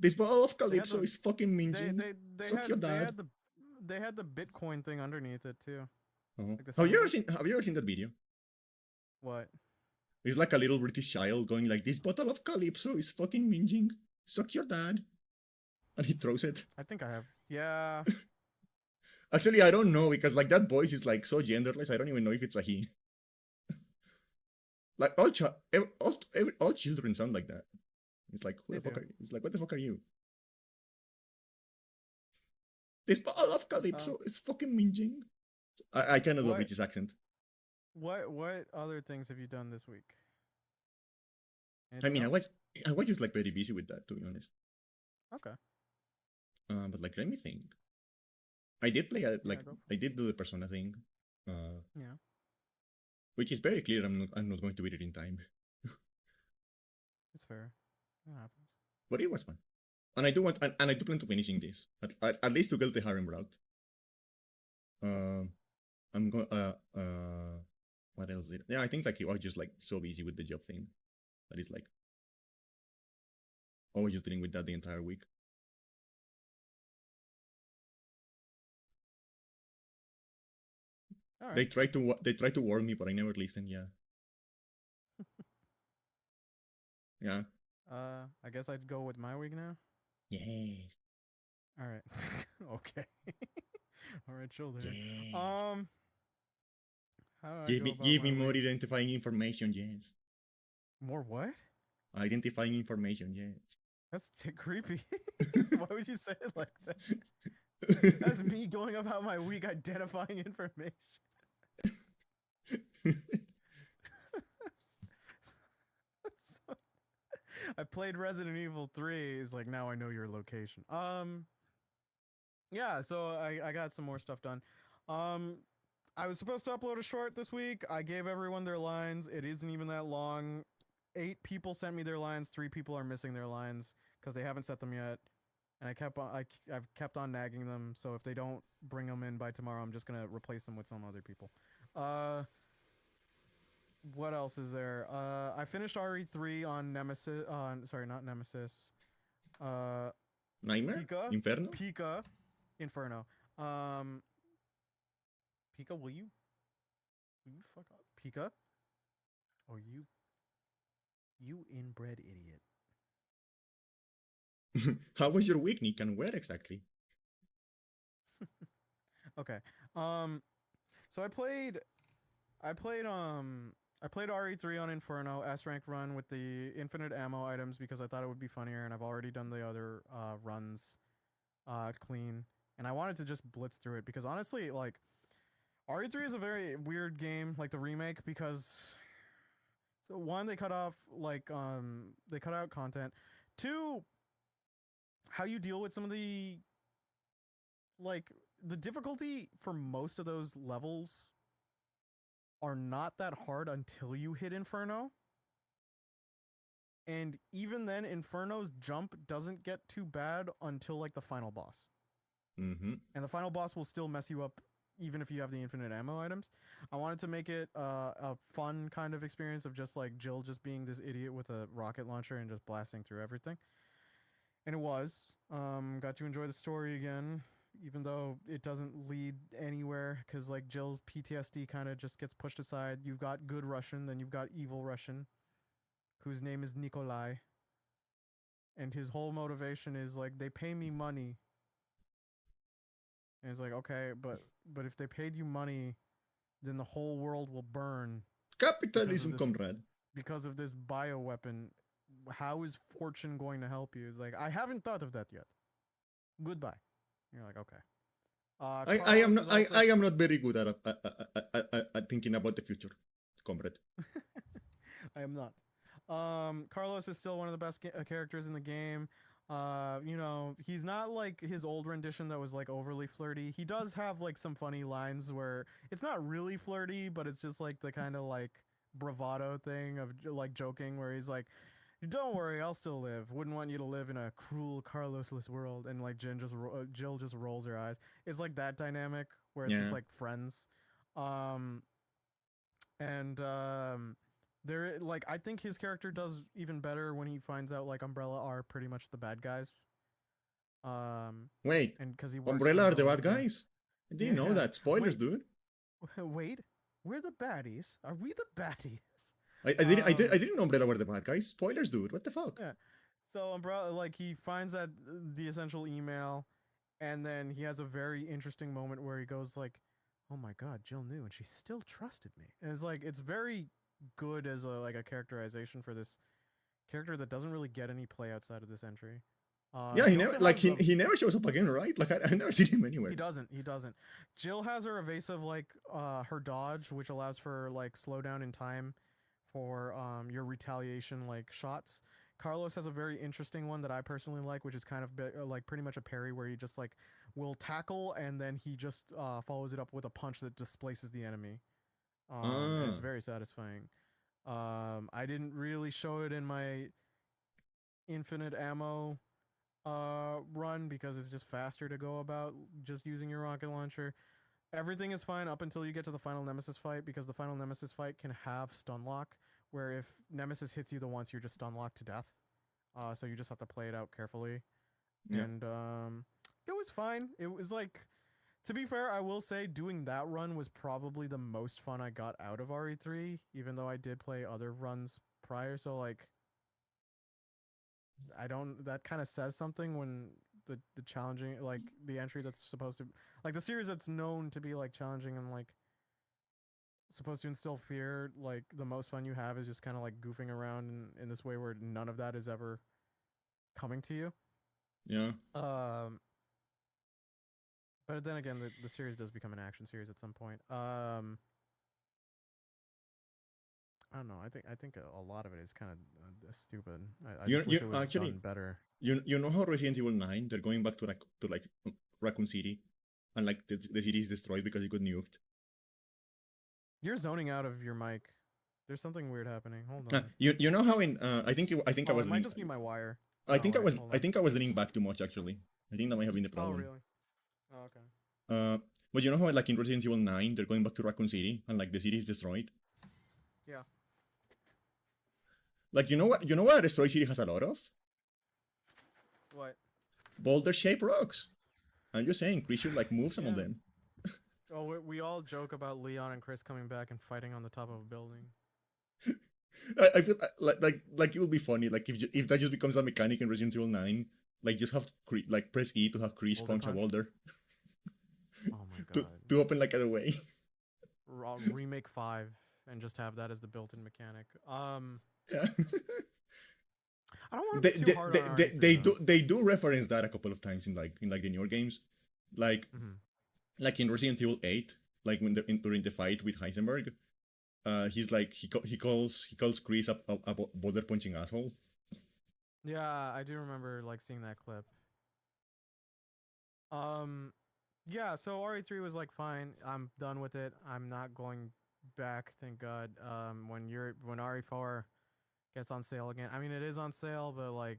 B: This bottle of
A: They had
B: Calypso
A: the-
B: is fucking minging.
A: They
B: Suck
A: had
B: your dad.
A: they had the Bitcoin thing underneath it too.
B: Uh-huh.
A: Like the
B: Have you ever seen that video?
A: What?
B: It's like a little British child going like, this bottle of Calypso is fucking minging. Suck your dad. And he throws it.
A: I think I have. Yeah.
B: Actually, I don't know because like that voice is like so genderless. I don't even know if it's a he. Like all children sound like that. It's like who
A: They
B: the fuck
A: do.
B: are you? It's like what the fuck are you? This bottle of Calypso is fucking minging. I cannot do a
A: What?
B: British accent.
A: What other things have you done this week?
B: I
A: Anything
B: mean,
A: else?
B: I was just like very busy with that to be honest.
A: Okay.
B: But like let me think. I did play like
A: go for
B: I did do the Persona thing.
A: Yeah.
B: Which is very clear. I'm not going to beat it in time.
A: It's fair. It happens.
B: But it was fun. And I do want and I do plan to finishing this. At least to get the harem route. I'm going what else did yeah, I think like I was just like so busy with the job thing. That is like I was just dealing with that the entire week.
A: All right.
B: They tried to warn me, but I never listened. Yeah. Yeah.
A: I guess I'd go with my week now.
B: Yes.
A: All right. Okay. All right, chill there.
B: Yes.
A: How do I
B: Give
A: go
B: me
A: about my
B: more
A: week?
B: identifying information. Yes.
A: More what?
B: Identifying information. Yes.
A: That's creepy. Why would you say it like that? That's me going about my week identifying information. So, I played Resident Evil 3. Is like now I know your location. Yeah, so I got some more stuff done. I was supposed to upload a short this week. I gave everyone their lines. It isn't even that long. 8 people sent me their lines. 3 people are missing their lines because they haven't set them yet. And I've kept on nagging them. So if they don't bring them in by tomorrow, I'm just gonna replace them with some other people. What else is there? I finished RE3 on Nemesis. Sorry, not Nemesis.
B: Nightmare?
A: Pika.
B: Inferno?
A: Pika. Inferno. Pika, will you fuck up? Pika? Oh, you inbred idiot.
B: How was your week, Nick, and where exactly?
A: Okay. So I played RE3 on Inferno S rank run with the infinite ammo items because I thought it would be funnier, and I've already done the other runs clean, and I wanted to just blitz through it because honestly, like, RE3 is a very weird game, like the remake, because so one, they cut out content. 2, how you deal with some of the, like, the difficulty for most of those levels are not that hard until you hit Inferno. And even then, Inferno's jump doesn't get too bad until like the final boss.
B: Mm-hmm.
A: And the final boss will still mess you up even if you have the infinite ammo items. I wanted to make it a fun kind of experience of just like Jill just being this idiot with a rocket launcher and just blasting through everything. And it was. Got to enjoy the story again, even though it doesn't lead anywhere, because like Jill's PTSD kind of just gets pushed aside. You've got good Russian, then you've got evil Russian, whose name is Nikolai. And his whole motivation is like, they pay me money. And it's like, okay, but if they paid you money, then the whole world will burn
B: Capitalism, comrade.
A: because of this bioweapon. How is fortune going to help you? It's like, I haven't thought of that yet. Goodbye. You're like, okay.
B: I am not very good at thinking about the future, comrade.
A: I am not. Carlos is still one of the best characters in the game. You know, he's not like his old rendition that was like overly flirty. He does have like some funny lines where it's not really flirty, but it's just like the kind of like bravado thing of like joking where he's like, "Don't worry, I'll still live. Wouldn't want you to live in a cruel Carlosless world." And like Jill just rolls her eyes. It's like that dynamic where it's just like friends. There, like, I think his character does even better when he finds out like Umbrella are pretty much the bad guys.
B: Wait,
A: and because he
B: Umbrella are the bad guys? I didn't know that. Spoilers, dude.
A: Wait, we're the baddies. Are we the baddies?
B: I didn't know Umbrella were the bad guys. Spoilers, dude. What the fuck?
A: Yeah. So Umbrella, like, he finds that the essential email, and then he has a very interesting moment where he goes like, "Oh my God, Jill knew, and she still trusted me." And it's like, it's very good as a like a characterization for this character that doesn't really get any play outside of this entry.
B: Yeah, he never like he never shows up again, right? Like I never seen him anywhere.
A: He doesn't. Jill has her evasive, like her dodge, which allows for like slowdown in time for your retaliation like shots. Carlos has a very interesting one that I personally like, which is kind of like pretty much a parry where he just like will tackle and then he just follows it up with a punch that displaces the enemy. And it's very satisfying. I didn't really show it in my infinite ammo run because it's just faster to go about just using your rocket launcher. Everything is fine up until you get to the final Nemesis fight, because the final Nemesis fight can have stun lock, where if Nemesis hits you the once, you're just stun locked to death. So you just have to play it out carefully. Yeah. And it was fine. It was like, to be fair, I will say doing that run was probably the most fun I got out of RE3, even though I did play other runs prior. So like, that kind of says something when the challenging, like the entry that's supposed to, like the series that's known to be like challenging and like supposed to instill fear, like the most fun you have is just kind of like goofing around in this way where none of that is ever coming to you.
B: Yeah.
A: But then again, the series does become an action series at some point. I don't know. I think a lot of it is kind of stupid. I just wish it was actually done better.
B: You know how Resident Evil 9 they're going back to Raccoon City, and like the city is destroyed because it got nuked.
A: You're zoning out of your mic. There's something weird happening. Hold
B: Uh,
A: on.
B: you know how in I think I
A: Oh,
B: was
A: it might
B: leaning,
A: just be my wire.
B: I
A: No,
B: think I
A: wait,
B: was
A: hold on.
B: leaning back too much actually. I think that might have been the
A: Oh,
B: problem.
A: really? Oh, okay.
B: But you know how like in Resident Evil 9 they're going back to Raccoon City and like the city is destroyed.
A: Yeah.
B: Like you know what a destroyed city has a lot of
A: What?
B: boulder-shaped rocks. I'm just saying, Chris should like move some of
A: Yeah.
B: them.
A: Oh, we all joke about Leon and Chris coming back and fighting on the top of a building.
B: I feel like it would be funny like if that just becomes a mechanic in Resident Evil 9, like just have like press E to have Chris
A: Boulder
B: punch a
A: punch?
B: boulder
A: Oh my
B: to
A: god.
B: to open like other way.
A: I'll remake 5 and just have that as the built-in mechanic.
B: Yeah.
A: I don't want to be too hard on RE3 though.
B: They do reference that a couple of times in like the newer games, like
A: Mhm.
B: like in Resident Evil 8, like when during the fight with Heisenberg, he's like he calls Chris a boulder punching asshole.
A: Yeah, I do remember like seeing that clip. Yeah, so RE3 was like fine. I'm done with it. I'm not going back, thank God. When RE4 gets on sale again. I mean, it is on sale, but like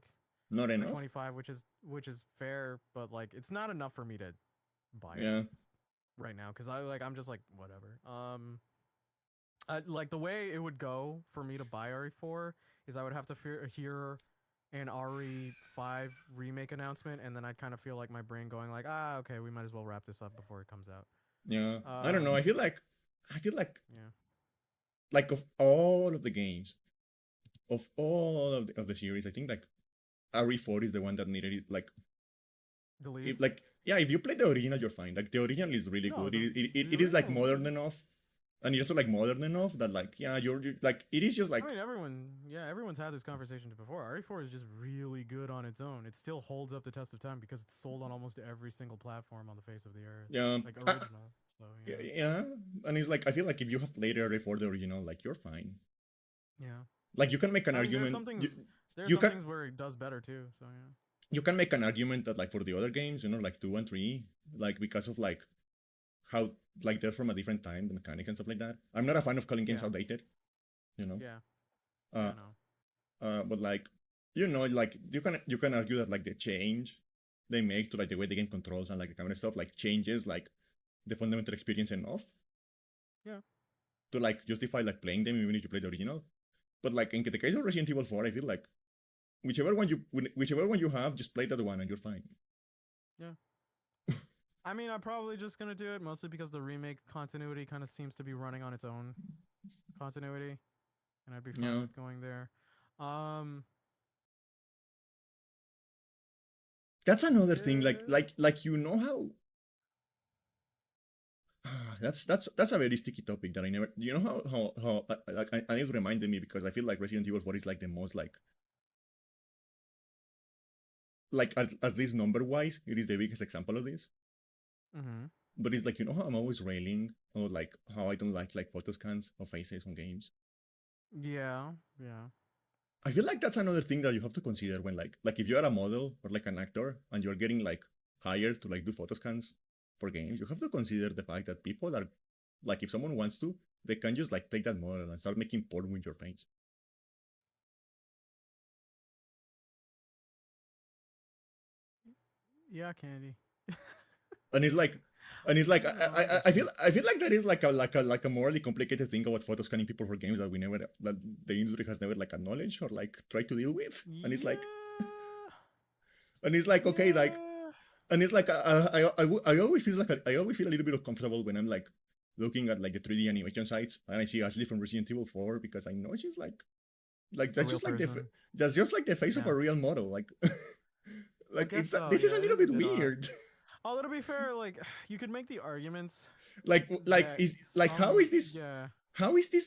B: Not
A: for
B: enough.
A: 25, which is fair, but like it's not enough for me to buy it
B: Yeah.
A: right now cuz I'm just like whatever. Like the way it would go for me to buy RE4 is I would have to hear an RE5 remake announcement, and then I'd kind of feel like my brain going like, okay, we might as well wrap this up before it comes out.
B: Yeah. I don't know. I feel like
A: Yeah.
B: like of all of the games, of all of the series, I think like RE4 is the one that needed it. Like
A: The
B: if
A: least.
B: like yeah, if you play the original, you're fine. Like the original is really
A: No,
B: good.
A: the
B: It is like
A: original is
B: modern
A: good.
B: enough, and it's also like modern enough that like yeah, you're like it is just like
A: I mean, everyone's had this conversation before. RE4 is just really good on its own. It still holds up the test of time because it's sold on almost every single platform on the face of the earth.
B: yeah.
A: Like original. So
B: Yeah,
A: yeah.
B: yeah, and it's like I feel like if you have played RE4 the original, like you're fine.
A: Yeah.
B: Like you can make an
A: I mean,
B: argument.
A: there's
B: You
A: some
B: can
A: things where it does better too. So yeah.
B: you can make an argument that like for the other games, like 2 and 3, like because of like how like they're from a different time, the mechanics and stuff like that. I'm not a fan of calling games
A: Yeah.
B: outdated, you know.
A: Yeah.
B: Uh, but like like you can argue that like the change they make to like the way the game controls and like the camera stuff like changes like the fundamental experience enough.
A: Yeah.
B: To like justify like playing them even if you play the original. But like in the case of Resident Evil 4, I feel like whichever one you have, just play that one and you're fine.
A: Yeah. I mean, I'm probably just gonna do it mostly because the remake continuity kind of seems to be running on its own continuity, and I'd be fine with going there.
B: That's another thing.
A: Yeah.
B: Like how that's a very sticky topic that I never. You know how like I it reminded me because I feel like Resident Evil 4 is like the most like at least number wise, it is the biggest example of this.
A: Mm-hmm.
B: But it's like how I'm always railing or like how I don't like photo scans of faces on games.
A: Yeah, yeah.
B: I feel like that's another thing that you have to consider when like if you're a model or like an actor and you're getting like hired to like do photo scans for games, you have to consider the fact that people are like if someone wants to, they can just like take that model and start making porn with your face.
A: Yeah, Candy.
B: And it's like I feel like that is like a morally complicated thing about photo scanning people for games that the industry has never like acknowledged or like tried to deal with. And it's like and it's like okay like and it's like I always feel like I always feel a little bit uncomfortable when I'm like looking at like the 3D animation sites and I see Ashley from Resident Evil 4 because I know she's like that's just like that's just like the face of a real model like like it's this is a little bit weird.
A: Although to be fair, like you could make the arguments
B: like is like how is this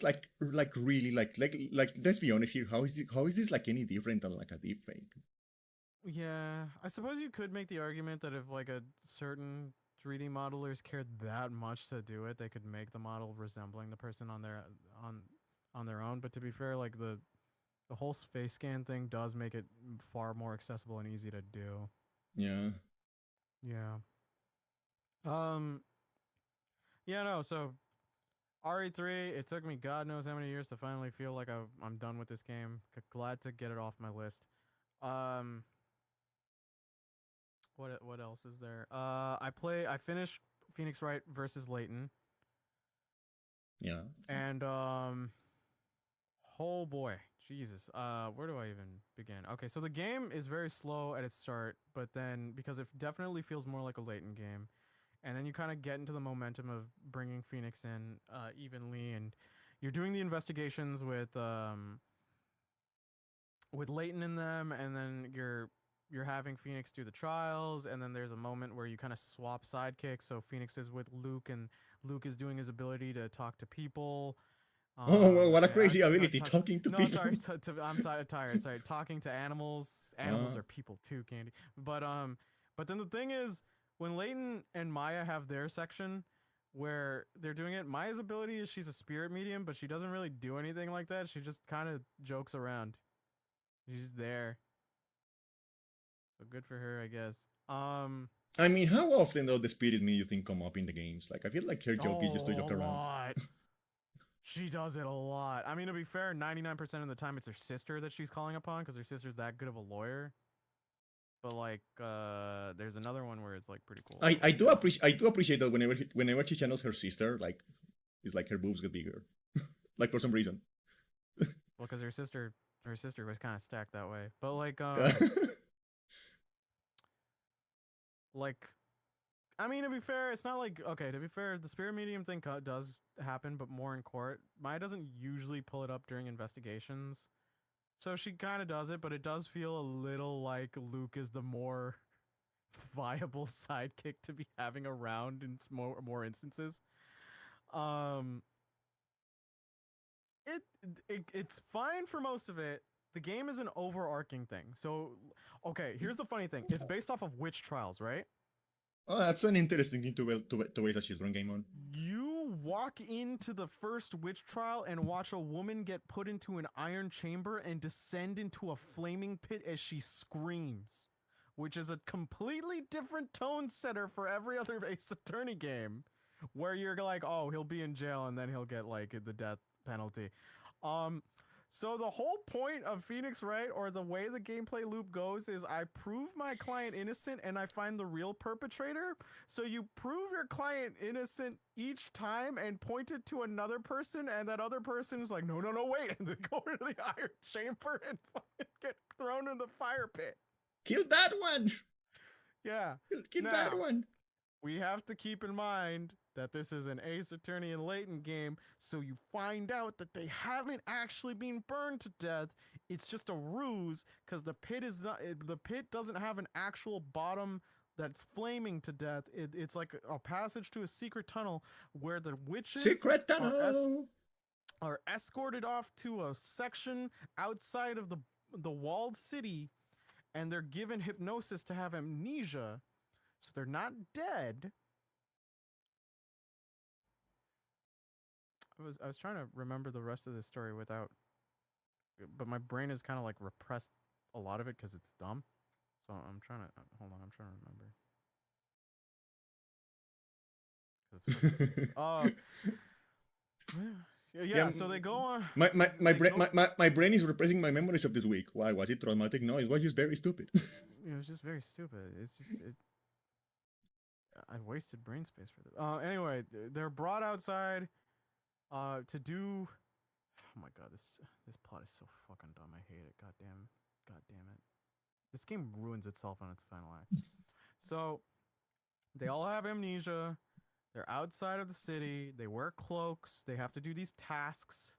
B: like really like let's be honest here, how is this like any different than like a deep fake?
A: Yeah, I suppose you could make the argument that if like a certain 3D modelers cared that much to do it, they could make the model resembling the person on their own. But to be fair, like the whole face scan thing does make it far more accessible and easy to do.
B: Yeah.
A: Yeah. Yeah, no, so RE3, it took me God knows how many years to finally feel like I'm done with this game. Glad to get it off my list. What else is there? I finished Phoenix Wright versus Layton.
B: Yeah.
A: And oh boy, Jesus. Where do I even begin? Okay, so the game is very slow at its start, but then because it definitely feels more like a Layton game, and then you kind of get into the momentum of bringing Phoenix in evenly, and you're doing the investigations with Layton in them, and then you're having Phoenix do the trials, and then there's a moment where you kind of swap sidekicks. So Phoenix is with Luke, and Luke is doing his ability to talk to people.
B: Oh, what a
A: And
B: crazy
A: no,
B: ability, talking to
A: no,
B: people.
A: sorry, I'm sorry, tired. Sorry, talking to animals. Animals
B: Ah.
A: are people too, Candy. But then the thing is, when Layton and Maya have their section where they're doing it, Maya's ability is she's a spirit medium, but she doesn't really do anything like that. She just kind of jokes around. She's there. So good for her, I guess.
B: I mean, how often though the spirit me you think come up in the games? Like, I feel like her joke is just to
A: Oh,
B: joke
A: a
B: around.
A: lot. She does it a lot. I mean, to be fair, 99% of the time it's her sister that she's calling upon because her sister's that good of a lawyer. But like, there's another one where it's like pretty cool.
B: I do appreciate that whenever she channels her sister, like, it's like her boobs get bigger, like for some reason.
A: Well, because her sister was kind of stacked that way. But like, like, I mean, to be fair, it's not like, okay, to be fair, the spirit medium thing does happen, but more in court. Maya doesn't usually pull it up during investigations. So she kind of does it, but it does feel a little like Luke is the more viable sidekick to be having around in more instances. Um, it's fine for most of it. The game is an overarching thing. So, okay, here's the funny thing. It's based off of witch trials, right?
B: Oh, that's an interesting thing to base a children game on.
A: You walk into the first witch trial and watch a woman get put into an iron chamber and descend into a flaming pit as she screams, which is a completely different tone setter for every other Ace Attorney game, where you're like, oh, he'll be in jail and then he'll get like the death penalty. So the whole point of Phoenix Wright, or the way the gameplay loop goes, is I prove my client innocent and I find the real perpetrator. So you prove your client innocent each time and point it to another person, and that other person is like, no, wait, and they go into the iron chamber and fucking get thrown in the fire pit.
B: Kill that one!
A: Yeah.
B: Kill that one!
A: We have to keep in mind that this is an Ace Attorney and Layton game, so you find out that they haven't actually been burned to death. It's just a ruse, because the pit doesn't have an actual bottom that's flaming to death. It's like a passage to a secret tunnel where the witches
B: Secret tunnel!
A: are escorted off to a section outside of the walled city, and they're given hypnosis to have amnesia, so they're not dead. I was trying to remember the rest of the story without, but my brain is kind of like repressed a lot of it because it's dumb. So I'm trying to hold on. I'm trying to remember. Yeah. So they go on.
B: My brain is repressing my memories of this week. Why was it traumatic? No, it was just very stupid.
A: It was just very stupid. It's just I wasted brain space for this. Anyway, they're brought outside to do. Oh my god, this plot is so fucking dumb. I hate it. God damn it. This game ruins itself on its final act. So they all have amnesia. They're outside of the city. They wear cloaks. They have to do these tasks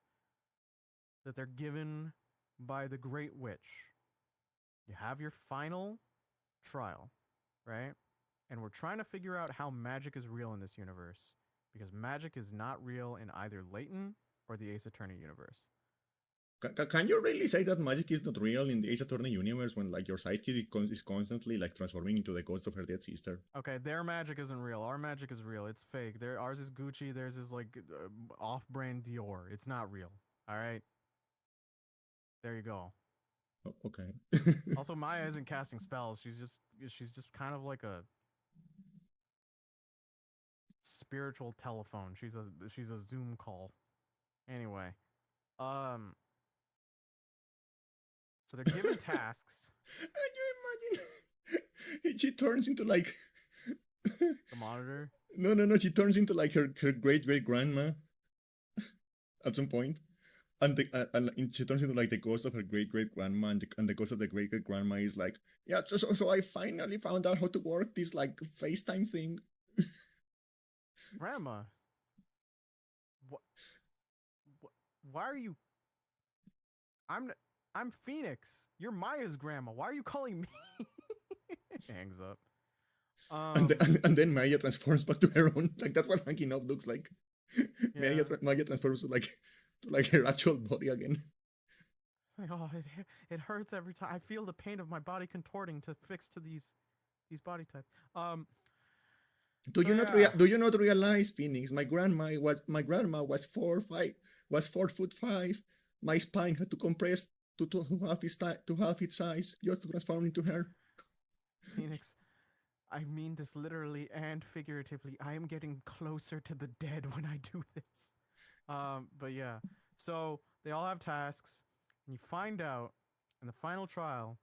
A: that they're given by the Great Witch. You have your final trial, right? And we're trying to figure out how magic is real in this universe, because magic is not real in either Layton or the Ace Attorney universe.
B: Can you really say that magic is not real in the Ace Attorney universe when like your sidekick is constantly like transforming into the ghost of her dead sister?
A: Okay, their magic isn't real. Our magic is real. It's fake. Ours is Gucci. Theirs is like off-brand Dior. It's not real. All right. There you go.
B: Oh, okay.
A: Also, Maya isn't casting spells. She's just kind of like a spiritual telephone. She's a Zoom call. Anyway, um, so they're given tasks.
B: Can you imagine? She turns into like
A: The monitor.
B: no. She turns into like her great grandma at some point, and she turns into like the ghost of her great grandma, and the ghost of the great grandma is like, yeah. So I finally found out how to work this like FaceTime thing.
A: Grandma. What? Why are you? I'm Phoenix. You're Maya's grandma. Why are you calling me? Hangs up.
B: And then Maya transforms back to her own. Like that's what hanging up looks like.
A: Yeah.
B: Maya transforms to like her actual body again.
A: Like, oh, it hurts every time. I feel the pain of my body contorting to fix to these body types.
B: Do
A: So
B: you not
A: yeah.
B: do you not realize, Phoenix? My grandma was 4'5". My spine had to compress to half its size just to transform into her.
A: Phoenix, I mean this literally and figuratively. I am getting closer to the dead when I do this. But yeah. So they all have tasks, and you find out in the final trial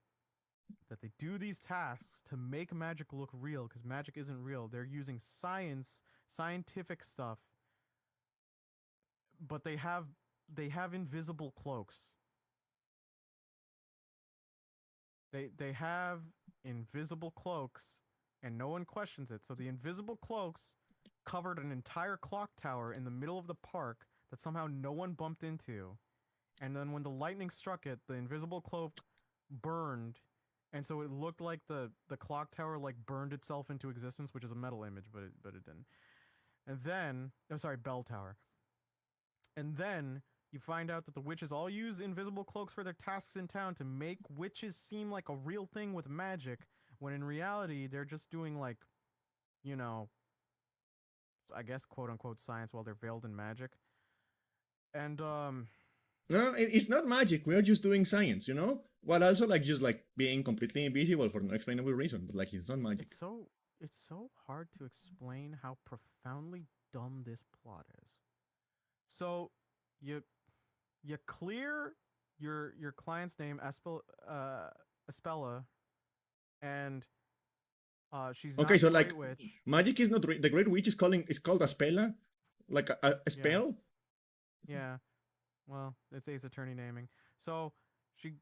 A: that they do these tasks to make magic look real, because magic isn't real. They're using scientific stuff, but they have invisible cloaks. They have invisible cloaks, and no one questions it. So the invisible cloaks covered an entire clock tower in the middle of the park that somehow no one bumped into. And then when the lightning struck it, the invisible cloak burned, and so it looked like the clock tower like burned itself into existence, which is a metal image, but it didn't. And then, oh sorry, bell tower. And then you find out that the witches all use invisible cloaks for their tasks in town to make witches seem like a real thing with magic, when in reality they're just doing like, you know, I guess quote unquote science while they're veiled in magic. And
B: No, it's not magic. We're just doing science, you know. While also like just like being completely invisible for no explainable reason, but like it's not magic.
A: it's so hard to explain how profoundly dumb this plot is. So you clear your client's name, Espella, and she's not
B: Okay, so
A: the
B: like
A: Great Witch.
B: magic is not the Great Witch is called a spella, like a spell.
A: Yeah. Well, it's Ace Attorney naming. So she,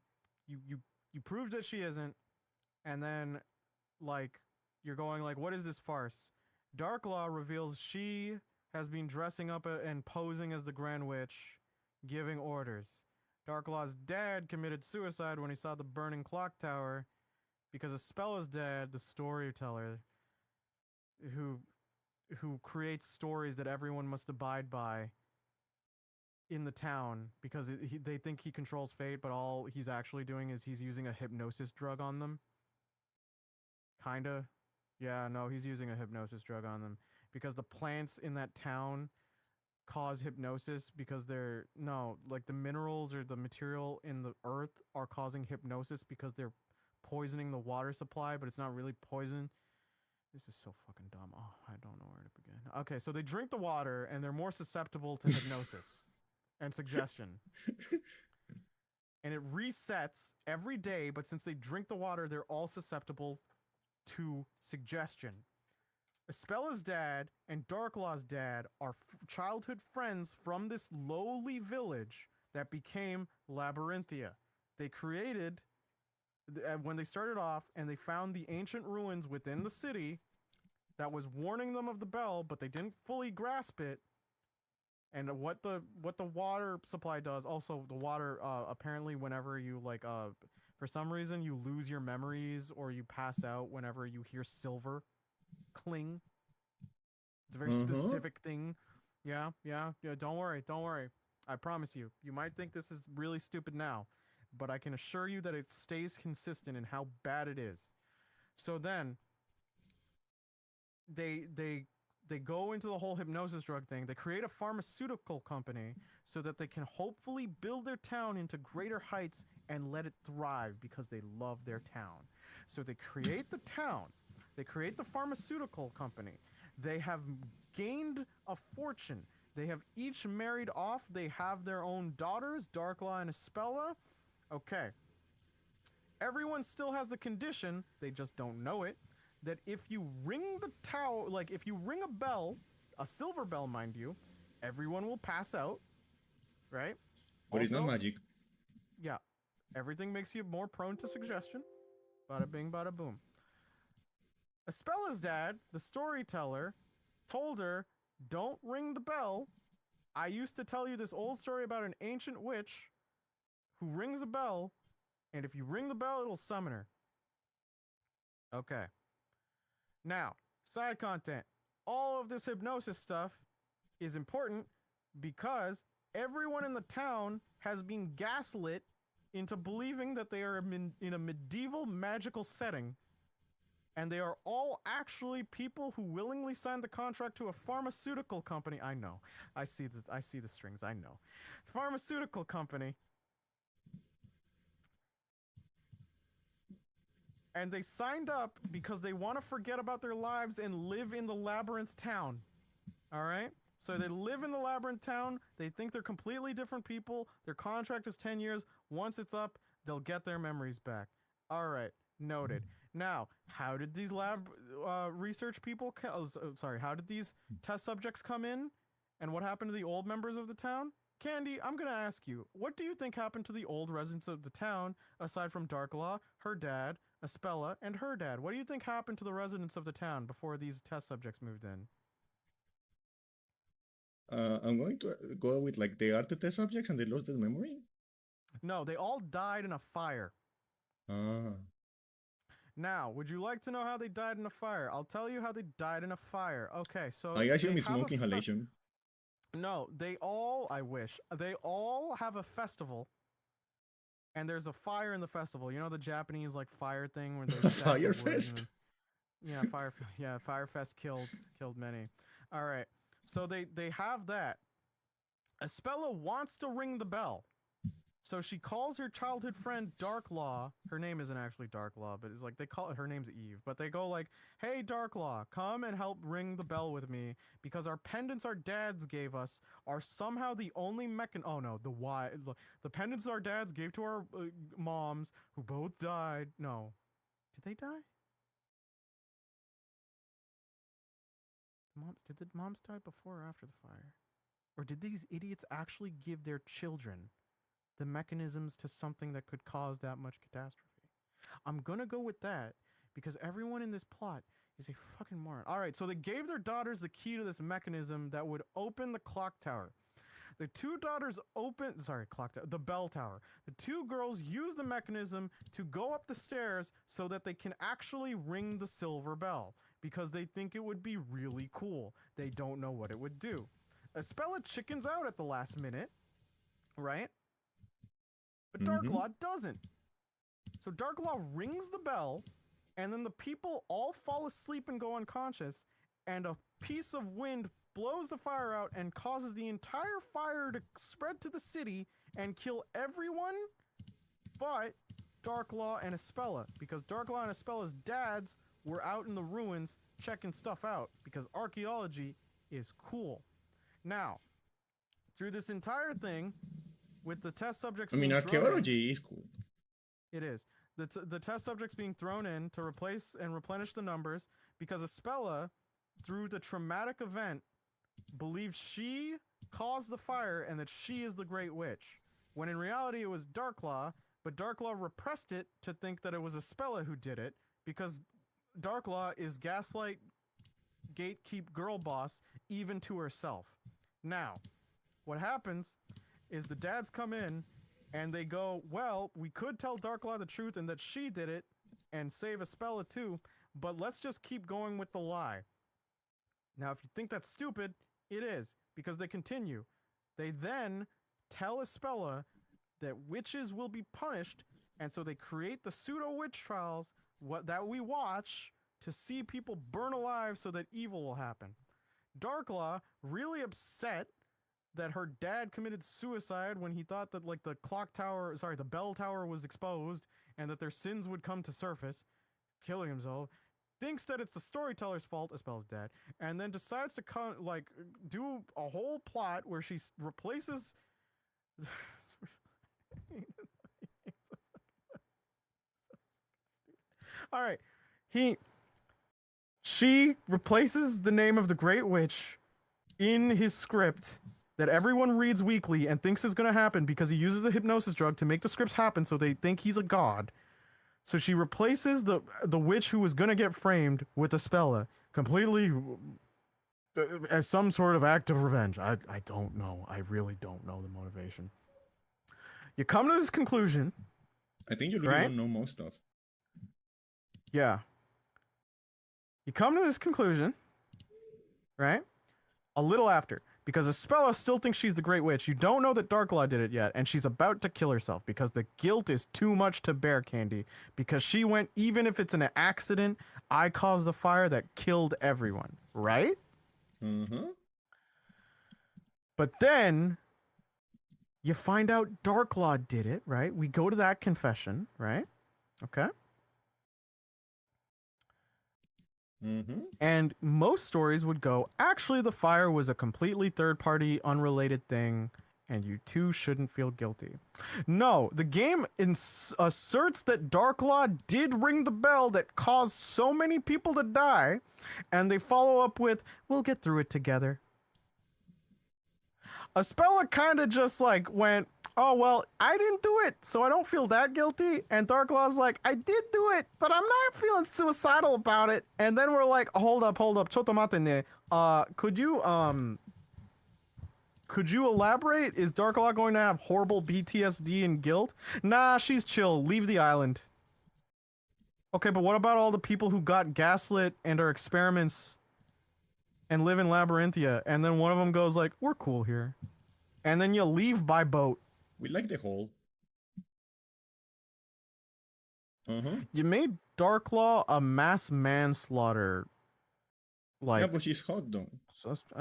A: you proved that she isn't, and then like you're going like, what is this farce? Darklaw reveals she has been dressing up and posing as the Grand Witch, giving orders. Darklaw's dad committed suicide when he saw the burning clock tower, because Espella's dad, the storyteller, who creates stories that everyone must abide by in the town, because they think he controls fate, but all he's actually doing is he's using a hypnosis drug on them. Kinda. Yeah, no, he's using a hypnosis drug on them, because the plants in that town cause hypnosis, because they're like the minerals or the material in the earth are causing hypnosis because they're poisoning the water supply, but it's not really poison. This is so fucking dumb. Oh, I don't know where to begin. Okay, so they drink the water and they're more susceptible to hypnosis and suggestion. And it resets every day, but since they drink the water, they're all susceptible to suggestion. Espella's dad and Darklaw's dad are childhood friends from this lowly village that became Labyrinthia. They created, when they started off, and they found the ancient ruins within the city that was warning them of the bell, but they didn't fully grasp it. And what the water supply does. Also, the water apparently whenever you like for some reason you lose your memories or you pass out whenever you hear silver cling. It's a very specific thing. Yeah. Don't worry. I promise you. You might think this is really stupid now, but I can assure you that it stays consistent in how bad it is. So then they go into the whole hypnosis drug thing. They create a pharmaceutical company so that they can hopefully build their town into greater heights and let it thrive because they love their town. So they create the town. They create the pharmaceutical company. They have gained a fortune. They have each married off. They have their own daughters, Darklaw and Espella. Okay. Everyone still has the condition, they just don't know it, that if you ring the tower, like if you ring a bell, a silver bell, mind you, everyone will pass out, right?
B: But it's not
A: Also,
B: magic.
A: yeah, everything makes you more prone to suggestion. Bada bing, bada boom. Espella's dad, the storyteller, told her, don't ring the bell. I used to tell you this old story about an ancient witch who rings a bell, and if you ring the bell, it'll summon her. Okay. Now, side content. All of this hypnosis stuff is important because everyone in the town has been gaslit into believing that they are in a medieval magical setting, and they are all actually people who willingly signed the contract to a pharmaceutical company. I know. I see the strings. I know. It's a pharmaceutical company. And they signed up because they want to forget about their lives and live in the labyrinth town. All right? So they live in the labyrinth town. They think they're completely different people. Their contract is 10 years. Once it's up, they'll get their memories back. All right. Noted. Now, how did these lab research people... how did these test subjects come in? And what happened to the old members of the town? Candy, I'm going to ask you, what do you think happened to the old residents of the town, aside from Darklaw, her dad, Espella, and her dad? What do you think happened to the residents of the town before these test subjects moved in?
B: I'm going to go with like they are the test subjects and they lost their memory.
A: No, they all died in a fire.
B: Ah.
A: Now, would you like to know how they died in a fire? I'll tell you how they died in a fire. Okay, so
B: I assume
A: they
B: it's
A: have
B: smoke inhalation.
A: No, they all, I wish, they all have a festival, and there's a fire in the festival. You know the Japanese like fire thing where there's
B: Fire Fest.
A: Yeah, Fire Fest killed many. All right, so they have that. Espella wants to ring the bell, so she calls her childhood friend Darklaw. Her name isn't actually Darklaw, but it's like they call it. Her name's Eve, but they go like, "Hey Darklaw, come and help ring the bell with me because our pendants our dads gave us are somehow the only Oh no, the pendants our dads gave to our moms who both died. No, did they die? Did the moms die before or after the fire? Or did these idiots actually give their children the mechanisms to something that could cause that much catastrophe? I'm gonna go with that because everyone in this plot is a fucking moron. Alright, so they gave their daughters the key to this mechanism that would open the clock tower. The two daughters the bell tower. The two girls use the mechanism to go up the stairs so that they can actually ring the silver bell because they think it would be really cool. They don't know what it would do. Espella chickens out at the last minute, right? But Darklaw doesn't. So Darklaw rings the bell, and then the people all fall asleep and go unconscious, and a piece of wind blows the fire out and causes the entire fire to spread to the city and kill everyone but Darklaw and Espella, because Darklaw and Espella's dads were out in the ruins checking stuff out, because archaeology is cool. Now, through this entire thing, with the test subjects being
B: archaeology is cool.
A: It is. The test subjects being thrown in to replace and replenish the numbers, because Espella, through the traumatic event, believes she caused the fire and that she is the Great Witch, when in reality it was Darklaw, but Darklaw repressed it to think that it was Espella who did it, because Darklaw is gaslight, gatekeep girl boss, even to herself. Now, what happens is the dads come in and they go, well, we could tell Darklaw the truth and that she did it and save Espella too, but let's just keep going with the lie. Now, if you think that's stupid, it is, because they continue. They then tell Espella that witches will be punished, and so they create the pseudo-witch trials that we watch to see people burn alive so that evil will happen. Darklaw, really upset that her dad committed suicide when he thought that like the bell tower was exposed and that their sins would come to surface, killing himself, thinks that it's the storyteller's fault, Espel's dead, and then decides to do a whole plot where she replaces. All right, she replaces the name of the Great Witch in his script that everyone reads weekly and thinks is going to happen because he uses the hypnosis drug to make the scripts happen, so they think he's a god. So she replaces the witch who was going to get framed with Espella completely as some sort of act of revenge. I don't know. I really don't know the motivation. You come to this conclusion.
B: I think you really
A: right?
B: don't know most stuff.
A: Yeah. You come to this conclusion, right? A little after, because Espella still thinks she's the Great Witch. You don't know that Darklaw did it yet, and she's about to kill herself because the guilt is too much to bear, Candy. Because she went, even if it's an accident, I caused the fire that killed everyone, right?
B: Mm-hmm.
A: But then you find out Darklaw did it, right? We go to that confession, right? Okay.
B: Mm-hmm.
A: And most stories would go, actually, the fire was a completely third-party, unrelated thing, and you two shouldn't feel guilty. No, the game asserts that Darklaw did ring the bell that caused so many people to die, and they follow up with, we'll get through it together. Espella kind of just like went, oh, well, I didn't do it, so I don't feel that guilty. And Darklaw's like, I did do it, but I'm not feeling suicidal about it. And then we're like, hold up, chotomate ne. Could you elaborate? Is Darklaw going to have horrible PTSD and guilt? Nah, she's chill. Leave the island. Okay, but what about all the people who got gaslit and are experiments and live in Labyrinthia? And then one of them goes like, we're cool here. And then you leave by boat.
B: We like the whole.
A: You made Darklaw a mass manslaughter. Like,
B: yeah, but she's hot though.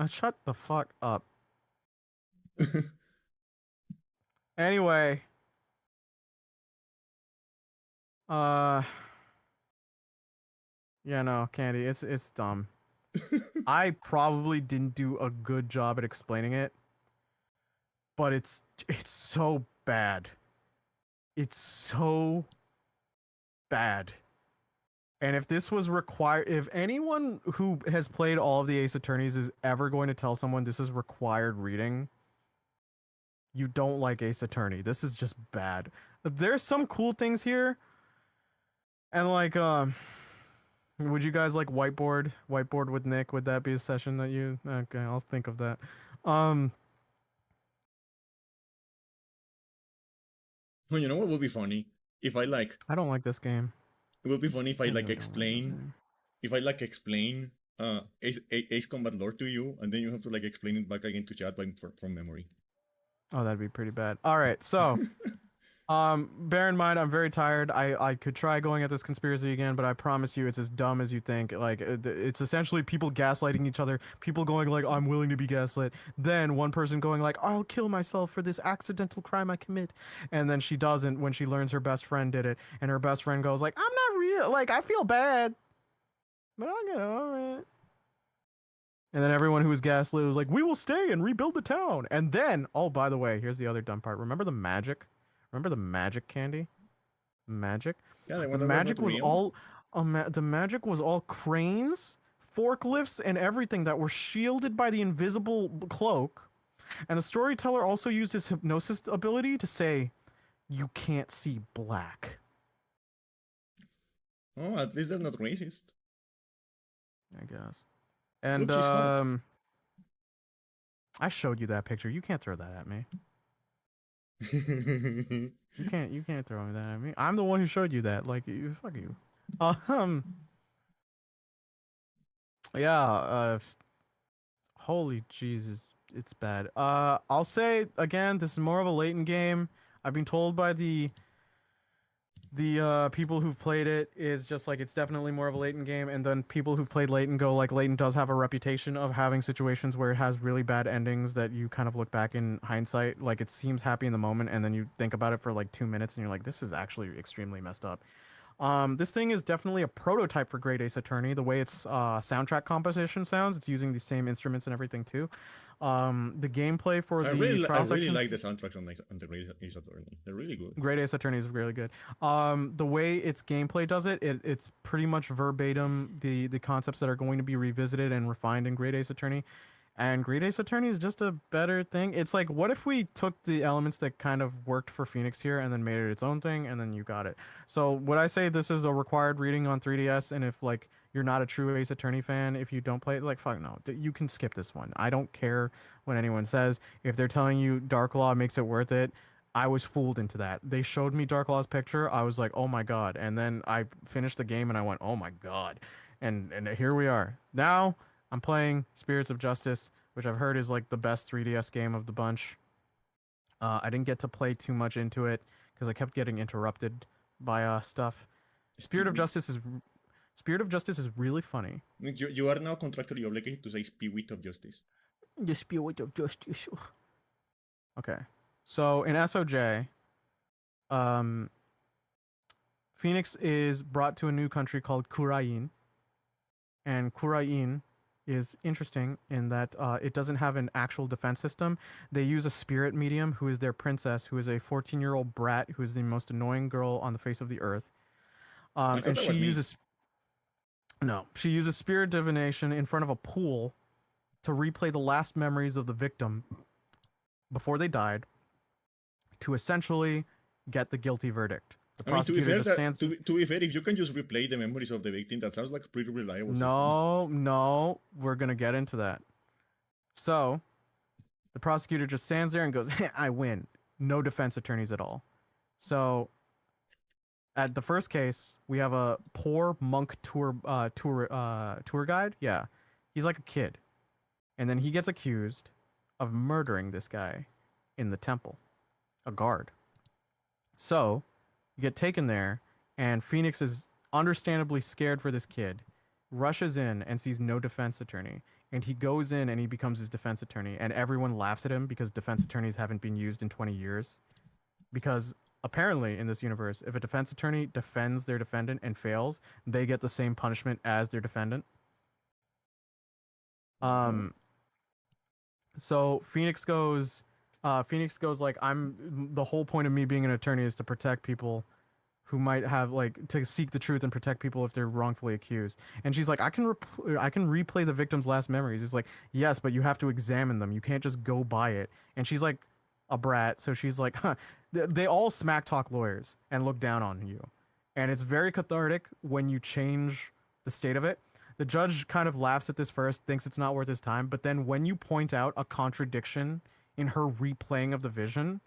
A: Shut the fuck up. Anyway. Yeah, no, Candy, it's dumb. I probably didn't do a good job at explaining it, but it's so bad. It's so bad. And if this was required, if anyone who has played all of the Ace Attorneys is ever going to tell someone this is required reading, you don't like Ace Attorney. This is just bad. There's some cool things here. And like, would you guys like whiteboard with Nick? Would that be a session that you, okay, I'll think of that.
B: Well, you know what would be funny? If I
A: don't like this game.
B: It will be funny if I
A: really
B: explain Ace Combat lore to you, and then you have to explain it back again to chat from memory.
A: Oh, that'd be pretty bad. All right, so bear in mind, I'm very tired. I could try going at this conspiracy again, but I promise you it's as dumb as you think. Like, it's essentially people gaslighting each other, people going like, I'm willing to be gaslit, then one person going like, I'll kill myself for this accidental crime I commit, and then she doesn't when she learns her best friend did it, and her best friend goes like, I'm not real, like, I feel bad, but I'll get over it. And then everyone who was gaslit was like, we will stay and rebuild the town. And then, oh, by the way, here's the other dumb part. Remember the magic? Remember the magic, Candy? Magic?
B: Yeah,
A: the magic was all the magic was all cranes, forklifts, and everything that were shielded by the invisible cloak. And the storyteller also used his hypnosis ability to say, you can't see black.
B: Oh, at least they're not racist.
A: I guess. And I showed you that picture. You can't throw that at me. You can't throw that at me. I'm the one who showed you that. Like, fuck you. Yeah, holy Jesus, it's bad. I'll say again, this is more of a Layton game. I've been told by the people who've played it is just like it's definitely more of a Layton game, and then people who've played Layton go like Layton does have a reputation of having situations where it has really bad endings that you kind of look back in hindsight, like it seems happy in the moment, and then you think about it for like 2 minutes and you're like, this is actually extremely messed up. This thing is definitely a prototype for Great Ace Attorney. The way its soundtrack composition sounds, it's using the same instruments and everything too. The gameplay for the
B: I
A: trial
B: really like
A: sections,
B: the soundtracks on the Great Ace Attorney. They're really good.
A: Great Ace Attorney is really good. The way its gameplay does it's pretty much verbatim the concepts that are going to be revisited and refined in Great Ace Attorney. And Great Ace Attorney is just a better thing. It's like, what if we took the elements that kind of worked for Phoenix here and then made it its own thing, and then you got it. So would I say this is a required reading on 3DS? And if like you're not a true Ace Attorney fan, if you don't play it, like fuck no, you can skip this one. I don't care what anyone says. If they're telling you Dark Law makes it worth it, I was fooled into that. They showed me Dark Law's picture. I was like, oh my god. And then I finished the game and I went, oh my god. And here we are. Now I'm playing Spirits of Justice, which I've heard is like the best 3DS game of the bunch. I didn't get to play too much into it because I kept getting interrupted by stuff. Spirit of Justice is really funny.
B: You are now contractually obligated to say Spirit of Justice.
D: The spirit of justice.
A: Okay. So in SOJ, Phoenix is brought to a new country called Kurain. And Kurain is interesting in that it doesn't have an actual defense system. They use a spirit medium who is their princess, who is a 14-year-old brat who is the most annoying girl on the face of the earth. And she uses spirit divination in front of a pool to replay the last memories of the victim before they died, to essentially get the guilty verdict. The prosecutor just stands.
B: To be fair, if you can just replay the memories of the victim, that sounds like a pretty reliable system.
A: No, we're gonna get into that. So, the prosecutor just stands there and goes, "I win." No defense attorneys at all. So, at the first case, we have a poor monk tour guide. Yeah, he's like a kid, and then he gets accused of murdering this guy in the temple, a guard. So, you get taken there, and Phoenix is understandably scared for this kid, rushes in and sees no defense attorney, and he goes in and he becomes his defense attorney, and everyone laughs at him because defense attorneys haven't been used in 20 years. Because apparently in this universe, if a defense attorney defends their defendant and fails, they get the same punishment as their defendant. So Phoenix goes like, the whole point of me being an attorney is to protect people who might have, like, to seek the truth and protect people if they're wrongfully accused. And she's like, I can replay the victim's last memories. He's like, yes, but you have to examine them. You can't just go by it. And she's like a brat, so she's like, huh. They all smack talk lawyers and look down on you. And it's very cathartic when you change the state of it. The judge kind of laughs at this first, thinks it's not worth his time, but then when you point out a contradiction in her replaying of the vision,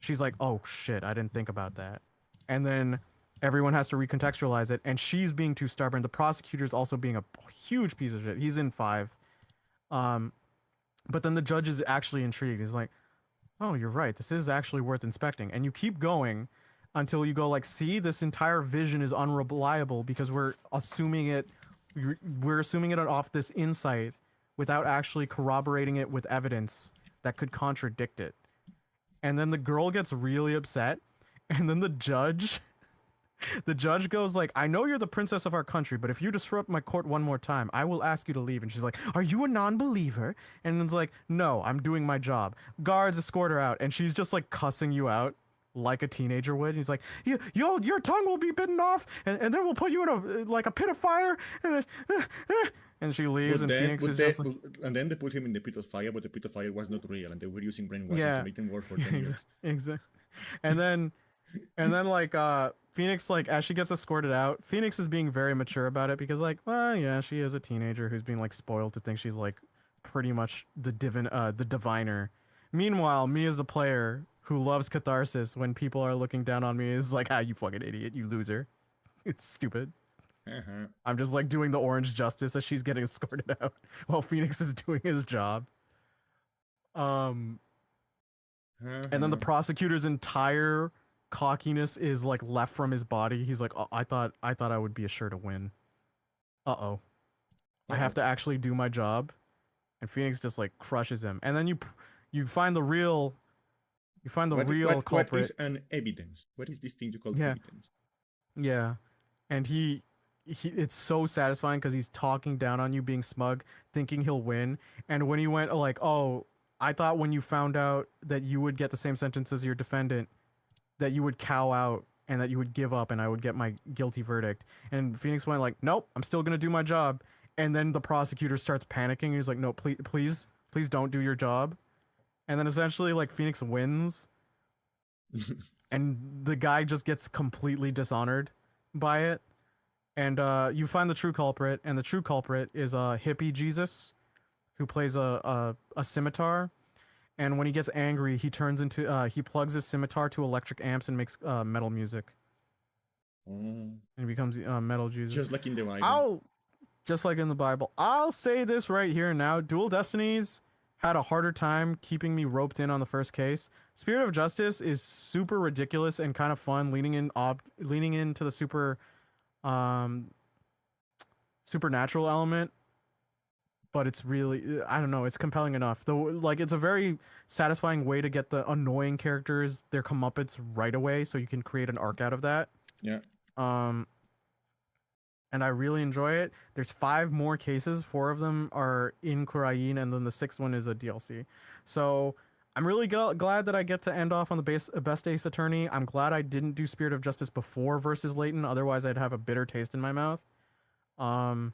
A: she's like, oh shit, I didn't think about that. And then everyone has to recontextualize it, and she's being too stubborn. The prosecutor's also being a huge piece of shit. He's in 5. But then the judge is actually intrigued. He's like, oh, you're right. This is actually worth inspecting. And you keep going until you go like, see, this entire vision is unreliable because we're assuming it off this insight without actually corroborating it with evidence that could contradict it. And then the girl gets really upset, and then the judge goes like, I know you're the princess of our country, but if you disrupt my court one more time, I will ask you to leave. And she's like, are you a non-believer? And it's like, no, I'm doing my job. Guards escort her out, and she's just like cussing you out like a teenager would. And he's like, your tongue will be bitten off, and then we'll put you in a pit of fire. And she leaves, and Phoenix is just like...
B: And then they put him in the pit of fire, but the pit of fire was not real, and they were using brainwashing to make them work for 10 years.
A: Exactly. And then like Phoenix, like, as she gets escorted out, Phoenix is being very mature about it because, like, well, yeah, she is a teenager who's being like spoiled to think she's like pretty much the diviner. Meanwhile, me as the player who loves catharsis when people are looking down on me is like, ah, you fucking idiot, you loser. It's stupid. I'm just like doing the orange justice as she's getting escorted out while Phoenix is doing his job. And then the prosecutor's entire cockiness is like left from his body. He's like, oh, I thought I would be sure to win. I have to actually do my job. And Phoenix just like crushes him. And then you find the real culprit.
B: What is an evidence? What is this thing you call evidence?
A: Yeah, and he it's so satisfying because he's talking down on you, being smug, thinking he'll win. And when he went like, "Oh, I thought when you found out that you would get the same sentence as your defendant, that you would cow out and that you would give up, and I would get my guilty verdict." And Phoenix went like, "Nope, I'm still gonna do my job." And then the prosecutor starts panicking. He's like, "No, please, please, please don't do your job." And then essentially, like, Phoenix wins, and the guy just gets completely dishonored by it. And you find the true culprit, and the true culprit is hippie Jesus, who plays a scimitar. And when he gets angry, he turns into he plugs his scimitar to electric amps and makes metal music,
B: Oh,
A: and he becomes metal Jesus.
B: just like in the Bible.
A: I'll just like in the Bible. I'll say this right here and now: Dual Destinies had a harder time keeping me roped in on the first case. Spirit of Justice is super ridiculous and kind of fun, leaning into the um supernatural element, but it's really, I don't know, it's compelling enough. Though like it's a very satisfying way to get the annoying characters their comeuppance right away, so you can create an arc out of that.
B: Yeah.
A: Um and I really enjoy it. There's 5 more cases. 4 of them are in Kurain, and then the 6th one is a DLC. So I'm really glad that I get to end off on the best Ace Attorney. I'm glad I didn't do Spirit of Justice before versus Layton. Otherwise, I'd have a bitter taste in my mouth. And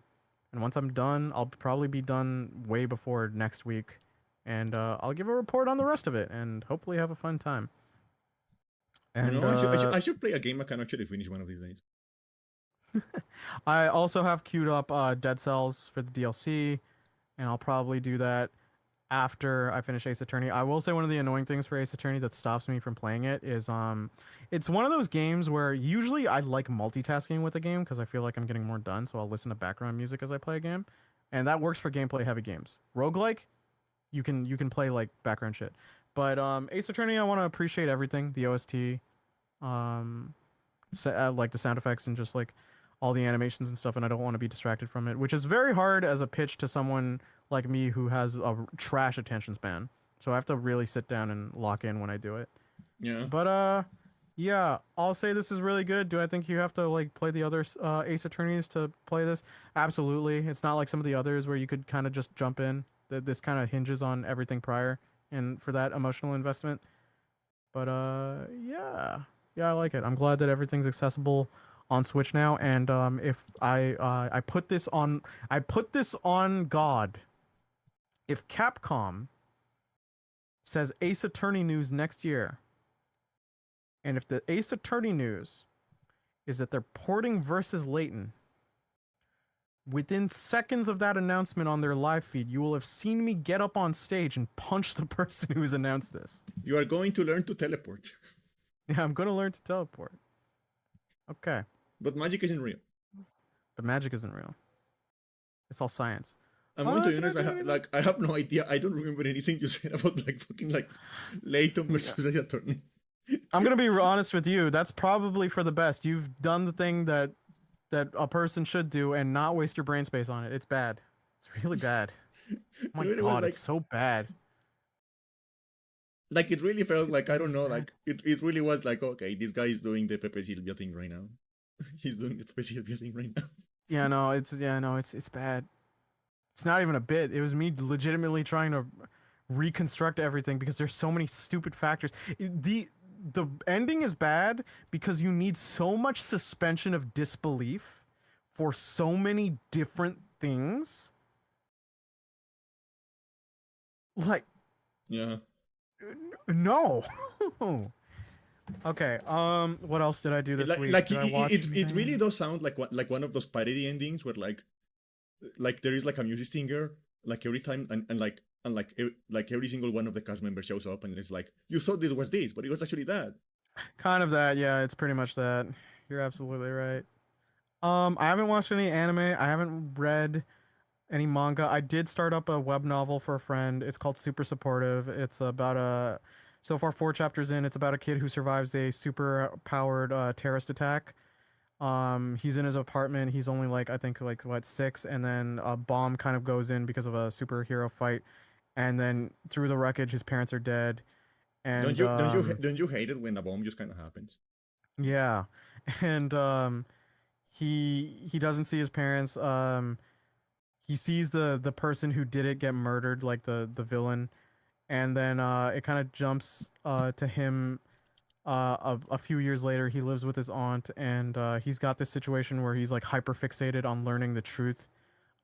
A: once I'm done, I'll probably be done way before next week, and I'll give a report on the rest of it, and hopefully have a fun time. And
B: I should play a game I can actually finish one of these days.
A: I also have queued up Dead Cells for the DLC, and I'll probably do that after I finish Ace Attorney. I will say one of the annoying things for Ace Attorney that stops me from playing it is it's one of those games where usually I like multitasking with a game because I feel like I'm getting more done, so I'll listen to background music as I play a game, and that works for gameplay heavy games. Roguelike, you can play like background shit. But Ace Attorney, I want to appreciate everything, the OST, like the sound effects and just like all the animations and stuff, and I don't want to be distracted from it, which is very hard as a pitch to someone like me who has a trash attention span. So I have to really sit down and lock in when I do it.
B: Yeah.
A: But yeah, I'll say this is really good. Do I think you have to like play the other Ace Attorneys to play this? Absolutely. It's not like some of the others where you could kind of just jump in. This kind of hinges on everything prior and for that emotional investment. But yeah, I like it. I'm glad that everything's accessible on Switch now. And if I put this on, God. If Capcom says Ace Attorney news next year, and if the Ace Attorney news is that they're porting versus Layton, within seconds of that announcement on their live feed, you will have seen me get up on stage and punch the person who's announced this.
B: You are going to learn to teleport.
A: Yeah, I'm going to learn to teleport. Okay.
B: But magic isn't real.
A: But magic isn't real. It's all science.
B: I'm going to be honest, I have no idea. I don't remember anything you said about like fucking like Layton versus the attorney.
A: I'm gonna be honest with you. That's probably for the best. You've done the thing that a person should do and not waste your brain space on it. It's bad. It's really bad. Oh my god, it's so bad.
B: Like it really felt like, I don't know, like it really was like, okay, this guy is doing the Pepe Silvia thing right now. He's doing the Pepe Silvia thing right now.
A: It's bad. It's not even a bit. It was me legitimately trying to reconstruct everything because there's so many stupid factors. The ending is bad because you need so much suspension of disbelief for so many different things. Like,
B: yeah.
A: No. Okay. What else did I do this week?
B: Like
A: did I watch
B: it really does sound like one of those parody endings where like there is like a music singer like every time and like every single one of the cast members shows up and it's like, you thought it was this, but it was actually that.
A: Kind of that, yeah. It's pretty much that. You're absolutely right. I haven't watched any anime. I haven't read any manga. I did start up a web novel for a friend. It's called Super Supportive. It's about so far 4 chapters in. It's about a kid who survives a super powered terrorist attack. He's in his apartment. He's only like, I think like what, 6, and then a bomb kind of goes in because of a superhero fight, and then through the wreckage his parents are dead. And
B: don't you hate it when a bomb just kind of happens?
A: Yeah, and he doesn't see his parents. He sees the person who did it get murdered, like the villain, and then it kind of jumps to him a few years later. He lives with his aunt, and he's got this situation where he's like hyper fixated on learning the truth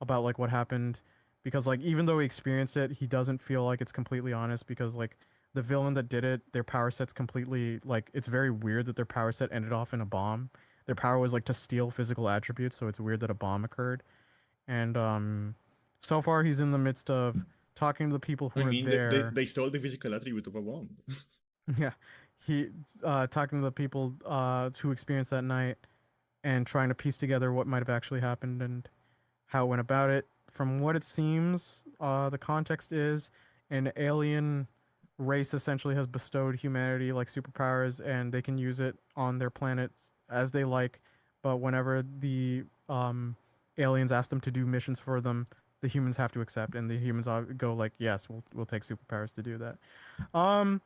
A: about like what happened, because like even though he experienced it, he doesn't feel like it's completely honest, because like the villain that did it, their power set's completely like, it's very weird that their power set ended off in a bomb. Their power was like to steal physical attributes, so it's weird that a bomb occurred. And so far he's in the midst of talking to the people who
B: I
A: are
B: mean, they,
A: there.
B: they stole the physical attribute of a bomb.
A: Yeah, he talking to the people who experienced that night, and trying to piece together what might have actually happened and how it went about it. From what it seems, the context is an alien race essentially has bestowed humanity like superpowers, and they can use it on their planets as they like. But whenever the aliens ask them to do missions for them, the humans have to accept, and the humans go like, "Yes, we'll take superpowers to do that." Um,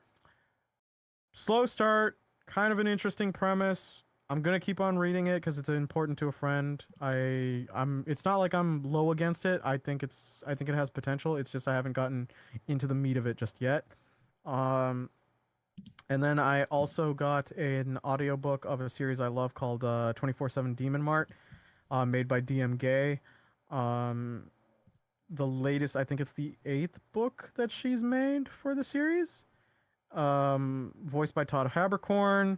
A: Slow start, kind of an interesting premise. I'm gonna keep on reading it because it's important to a friend. I'm. It's not like I'm low against it. I think it has potential. It's just I haven't gotten into the meat of it just yet. Um, and then I also got an audiobook of a series I love called 24/7 Demon Mart, made by DM Gay. Um, the latest, I think it's the eighth book that she's made for the series, voiced by Todd Habercorn.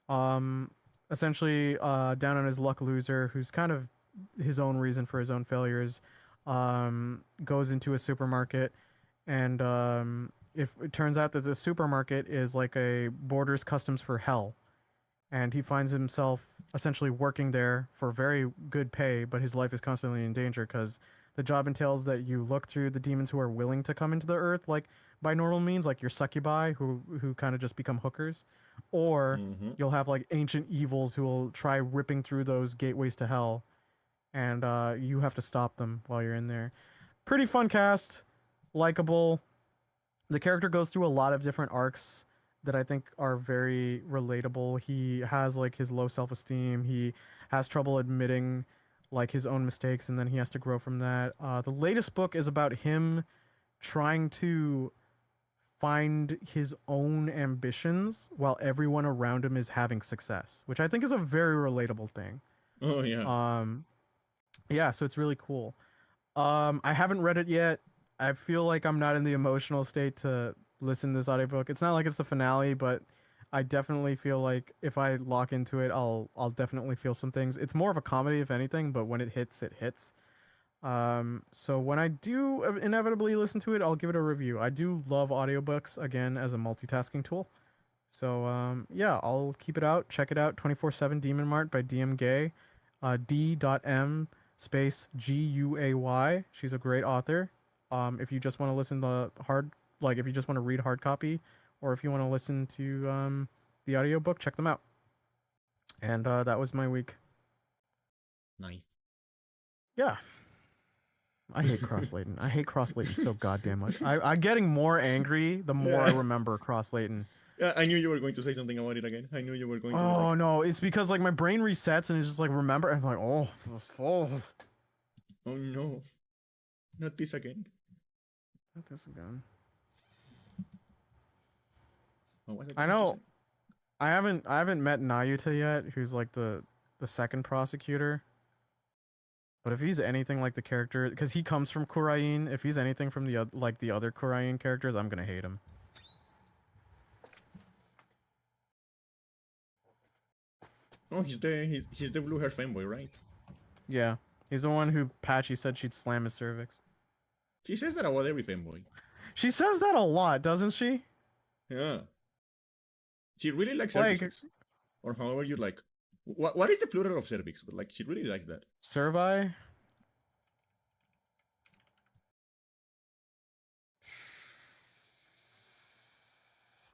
A: Um, Essentially, down on his luck loser, who's kind of his own reason for his own failures, goes into a supermarket, and if it turns out that the supermarket is like a borders customs for hell, and he finds himself essentially working there for very good pay, but his life is constantly in danger because the job entails that you look through the demons who are willing to come into the earth, like by normal means, like your succubi who kind of just become hookers, or
B: Mm-hmm.
A: you'll have like ancient evils who will try ripping through those gateways to hell, and you have to stop them while you're in there. Pretty fun cast, likable. The character goes through a lot of different arcs that I think are very relatable. He has like his low self-esteem. He has trouble admitting like his own mistakes, and then he has to grow from that. The latest book is about him trying to find his own ambitions while everyone around him is having success, which I think is a very relatable thing.
B: Oh yeah.
A: Um, yeah, so it's really cool. I haven't read it yet. I feel like I'm not in the emotional state to listen to this audiobook. It's not like it's the finale, but I definitely feel like if I lock into it, I'll definitely feel some things. It's more of a comedy if anything, but when it hits, it hits. So when I do inevitably listen to it, I'll give it a review. I do love audiobooks again as a multitasking tool. So yeah, I'll keep it out. Check it out. 24/7 Demon Mart by DM Gay. D.M space Guay. She's a great author. If you just want to listen to hard, like if you just want to read hard copy, or if you want to listen to the audiobook, check them out. And that was my week.
B: Nice.
A: Yeah. I hate Cross Layton. I hate Cross Layton so goddamn much. I'm getting more angry the more I
B: Yeah.
A: remember Cross Layton.
B: Yeah, I knew you were going to say something about it again. I knew you were going to be
A: Oh
B: like,
A: no, it's because like my brain resets and it's just like remember. I'm like, oh,
B: oh no, not this again.
A: not this again.
B: What was I
A: I
B: going to say?
A: know. I haven't met Nayuta yet, who's like the second prosecutor. But if he's anything like the character, because he comes from Kurain, if he's anything from like the other Kurain characters, I'm gonna hate him.
B: Oh, he's the blue hair fanboy, right?
A: Yeah, he's the one who Patchy said she'd slam his cervix.
B: She says that about every fanboy.
A: She says that a lot, doesn't she?
B: Yeah, she really likes
A: Like
B: cervixes, or however you like. What is the plural of cervix? But like, she really likes that.
A: Servi.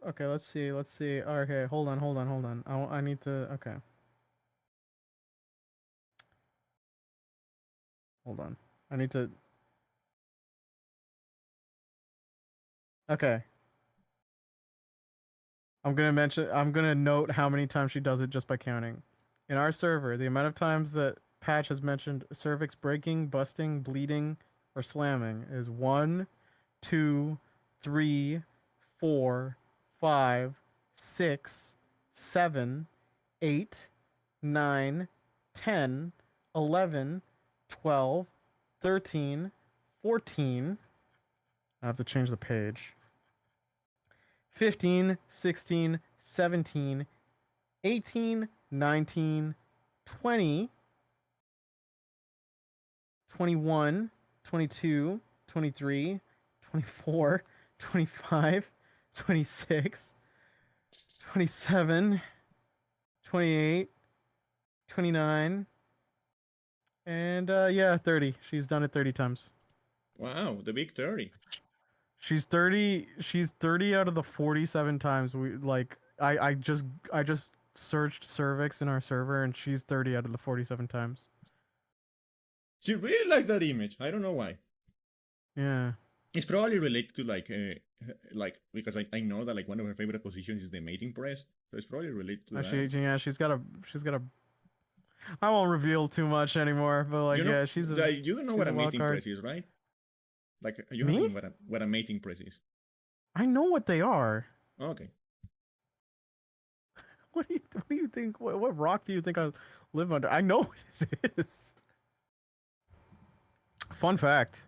A: Okay, let's see. Let's see. Okay, hold on, hold on, hold on. I need to. Okay, hold on. I need to. Okay. I'm gonna note how many times she does it just by counting. In our server, the amount of times that Patch has mentioned cervix breaking, busting, bleeding, or slamming is 1, 2, 3, 4, 5, 6, 7, 8, 9, 10, 11, 12, 13, 14. I have to change the page. 15, 16, 17, 18, 19, 20, 21, 22, 23, 24, 25, 26, 27, 28, 29, and yeah, 30. She's done it 30 times.
B: Wow, the big 30.
A: She's 30 out of the 47 times we like I just searched cervix in our server and she's 30 out of the 47 times.
B: She really likes that image. I don't know why.
A: Yeah.
B: It's probably related to like because I know that like one of her favorite positions is the mating press, so it's probably related to that.
A: Yeah, she's got a I won't reveal too much anymore, but like
B: You know,
A: yeah, she's a
B: you don't know
A: she's
B: what
A: a
B: a
A: wild
B: mating
A: card.
B: press is, right? Like you
A: Me?
B: haven't what a mating press is.
A: I know what they are.
B: Okay.
A: What do you think what rock do you think I live under? I know what it is. Fun fact.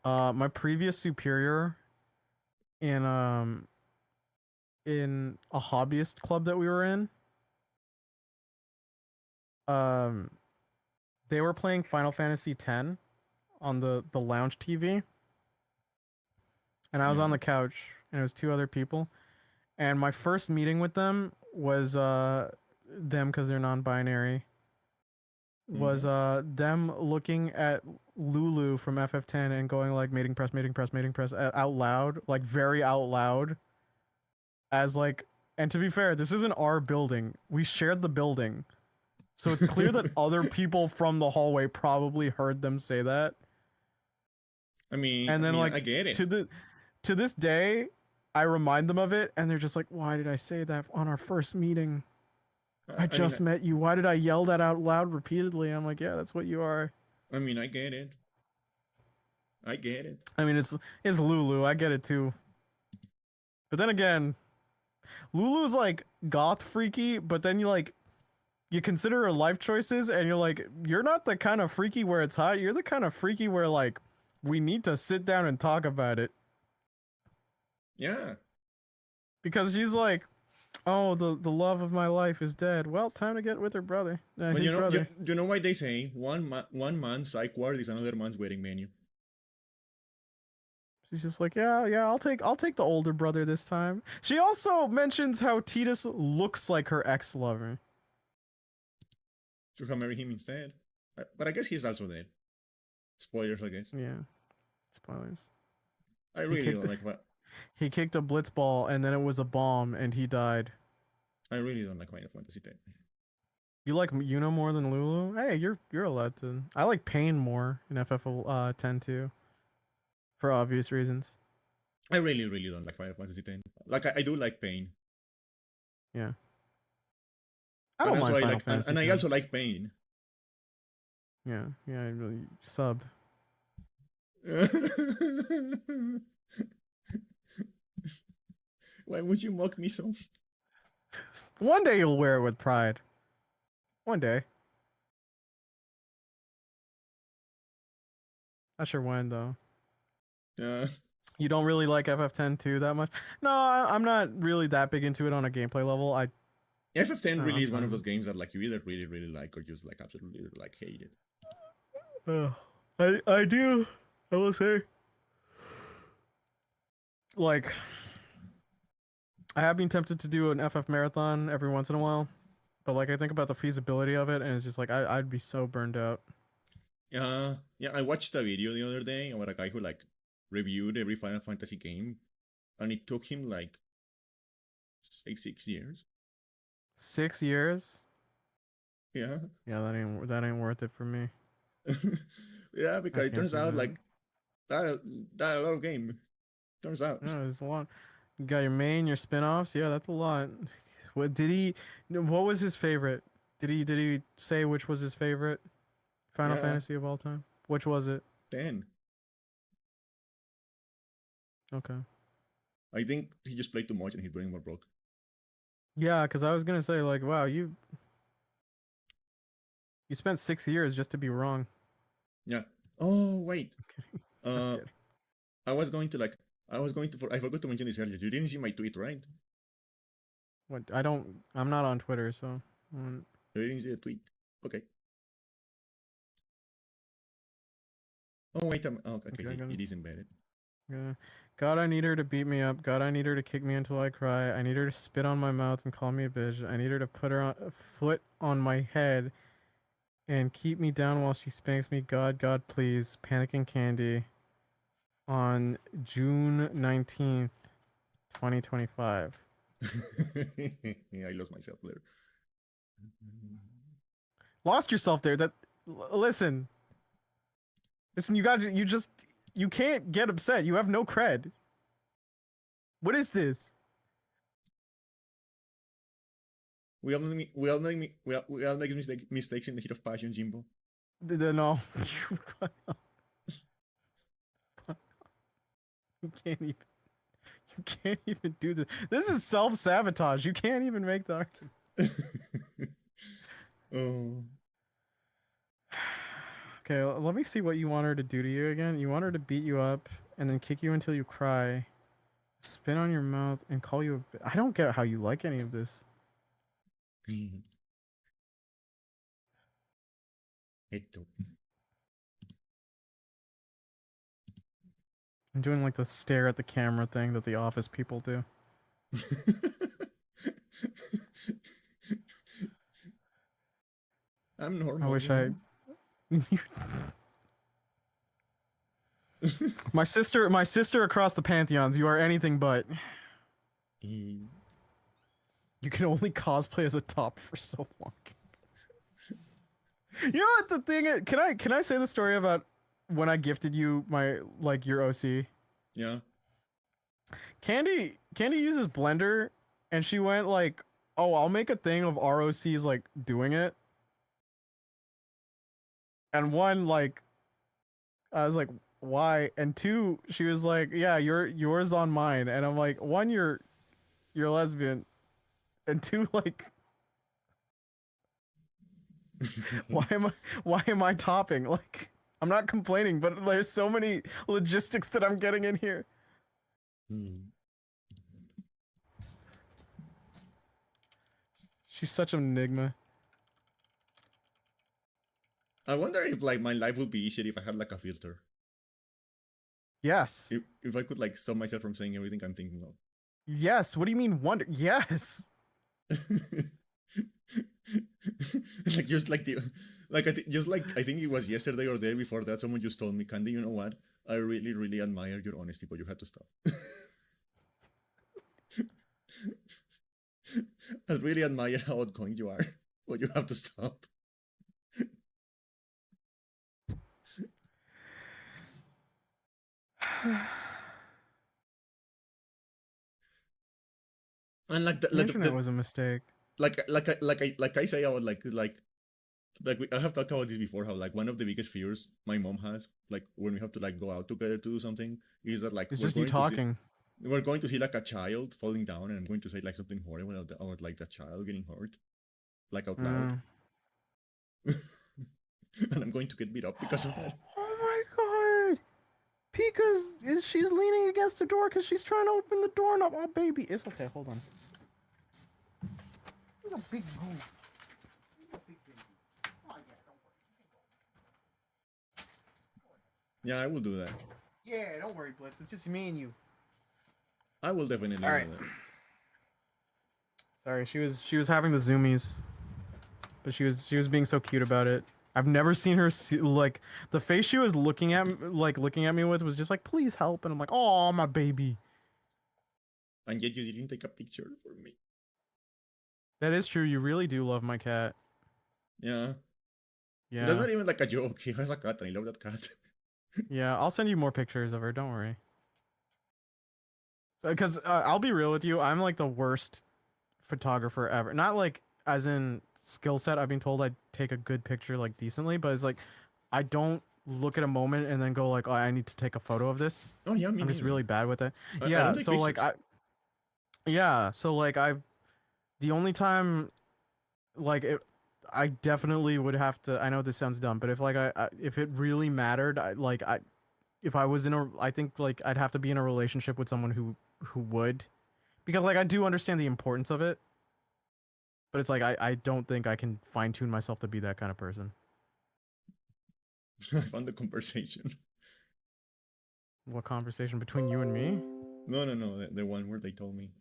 A: My previous superior in a hobbyist club that we were in, um they were playing Final Fantasy X on the lounge TV, and I was on
B: Yeah.
A: the couch, and it was two other people, and my first meeting with them was them because they're non-binary was
B: Mm-hmm.
A: them looking at Lulu from FF10 and going like mating press, mating press, mating press out loud, like very out loud, as like. And to be fair, this isn't our building. We shared the building. So it's clear that other people from the hallway probably heard them say that. And then
B: I
A: like
B: get
A: to
B: it.
A: the to this day, I remind them of it and they're just like, "Why did I say that on our first meeting? I
B: I mean,
A: just met you. Why did I yell that out loud repeatedly?" I'm like, "Yeah, that's what you are."
B: I get it. I get it.
A: I mean, it's Lulu. I get it too. But then again, Lulu's like goth freaky, but then you consider her life choices and you're like, you're not the kind of freaky where it's hot. You're the kind of freaky where like we need to sit down and talk about it.
B: Yeah.
A: Because she's like, oh, the love of my life is dead. Well, time to get with her brother.
B: But
A: His brother.
B: you know why they say one man's psych ward is another man's wedding venue.
A: She's just like, yeah, I'll take the older brother this time. She also mentions how Titus looks like her ex-lover.
B: Should have married him instead. But I guess he's also dead. Spoilers, I guess.
A: Yeah. Spoilers.
B: I really don't like what.
A: He kicked a blitzball and then it was a bomb and he died.
B: I really don't like Final Fantasy X.
A: You like Yuna more than Lulu? Hey, you're allowed to. I like Pain more in FF10 too, for obvious reasons.
B: I really, really don't like Final Fantasy X. Like I do like Pain.
A: Yeah. I
B: And
A: don't
B: also
A: mind
B: I
A: Final
B: like
A: Fantasy
B: and I
A: 10.
B: also like Pain.
A: Yeah, I really sub.
B: Why would you mock me so?
A: One day you'll wear it with pride. One day. Not sure when though.
B: Uh,
A: You don't really like FF10 that much? No, I'm not really that big into it on a gameplay level.
B: FF10 really
A: I'm
B: is one of
A: fine.
B: those games that like you either really, really like or just like absolutely like hate it.
A: I do. I will say. Like, I have been tempted to do an FF marathon every once in a while, but like I think about the feasibility of it, and it's just like I'd be so burned out.
B: Yeah, I watched a video the other day about a guy who like reviewed every Final Fantasy game, and it took him like 6 years.
A: 6 years?
B: Yeah.
A: Yeah, that ain't worth it for me.
B: Yeah,
A: I
B: because it
A: can't
B: turns
A: do
B: out
A: that.
B: like that a lot of game. Turns out.
A: No, it's a lot. You got your main, your spin-offs. Yeah, that's a lot. What did he? What was his favorite? Did he say which was his favorite Final
B: Yeah,
A: Fantasy of all time? Which was it?
B: 10.
A: Okay.
B: I think he just played too much and his brain was broke.
A: Yeah, because I was gonna say like, wow, you spent 6 years just to be wrong.
B: Yeah. Oh wait.
A: I'm
B: Uh,
A: kidding.
B: I was going to like. I forgot to mention this earlier. You didn't see my tweet, right?
A: What? I don't. I'm not on Twitter, so.
B: You didn't see the tweet. Okay. Oh wait. Okay.
A: Okay,
B: It is embedded.
A: yeah. God, I need her to beat me up. God, I need her to kick me until I cry. I need her to spit on my mouth and call me a bitch. I need her to put her foot on my head and keep me down while she spanks me. God, God, please. PanickingCandy on June 19th, 2025.
B: Yeah, I lost myself there.
A: Lost yourself there. Listen. Listen, you can't get upset. You have no cred. What is this?
B: We all make mistakes in the heat of passion, Jimbo.
A: No. You can't even. You can't even do this. This is self-sabotage. You can't even make the argument.
B: Oh.
A: Okay, let me see what you want her to do to you again. You want her to beat you up and then kick you until you cry, spit on your mouth, and call you I don't get how you like any of this.
B: Esto.
A: I'm doing like the stare at the camera thing that the office people do.
B: I'm normal.
A: I wish
B: you know?
A: my sister across the pantheons, you are anything but. You can only cosplay as a top for so long. You know what the thing is? Can I say the story about when I gifted you your OC?
B: Yeah.
A: Candy uses Blender, and she went like, "Oh, I'll make a thing of ROCs like doing it." And one like, I was like, "Why?" And two, she was like, "Yeah, yours on mine." And I'm like, "One, you're lesbian," and two, like, why am I topping? Like, I'm not complaining, but there's so many logistics that I'm getting in here. She's such an enigma.
B: I wonder if like my life would be easier if I had like a filter.
A: Yes.
B: If I could like stop myself from saying everything I'm thinking of.
A: Yes. What do you mean wonder? Yes.
B: Like just like the I think it was yesterday or the day before that someone just told me, Candy, you know what? I really, really admire your honesty, but you had to stop. I really admire how outgoing you are, but you have to stop. And like
A: The internet was a mistake.
B: like I say, I would I have talked about this before. How like one of the biggest fears my mom has, like when we have to like go out together to do something, is that like
A: It's just you talking.
B: We're going to see like a child falling down, and I'm going to say like something horrible about like that child getting hurt, like out loud, and I'm going to get beat up because of that.
A: Oh my god! She's leaning against the door because she's trying to open the door and oh baby, it's okay. Hold on. You're a big move.
B: Yeah, I will do that.
A: Yeah, don't worry, Blitz. It's just me and you.
B: I will definitely
A: All right.
B: do that.
A: Sorry, she was having the zoomies, but she was being so cute about it. I've never seen her like the face she was looking at me with was just like, please help, and I'm like, oh my baby.
B: And yet you didn't take a picture for me.
A: That is true. You really do love my cat.
B: Yeah.
A: Yeah.
B: That's not even like a joke. He has a cat, and I love that cat.
A: Yeah, I'll send you more pictures of her. Don't worry. Because I'll be real with you, I'm like the worst photographer ever. Not like as in skill set. I've been told I take a good picture like decently, but it's like I don't look at a moment and then go like, oh, I need to take a photo of this.
B: Oh yeah, me
A: I'm just
B: neither.
A: really bad with it.
B: I don't
A: Yeah,
B: take
A: so like
B: pictures.
A: I the only time like it, I definitely would have to. I know this sounds dumb, but if like if it really mattered, if I was in a, I think like I'd have to be in a relationship with someone who would, because like I do understand the importance of it, but it's like I don't think I can fine tune myself to be that kind of person.
B: I found the conversation.
A: What conversation between you and me?
B: No, no, no. The one where they told me.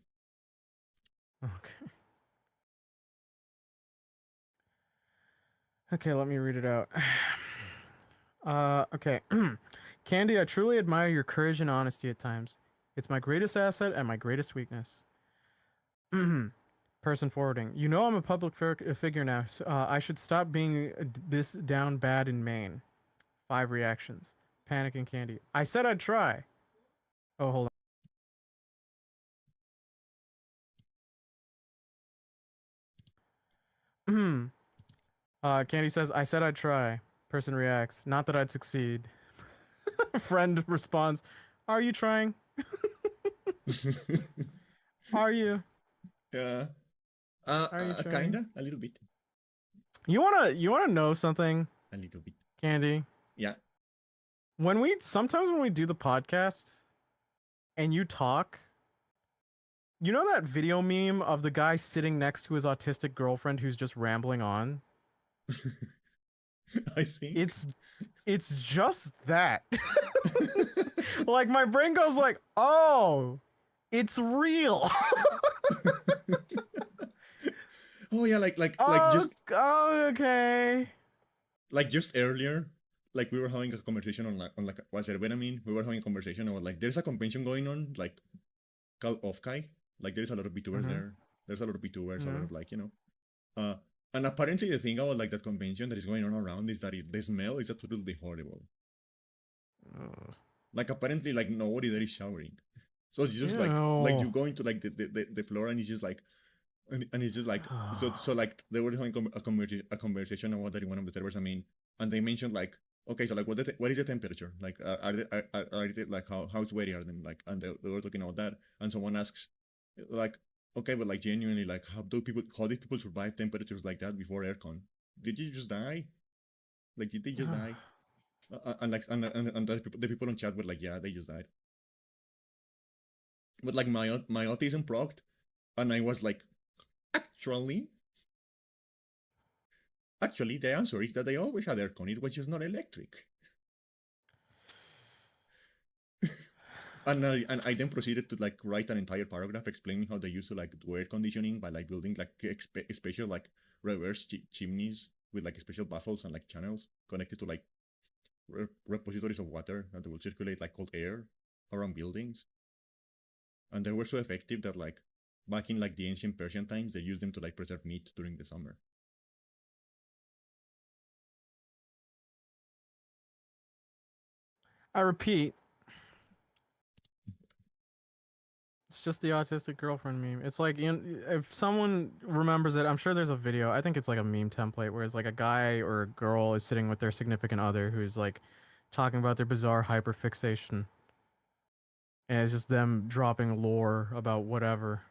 A: Okay. Okay, let me read it out. Okay. Candy, I truly admire your courage and honesty at times. It's my greatest asset and my greatest weakness. Person forwarding. You know I'm a public figure now. So, I should stop being this down bad in Maine. 5 reactions. Panicking Candy. I said I'd try. Oh, hold on. Candy says, I said I'd try. Person reacts. Not that I'd succeed. Friend responds, Are you trying? Are you?
B: Yeah.
A: Are you trying?
B: Kinda, a little bit,
A: You wanna know something,
B: a little bit.
A: Candy?
B: Yeah.
A: Sometimes when we do the podcast and you talk, you know that video meme of the guy sitting next to his autistic girlfriend who's just rambling on?
B: I think.
A: It's just that. Like my brain goes like, "Oh, it's real."
B: Oh yeah, like just
A: Oh, okay.
B: just earlier, like we were having a conversation on was it Benjamin? We were having a conversation about like there's a convention going on like called Offkai. Like there's a lot of VTubers
A: Mm-hmm.
B: there. There's a lot of VTubers, a lot
A: Mm-hmm.
B: of like uh, and apparently the thing about like that convention that is going on around is that the smell is absolutely horrible. Like apparently like nobody there is showering. So it's just like you
A: Ew.
B: go into like the floor and it's just like and it's just like so like they were having a conversation about that in one of the servers. I mean, and they mentioned like okay, so like what is the temperature? Like are they like how sweaty are them? Like and they were talking about that, and someone asks like okay, but like genuinely like how did people survive temperatures like that before aircon? Did you just die? Like did they just die? And like and the people on chat were like yeah they just died. But like my autism procked, and I was like actually Actually, the answer is that they always had aircon, it was just not electric. And I then proceeded to like write an entire paragraph explaining how they used to like do air conditioning by like building like special like reverse chimneys with like special baffles and like channels connected to like repositories of water that will circulate like cold air around buildings. And they were so effective that like back in like the ancient Persian times, they used them to like preserve meat during the summer.
A: I repeat, it's just the autistic girlfriend meme. It's like if someone remembers it, I'm sure there's a video. I think it's like a meme template where it's like a guy or a girl is sitting with their significant other who's like talking about their bizarre hyperfixation, and it's just them dropping lore about whatever.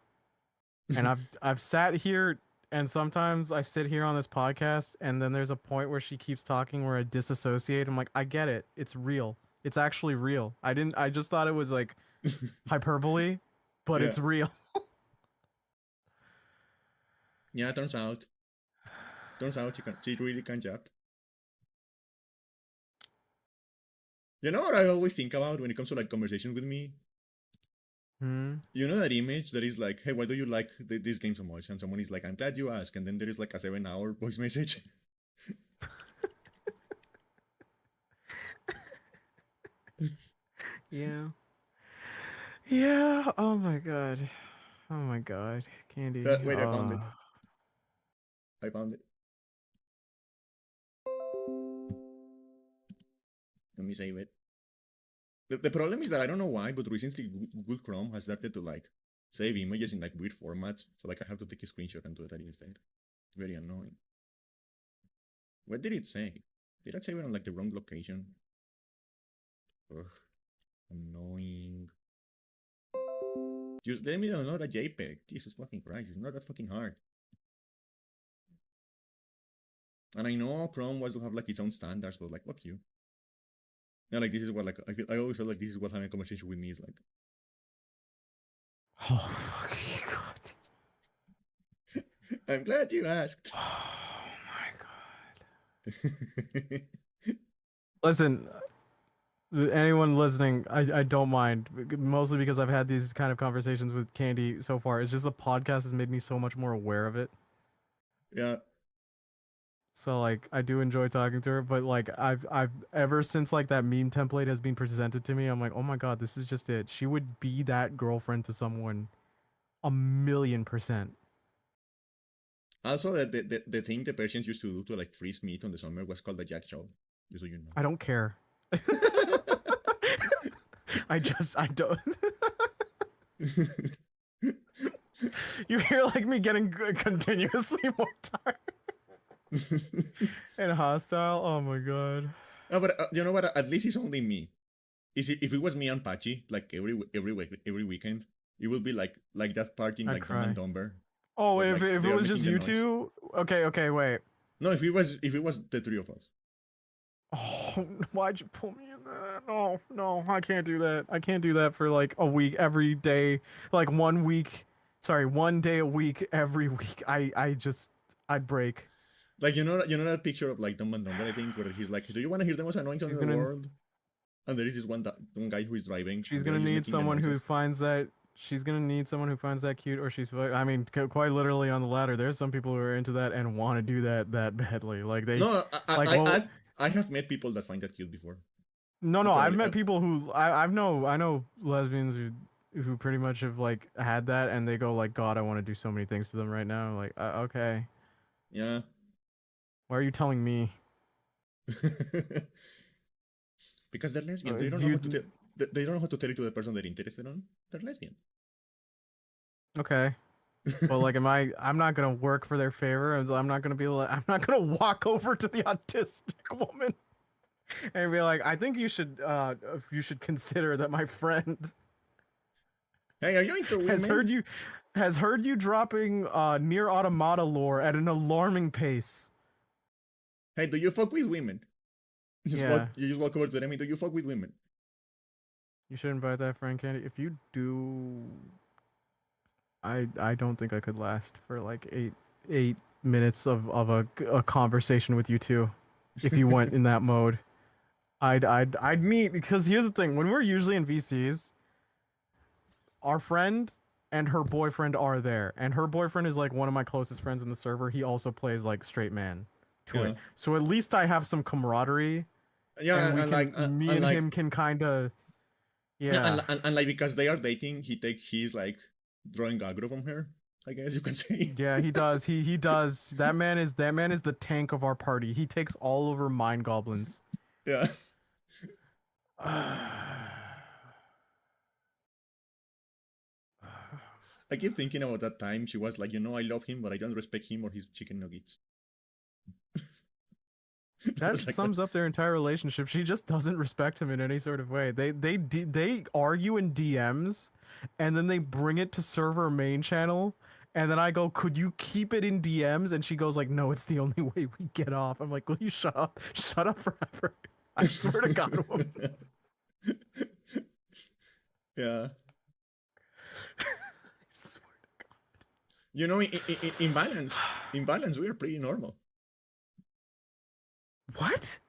A: And I've sat here, and sometimes I sit here on this podcast and then there's a point where she keeps talking where I disassociate. I'm like, I get it. It's real. It's actually real. I just thought it was like hyperbole, but
B: Yeah.
A: it's real.
B: Yeah, turns out she really can jump. You know what I always think about when it comes to like conversations with me?
A: Hmm.
B: You know that image that is like, hey, why do you like this game so much? And someone is like, I'm glad you asked. And then there is like a 7-hour voice message.
A: Yeah. Yeah. Oh my god. Oh my god. Candy.
B: Wait, I found it. I found it. Let me save it. The problem is that I don't know why, but recently Google Chrome has started to like save images in like weird formats. So like I have to take a screenshot and do that instead. Very annoying. What did it say? Did I save it on like the wrong location? Ugh, annoying. Just let me download a JPEG. Jesus fucking Christ, it's not that fucking hard. And I know Chrome wants to have like its own standards, but like fuck you. Yeah, like this is what like I always feel like this is what having a conversation with me is like.
A: Oh fucking god.
B: I'm glad you asked.
A: Oh my god. Listen, anyone listening, I don't mind. Mostly because I've had these kind of conversations with Candy so far. It's just the podcast has made me so much more aware of it.
B: Yeah.
A: So like I do enjoy talking to her, but like I've ever since like that meme template has been presented to me, I'm like, oh my god, this is just it. She would be that girlfriend to someone 1,000,000%.
B: Also, the thing the Persians used to do to like freeze meat on the summer was called the jackal. Just so you know.
A: I don't care. I don't. You hear like me getting continuously more tired and hostile. Oh my god.
B: No, but you know what? At least it's only me. If it was me and Pachi, like every weekend, it would be like that part in
A: I'd
B: like Dumb and
A: cry.
B: Dumber.
A: Oh,
B: But,
A: if
B: like,
A: if
B: they
A: it
B: are
A: was just
B: making
A: you
B: the noise.
A: two, okay, wait.
B: No, if it was the three of us.
A: Oh, why'd you pull me in that? No, I can't do that. I can't do that for like a week every day, like 1 week. Sorry, 1 day a week every week. I'd break.
B: Like you know that picture of like Dumb and Dumber, I think, where he's like, "Do you want to hear the most annoying song
A: She's
B: in the
A: gonna
B: world?" And there is this one guy who is driving.
A: she's
B: And they're
A: gonna
B: just
A: need
B: making the
A: someone who
B: noises.
A: finds that cute, or I mean, quite literally on the ladder. There's some people who are into that and want to do that badly. Like they
B: No,
A: like well.
B: I have met people that find that cute before.
A: No,
B: Not
A: I've
B: every-
A: met people who I know lesbians who pretty much have like had that, and they go like, God, I want to do so many things to them right now. Like, okay,
B: Yeah.
A: why are you telling me?
B: Because they're lesbians.
A: Do
B: They don't know
A: you,
B: how to tell. They don't know how to tell it to the person they're interested in. They're lesbian.
A: okay, but like, I'm not gonna work for their favor. I'm not gonna be like, I'm not gonna walk over to the autistic woman and be like, I think you should consider that my friend
B: Hey, are you into women?
A: has heard you dropping near automata lore at an alarming pace.
B: Hey, do you fuck with women?
A: Yeah.
B: You just walk over to them and do you fuck with women?
A: You should invite that friend, Candy. If you do, I don't think I could last for like 8 minutes of a conversation with you two. If you went in that mode, I'd meet, because here's the thing: when we're usually in VCs, our friend and her boyfriend are there, and her boyfriend is like one of my closest friends in the server. He also plays like straight man to
B: Yeah.
A: it, so at least I have some camaraderie.
B: Yeah,
A: and we
B: and
A: can,
B: like
A: me and him can kind of, yeah.
B: and like because they are dating, he's like drawing aggro from her. I guess you can say.
A: Yeah, he does. He does. That man is the tank of our party. He takes all over mind goblins.
B: Yeah. I keep thinking about that time she was like, I love him, but I don't respect him or his chicken nuggets.
A: That
B: like
A: sums up their entire relationship. She just doesn't respect him in any sort of way. They argue in DMs, and then they bring it to server main channel, and then I go, "Could you keep it in DMs?" And she goes like, "No, it's the only way we get off." I'm like, "Will you shut up? Shut up forever." I swear to God.
B: Yeah.
A: I swear to God.
B: In balance, we are pretty normal.
A: What?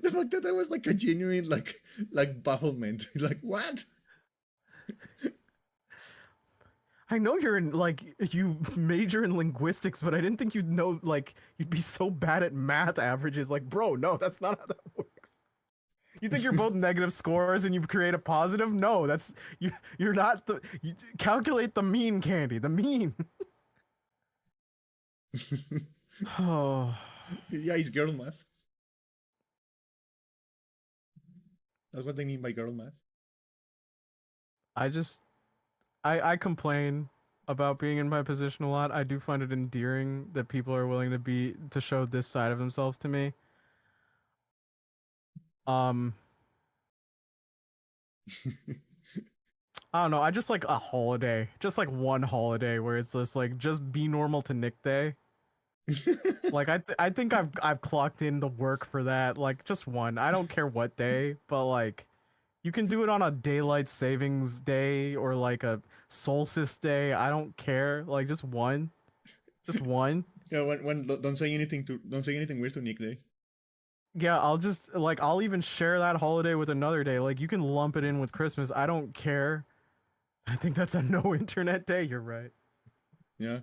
B: The fact that there was like a genuine like bafflement. Like what?
A: I know you're in like you major in linguistics, but I didn't think you'd know like you'd be so bad at math averages. Like, bro, no, that's not how that works. You think you're both negative scores and you create a positive? No, that's you're not you calculate the mean, Candy. The mean. Oh,
B: Yeah, it's girl math. That's what they mean by girl math.
A: I just I complain about being in my position a lot. I do find it endearing that people are willing to show this side of themselves to me. Um, I don't know. I just like a holiday, just like one holiday where it's just like just be normal to Nick Day. Like I think I've clocked in the work for that. Like just one. I don't care what day, but like you can do it on a daylight savings day or like a solstice day. I don't care. Like just one. Just one.
B: Yeah, when don't say anything weird to Nick Day.
A: Yeah, I'll just like I'll even share that holiday with another day. Like you can lump it in with Christmas. I don't care. I think that's a no internet day. You're right.
B: Yeah,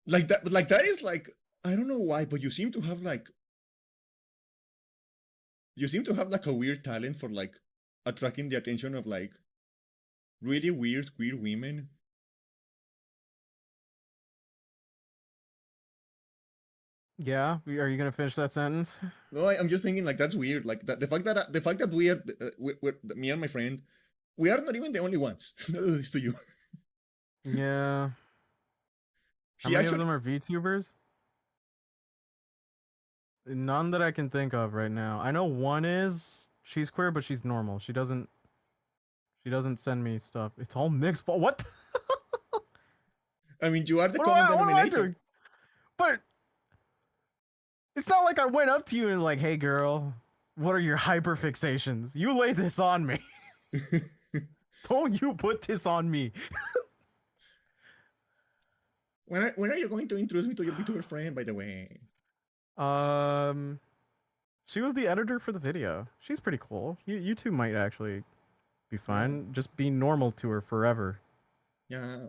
B: like that. But like that is like I don't know why, but you seem to have like a weird talent for like attracting the attention of like really weird queer women.
A: Yeah, are you gonna finish that sentence?
B: No, I'm just thinking like that's weird. Like that, the fact that me and my friend, we are not even the only ones that do this to you.
A: Yeah. How
B: He
A: many of
B: actually,
A: them are VTubers? None that I can think of right now. I know one is she's queer, but she's normal. She doesn't send me stuff. It's all mixed. But what?
B: I mean, you are the
A: What am
B: common
A: I? What am I
B: denominator.
A: doing? But it's not like I went up to you and like, hey girl, what are your hyperfixations? You lay this on me. Don't you put this on me.
B: When are you going to introduce me to your VTuber friend? By the way.
A: Um, she was the editor for the video. She's pretty cool. You two might actually be
B: Yeah,
A: fine. Just be normal to her forever.
B: yeah.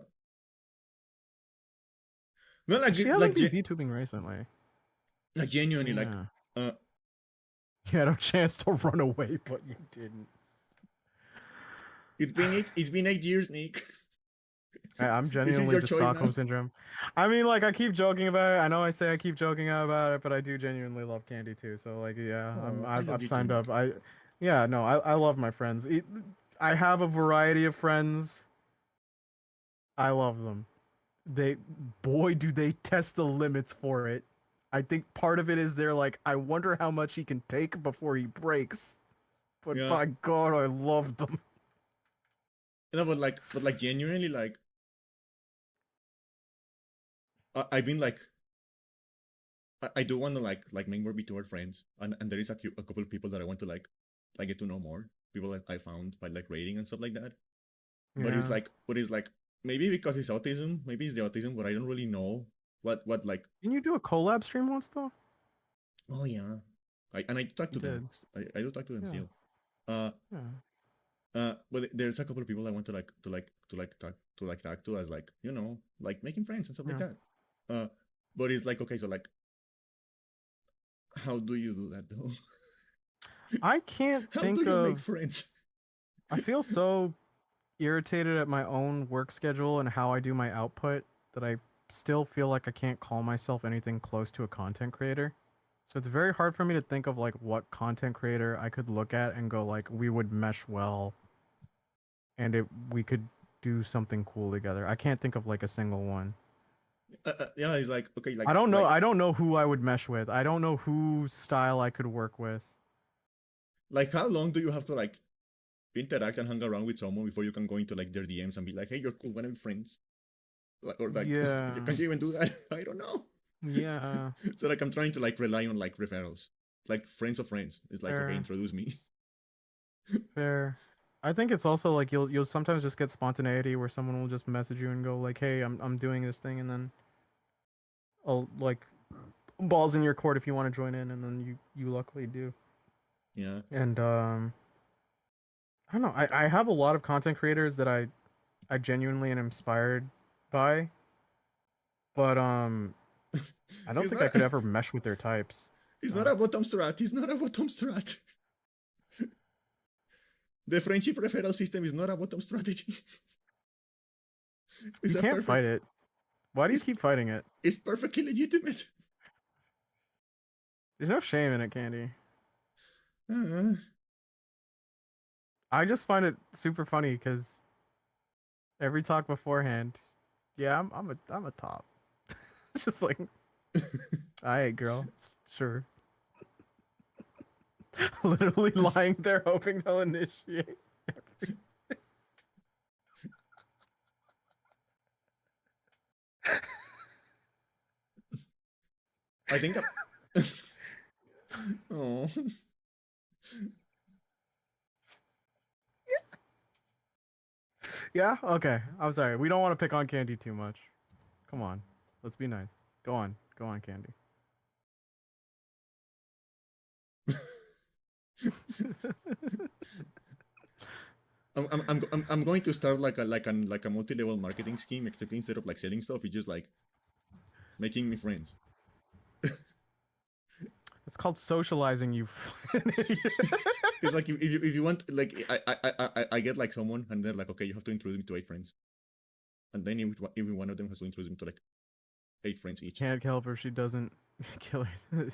B: No, like
A: She hasn't been VTubing recently.
B: like genuinely, like
A: Yeah.
B: uh,
A: You had a chance to run away, but you didn't.
B: it's been 8 years, Nick.
A: I'm
B: This is
A: genuinely
B: your
A: just
B: choice now.
A: Stockholm syndrome. I mean, like I keep joking about it. I know I say I keep joking about it, but I do genuinely love candy too. So like, yeah,
B: Oh, I love
A: I've
B: you too,
A: signed
B: Nick.
A: up. Yeah, no, I love my friends. I have a variety of friends. I love them. They, boy, do they test the limits for it. I think part of it is they're like, I wonder how much he can take before he breaks. But
B: Yeah.
A: by God, I love them.
B: No, but like genuinely, like I've been like I do want to like make more VTuber friends, and there is a couple of people that I want to like get to know more. People that I found by like rating and stuff like that.
A: Yeah.
B: But it's like maybe because it's autism, maybe it's the autism, but I don't really know what like.
A: Didn't you do a collab stream once though?
B: Oh yeah, I talk
A: You
B: to them.
A: did.
B: I do talk to them
A: Yeah.
B: still. Uh,
A: Yeah.
B: but there's a couple of people I want to talk to as like like making friends and stuff like
A: Yeah.
B: that. Uh, but it's like okay, so like how do you do that though?
A: I can't
B: How do
A: think
B: you make
A: of.
B: friends?
A: I feel so irritated at my own work schedule and how I do my output that I still feel like I can't call myself anything close to a content creator. So it's very hard for me to think of like what content creator I could look at and go like we would mesh well and we could do something cool together. I can't think of like a single one.
B: Yeah, it's like okay,
A: I don't know. I don't know who I would mesh with. I don't know whose style I could work with.
B: like how long do you have to like interact and hang around with someone before you can go into like their DMs and be like, hey, you're cool, wanna be friends? Like, or like,
A: Yeah.
B: can you even do that? I don't know.
A: Yeah.
B: So like, I'm trying to like rely on like referrals, like friends of friends. It's like, okay,
A: Fair.
B: introduce me.
A: Fair. I think it's also like you'll sometimes just get spontaneity where someone will just message you and go like, "Hey, I'm doing this thing," and then I'll like balls in your court if you want to join in, and then you luckily do.
B: Yeah.
A: And I don't know. I have a lot of content creators that I genuinely am inspired by, but I don't
B: it's
A: think
B: not.
A: I could ever mesh with their types.
B: It's not
A: So
B: a bottom strat. It's not a bottom strat. The friendship referral system is not a bottom strategy. It's
A: you
B: a
A: can't fight
B: perfect.
A: it. Why do you
B: It's
A: keep fighting it?
B: it's perfectly legitimate.
A: There's no shame in it, Candy.
B: Uh,
A: I just find it super funny because every talk beforehand, yeah, I'm a top. It's just like, alright, girl, sure. Literally lying there hoping they'll initiate.
B: I think I'm. Oh.
A: Yeah, okay. I'm sorry. We don't want to pick on Candy too much. Come on, let's be nice. Go on, Candy.
B: I'm going to start like a multi-level marketing scheme, except instead of like selling stuff, it's just like making me friends.
A: It's called socializing, you fucking idiot.
B: Because like if you want like I get like someone and they're like, okay, you have to introduce me to 8 friends, and then every one of them has to introduce me to like 8 friends each.
A: Can't help her if she doesn't kill her.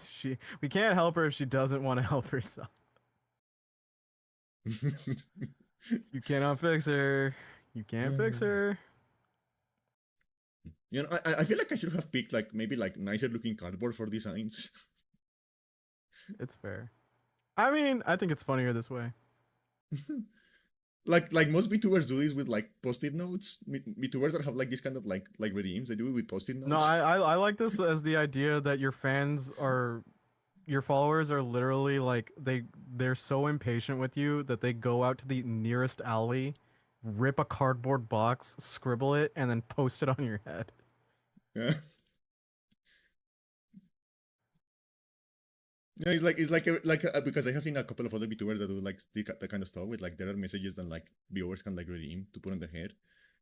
A: We can't help her if she doesn't want to help herself. You cannot fix her. You can't fix her.
B: You know, I feel like I should have picked like maybe like nicer looking cardboard for designs.
A: It's fair. I mean, I think it's funnier this way.
B: like most VTubers do this with like post-it notes. VTubers that have like this kind of like redeems, they do it with post-it notes.
A: No, I like this as the idea that your followers are literally like they're so impatient with you that they go out to the nearest alley, rip a cardboard box, scribble it, and then post it on your head.
B: Yeah. Yeah, it's like because I have seen a couple of other VTubers that do like that kind of stuff with like there are messages that like viewers can like redeem to put on their head.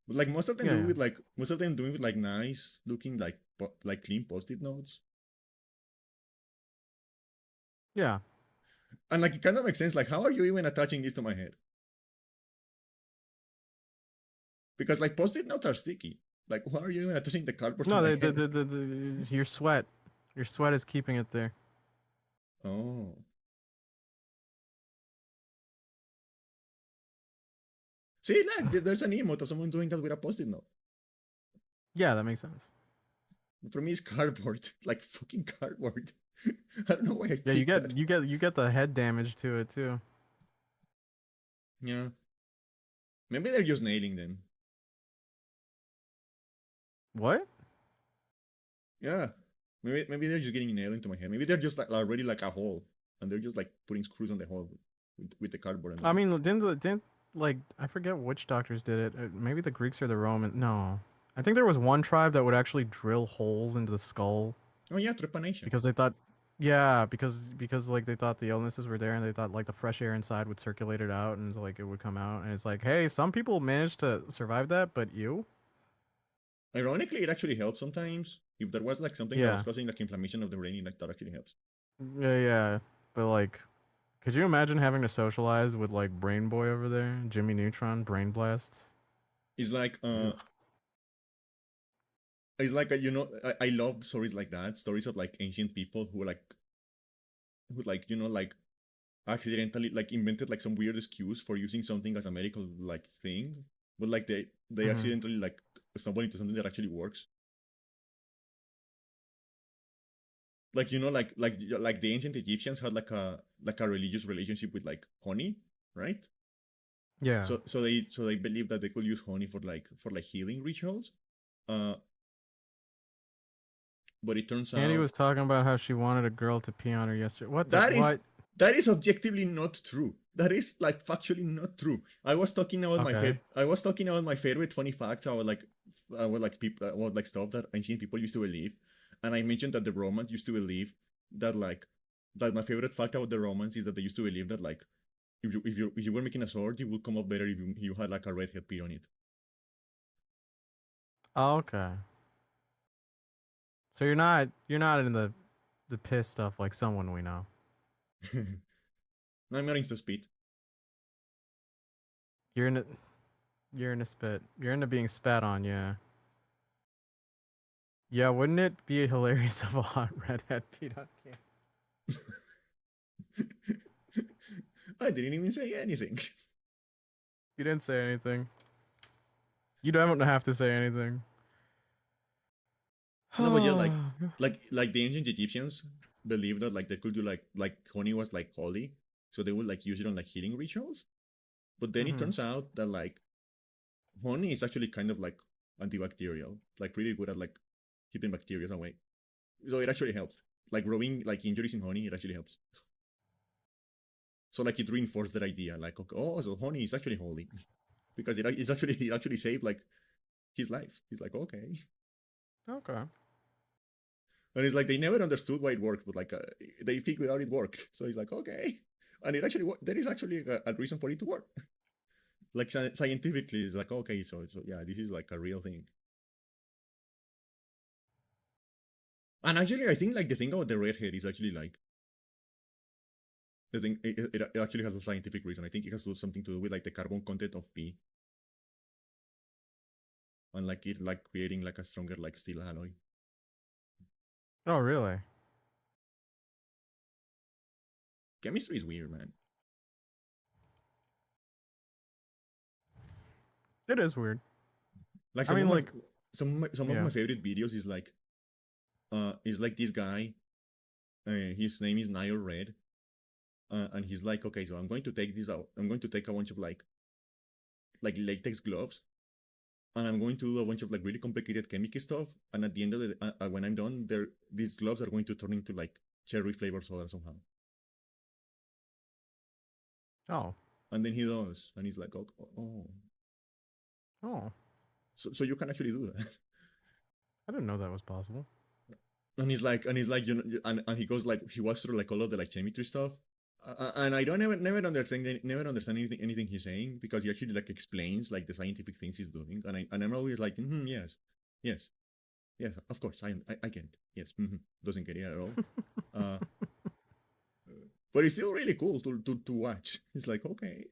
B: But like most of them
A: Yeah,
B: do
A: yeah.
B: with like most of them do it with like nice looking like like clean post-it notes.
A: Yeah.
B: And like it kind of makes sense. Like, how are you even attaching this to my head? Because like post-it notes are sticky. Like, why are you even attaching the cardboard to
A: No,
B: my
A: the,
B: head?
A: your sweat. Your sweat is keeping it there.
B: Oh. See, like there's an emote of someone doing that with a post-it note.
A: Yeah, that makes sense.
B: For me, it's cardboard, like fucking cardboard. I don't know why I
A: Yeah,
B: picked that.
A: you get the head damage to it too.
B: Yeah. Maybe they're just nailing them.
A: What?
B: Yeah. Maybe they're just getting nailed into my head. Maybe they're just like already like a hole, and they're just like putting screws on the hole with the cardboard.
A: I mean, didn't like I forget which doctors did it. Maybe the Greeks or the Roman. No, I think there was one tribe that would actually drill holes into the skull
B: Oh yeah, trepanation.
A: because they thought, yeah, because like they thought the illnesses were there and they thought like the fresh air inside would circulate it out and like it would come out and it's like, hey, some people managed to survive that, but you?
B: Ironically, it actually helps sometimes. If there was like something that was
A: Yeah,
B: causing like inflammation of the brain, like that actually helps.
A: yeah, but like. Could you imagine having to socialize with like Brain Boy over there, Jimmy Neutron, Brain Blast?
B: It's like
A: Ugh.
B: you know, I love stories like that, stories of like ancient people who like you know like accidentally like invented like some weird excuse for using something as a medical like thing, but like they
A: Mhm.
B: accidentally like stumble into something that actually works. Like you know like the ancient Egyptians had like a religious relationship with like honey, right?
A: Yeah.
B: So they believe that they could use honey for like healing rituals. Uh, but it turns
A: Andy
B: out
A: was talking about how she wanted a girl to pee on her yesterday. What the
B: that is
A: what?
B: that is objectively not true. That is like factually not true. I was talking about
A: Okay.
B: I was talking about my favorite funny facts about like people about like stuff that ancient people used to believe, and I mentioned that the Romans used to believe that like that my favorite fact about the Romans is that they used to believe that like if you were making a sword, it would come off better if you had like a red head pea on it.
A: Oh, okay. So you're not in the piss stuff like someone we know.
B: No, I'm not into speed.
A: You're in a you're in a spit. You're into being spat on, yeah. Yeah, wouldn't it be hilarious if a hot redhead peed on candy?
B: I didn't even say anything.
A: You didn't say anything. You don't have to say anything.
B: No, but yeah, like the ancient Egyptians believed that like they could do like honey was like holy, so they would like use it on like healing rituals. But then it
A: Mhm.
B: turns out that like honey is actually kind of like antibacterial, like really good at like keeping bacteria away. So it actually helped. Like rubbing like injuries in honey, it actually helps. So like it reinforced that idea, like okay, oh, so honey is actually holy because it actually saved like his life. He's like okay,
A: Okay.
B: and it's like they never understood why it worked, but like they figured out it worked. So he's like okay, and it actually there is actually a reason for it to work. Like scientifically, it's like okay, so yeah, this is like a real thing. And actually, I think like the thing about the redhead is actually like the thing. It actually has a scientific reason. I think it has to do something to do with like the carbon content of pee, and like it like creating like a stronger like steel alloy.
A: Oh, really?
B: Chemistry is weird, man.
A: It is weird.
B: Like
A: I
B: some
A: mean,
B: of my
A: like,
B: some of
A: yeah.
B: my favorite videos is like this guy. His name is Niall Red, and he's like, okay, so I'm going to take this out. I'm going to take a bunch of like latex gloves, and I'm going to do a bunch of like really complicated chemical stuff. And at the end of the when I'm done, these gloves are going to turn into like cherry flavored soda somehow.
A: Oh.
B: And then he does, and he's like, oh.
A: Oh.
B: So you can actually do that.
A: I didn't know that was possible.
B: And he's like, you know, and he goes like, he was through like all of the like chemistry stuff, and I don't never understand anything he's saying because he actually like explains like the scientific things he's doing, and I'm always like, yes, yes, yes, of course, I get it, yes, doesn't get it at all, uh, but it's still really cool to watch. It's like okay,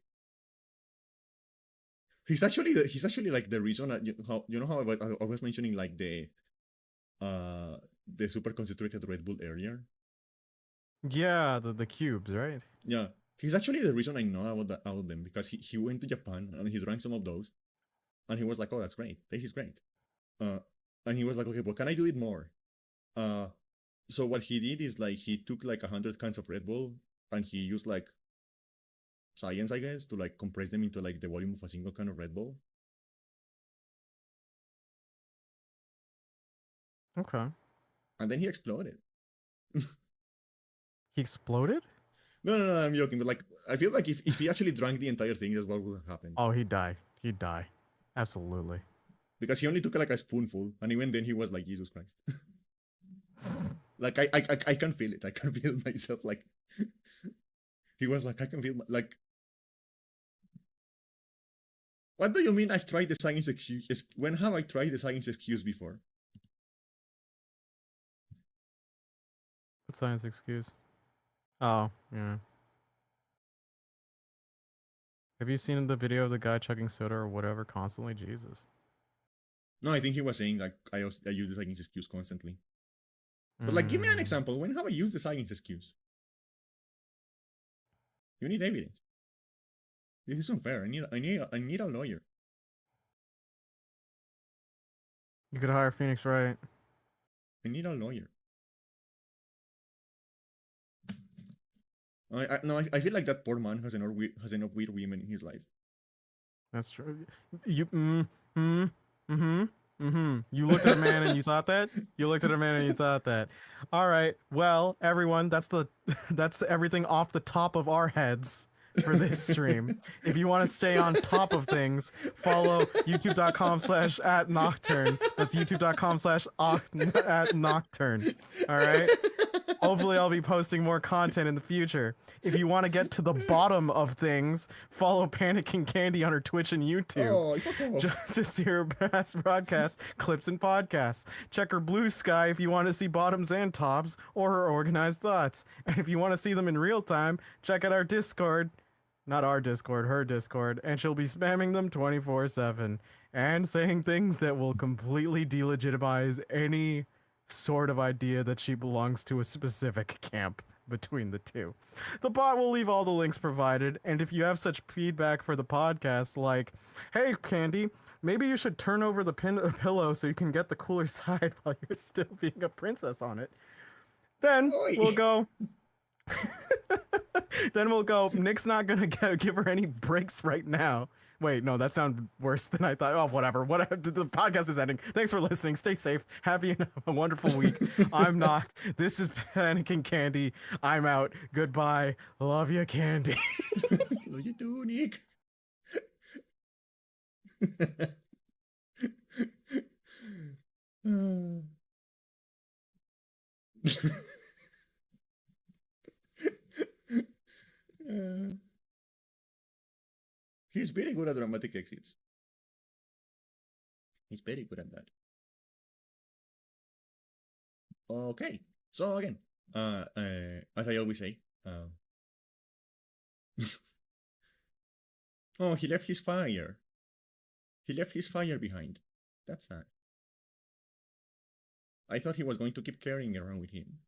B: he's actually like the reason that how I was mentioning like the super concentrated Red Bull earlier.
A: Yeah, the cubes, right?
B: Yeah, he's actually the reason I know about them because he went to Japan and he drank some of those, and he was like, "Oh, that's great. This is great." Uh, and he was like, "Okay, but can I do it more?" Uh, so what he did is like he took like 100 cans of Red Bull and he used like science, I guess, to like compress them into like the volume of a single can of Red Bull.
A: Okay.
B: And then he exploded.
A: He exploded?
B: No, I'm joking. But like, I feel like if he actually drank the entire thing, that's what would have happened.
A: Oh, he'd die. He'd die. Absolutely.
B: Because he only took like a spoonful, and even then he was like, Jesus Christ. Like I can feel it. I can feel myself like he was like I can feel like. What do you mean I've tried the science excuse? When have I tried the science excuse before?
A: What science excuse? Oh, yeah. Have you seen the video of the guy chugging soda or whatever constantly? Jesus.
B: No, I think he was saying like I use the science excuse constantly. But like, give me an example. When have I used the science excuse? You need evidence. This is unfair. I need a lawyer.
A: You could hire Phoenix Wright.
B: I need a lawyer. No, I feel like that poor man has enough weird women in his life.
A: That's true. You You looked at a man and you thought that? You looked at a man and you thought that. All right. Well, everyone, that's everything off the top of our heads for this stream. If you want to stay on top of things, follow youtube.com/@nocturne. That's youtube.com/@nocturne. All right. Hopefully, I'll be posting more content in the future. If you want to get to the bottom of things, follow PanickingCandy on her Twitch and YouTube.
B: Oh, fuck off.
A: Just to see her past broadcasts, clips, and podcasts. Check her Blue Sky if you want to see bottoms and tops, or her organized thoughts. And if you want to see them in real time, check out our Discord. not our Discord, her Discord, and she'll be spamming them 24/7 and saying things that will completely delegitimize any sort of idea that she belongs to a specific camp between the two. The bot will leave all the links provided, and if you have such feedback for the podcast, like, hey, Candy, maybe you should turn over the pillow so you can get the cooler side while you're still being a princess on it, then
B: Oi.
A: we'll go. Then we'll go. Nick's not gonna give her any breaks right now. Wait, no, that sounded worse than I thought. Oh, whatever. Whatever. The podcast is ending. Thanks for listening. Stay safe. Happy and have a wonderful week. I'm not. This is Panicking Candy. I'm out. Goodbye. Love you, Candy.
B: What you do, Nick? He's very good at dramatic exits. He's very good at that. Okay, so again, as I always say, oh, he left his fire. He left his fire behind. That's sad. I thought he was going to keep carrying it around with him.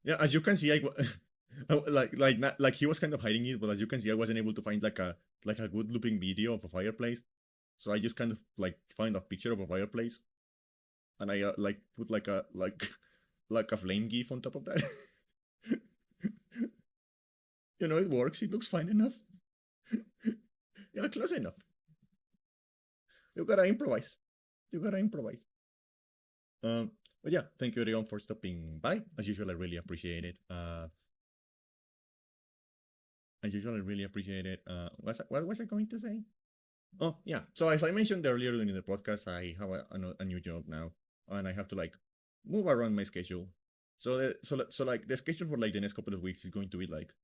B: Yeah, as you can see, like he was kind of hiding it, but as you can see, I wasn't able to find like a good looping video of a fireplace. So I just kind of like find a picture of a fireplace, and I like put like a flame gif on top of that. You know, it works. It looks fine enough. Yeah, close enough. You gotta improvise. But yeah, thank you everyone for stopping by. As usual, I really appreciate it. What was I going to say? Oh yeah. So as I mentioned earlier during the podcast, I have a new job now, and I have to like move around my schedule. So like the schedule for like the next couple of weeks is going to be like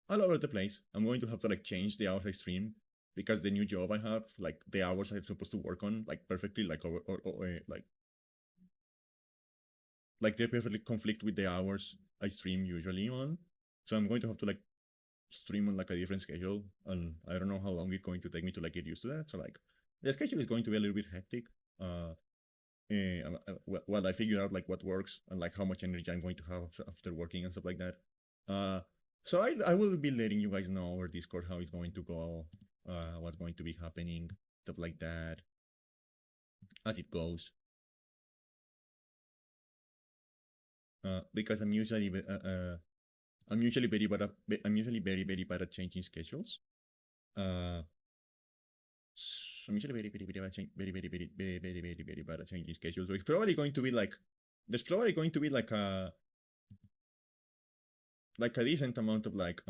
B: all over the place. I'm going to have to like change the hours I stream because the new job I have, like the hours I'm supposed to work on, like perfectly like like they perfectly conflict with the hours I stream usually on. So I'm going to have to like stream on like a different schedule, and I don't know how long it's going to take me to like get used to that. So like the schedule is going to be a little bit hectic. While I figure out like what works and like how much energy I'm going to have after working and stuff like that. So I will be letting you guys know over Discord how it's going to go, what's going to be happening, stuff like that, as it goes. Because I'm usually very bad at changing schedules. I'm usually very bad at changing schedules. So it's probably going to be like there's probably going to be like a decent amount of like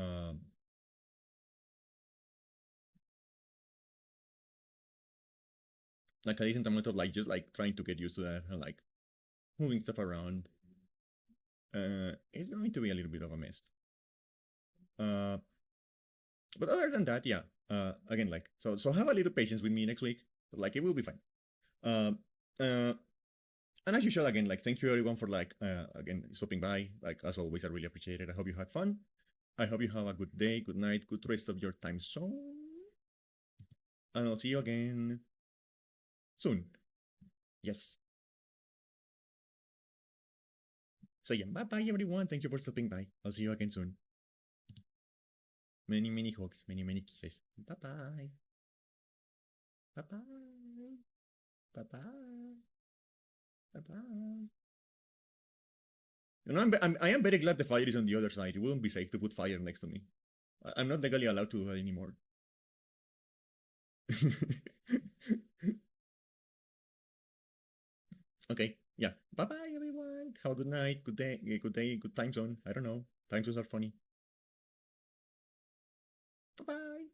B: just like trying to get used to that and like moving stuff around. It's going to be a little bit of a mess. But other than that, yeah. Again, like so have a little patience with me next week. But like it will be fine. And as usual, again, like thank you everyone for like again stopping by. Like as always, I really appreciate it. I hope you had fun. I hope you have a good day, good night, good rest of your time zone. And I'll see you again soon. Yes. So yeah, bye everyone. Thank you for stopping by. I'll see you again soon. Many hugs, many kisses. Bye bye. Bye bye. Bye bye. Bye bye. You know, I am very glad the fire is on the other side. It wouldn't be safe to put fire next to me. I'm not legally allowed to do that anymore. Okay, yeah. Bye bye everyone. Have a good night, good day, good time zone. I don't know. Time zones are funny. Bye bye.